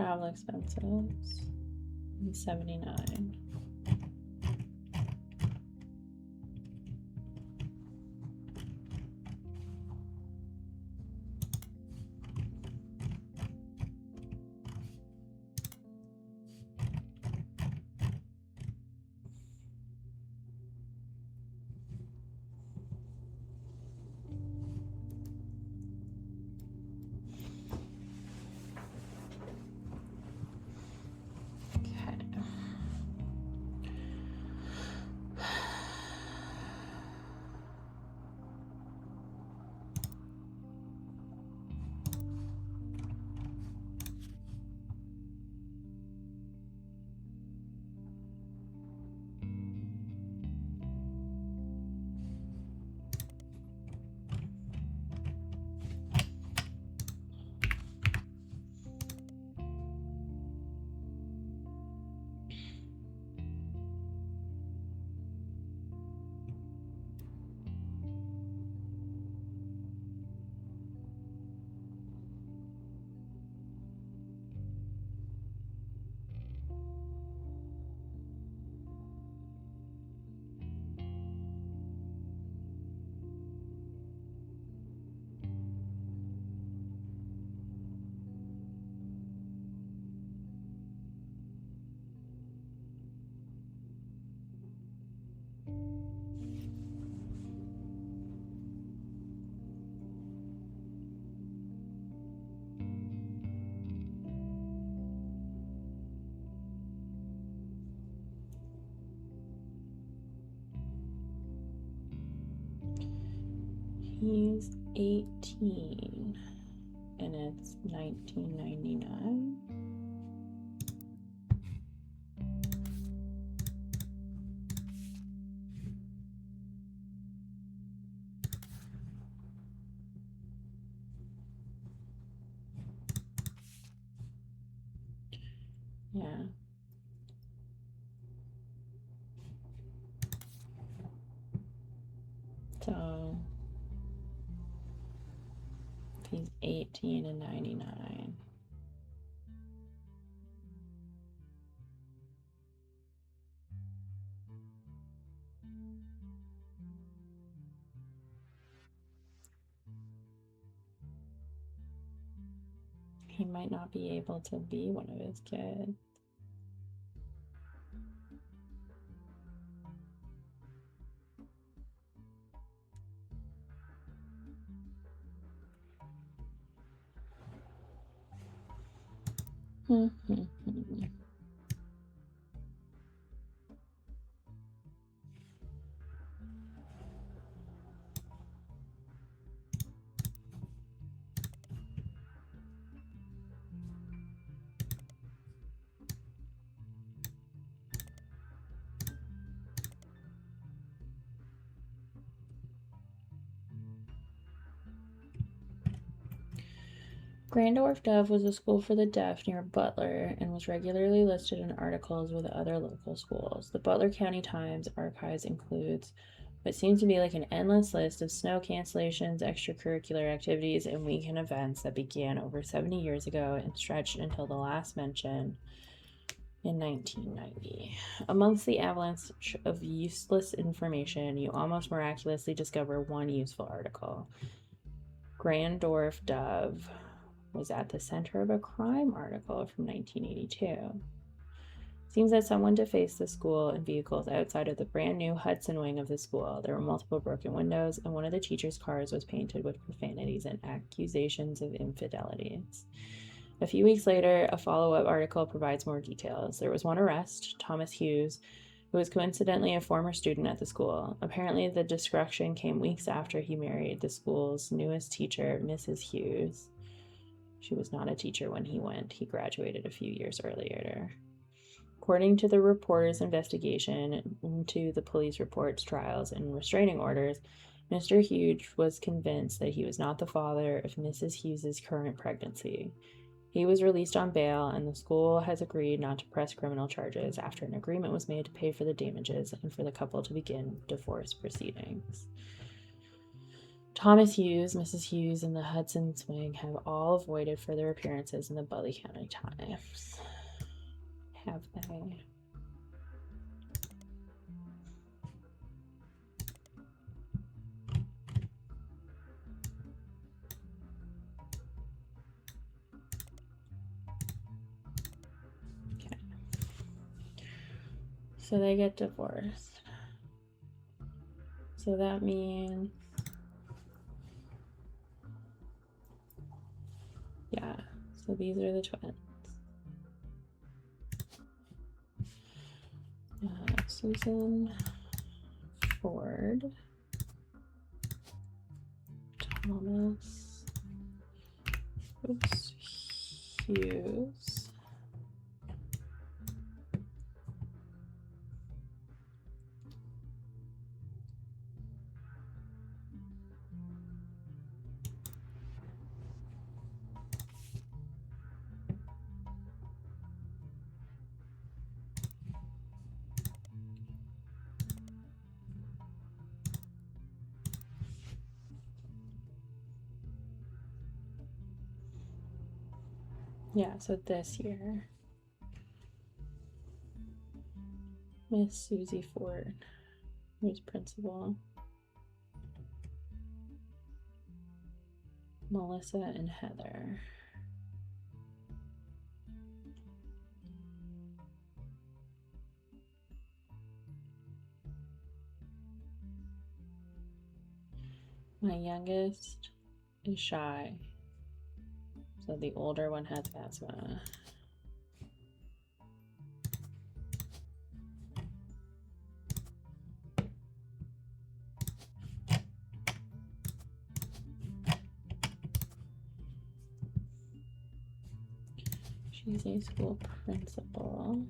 Travel expenses. 79. He's 18 and it's 1999. Yeah. So he's 18 and 99. He might not be able to be one of his kids. Grandorf Dove was a school for the deaf near Butler and was regularly listed in articles with other local schools. The Butler County Times archives includes what seems to be like an endless list of snow cancellations, extracurricular activities, and weekend events that began over 70 years ago and stretched until the last mention in 1990. Amongst the avalanche of useless information, you almost miraculously discover one useful article. Grandorf Dove was at the center of a crime article from 1982. Seems that someone defaced the school and vehicles outside of the brand new Hudson wing of the school. There were multiple broken windows, and one of the teacher's cars was painted with profanities and accusations of infidelities. A few weeks later, a follow-up article provides more details. There was one arrest, Thomas Hughes, who was coincidentally a former student at the school. Apparently, the destruction came weeks after he married the school's newest teacher, Mrs. Hughes. She was not a teacher when he went. He graduated a few years earlier. According to the reporter's investigation into the police reports, trials, and restraining orders, Mr. Hughes was convinced that he was not the father of Mrs. Hughes's current pregnancy. He was released on bail, and the school has agreed not to press criminal charges after an agreement was made to pay for the damages and for the couple to begin divorce proceedings. Thomas Hughes, Mrs. Hughes, and the Hudson Swing have all avoided further appearances in the Bully County Times. Have they? Okay. So they get divorced. So that means, yeah, so these are the twins. Susan Ford, Thomas Hughes, yeah, so this year, Miss Susie Ford, who's principal, Melissa and Heather. My youngest is shy, so the older one has asthma. She's a school principal.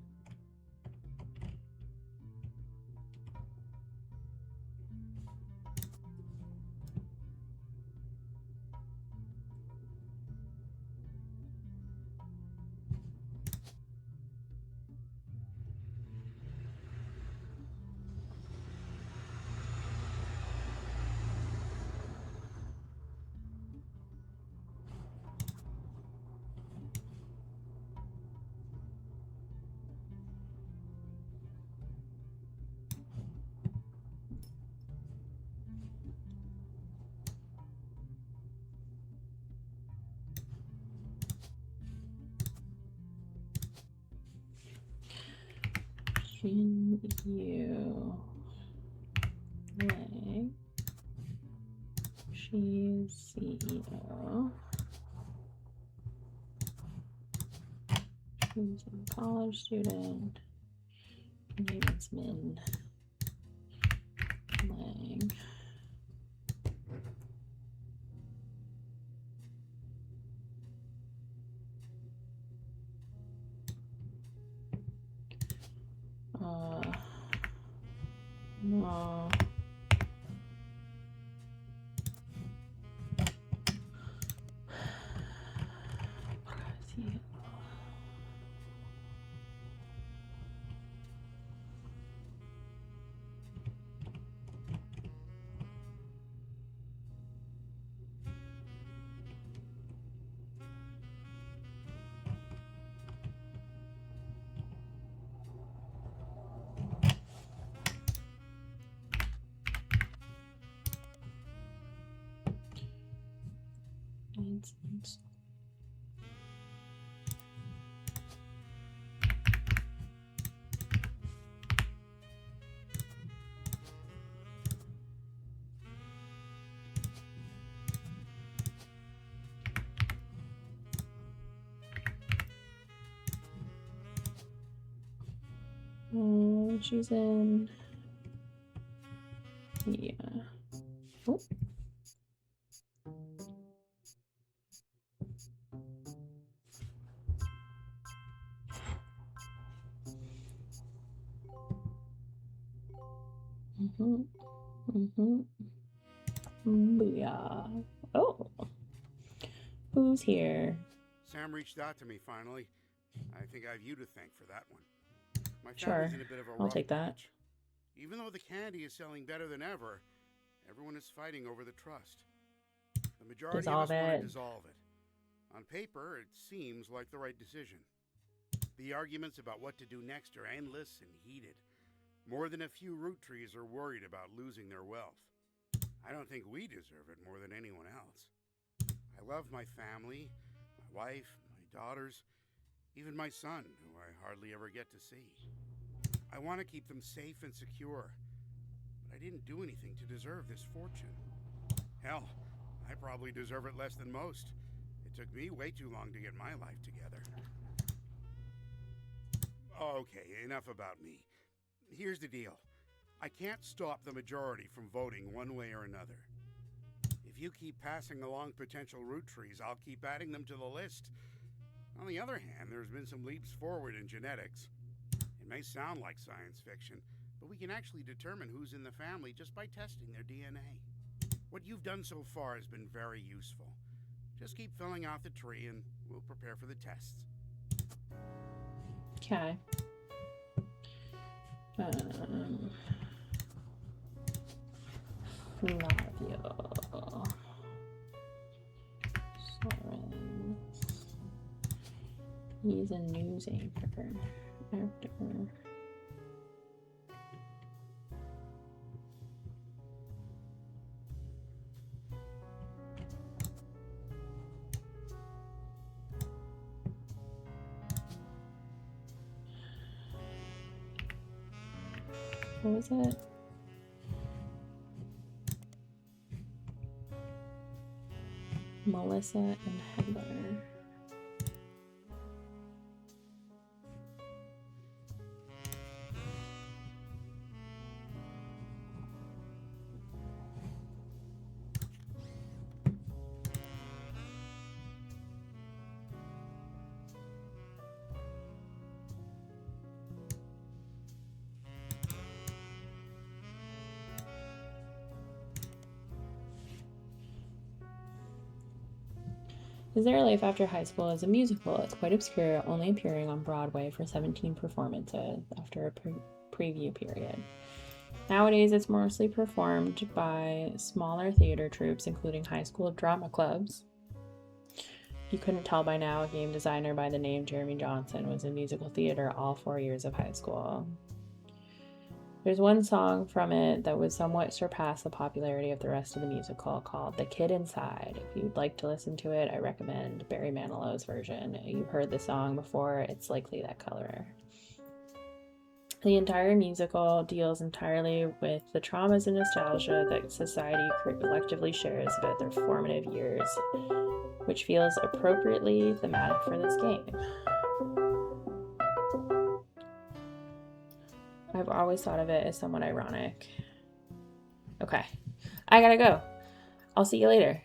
Shin Yu Lei. She's CEO. She's a college student. Her name is Min Lang. No. It's she's in, yeah. Oh. Booyah. Oh, who's here? Sam reached out to me finally. I think I have you to thank for that one. My Sure, family's in a bit of a I'll rough take that. patch. Even though the candy is selling better than ever, everyone is fighting over the trust. The majority of Dissolve us want it. to dissolve it. On paper, it seems like the right decision. The arguments about what to do next are endless and heated. More than a few Roottrees are worried about losing their wealth. I don't think we deserve it more than anyone else. I love my family, my wife, my daughters, even my son, who I hardly ever get to see. I want to keep them safe and secure, but I didn't do anything to deserve this fortune. Hell, I probably deserve it less than most. It took me way too long to get my life together. Okay, enough about me. Here's the deal. I can't stop the majority from voting one way or another. If you keep passing along potential Roottrees, I'll keep adding them to the list. On the other hand, there's been some leaps forward in genetics. It may sound like science fiction, but we can actually determine who's in the family just by testing their DNA. What you've done so far has been very useful. Just keep filling out the tree and we'll prepare for the tests. Okay. Flavio. Soren. He's a news anchor. Actor. What was it? Melissa and Heather. His early life after high school is a musical. It's quite obscure, only appearing on Broadway for 17 performances after a preview period. Nowadays, it's mostly performed by smaller theater troupes, including high school drama clubs. You couldn't tell by now, a game designer by the name Jeremy Johnson was in musical theater all 4 years of high school. There's one song from it that would somewhat surpass the popularity of the rest of the musical, called The Kid Inside. If you'd like to listen to it, I recommend Barry Manilow's version. You've heard the song before, it's likely that color. The entire musical deals entirely with the traumas and nostalgia that society collectively shares about their formative years, which feels appropriately thematic for this game. I've always thought of it as somewhat ironic. Okay, I gotta go. I'll see you later.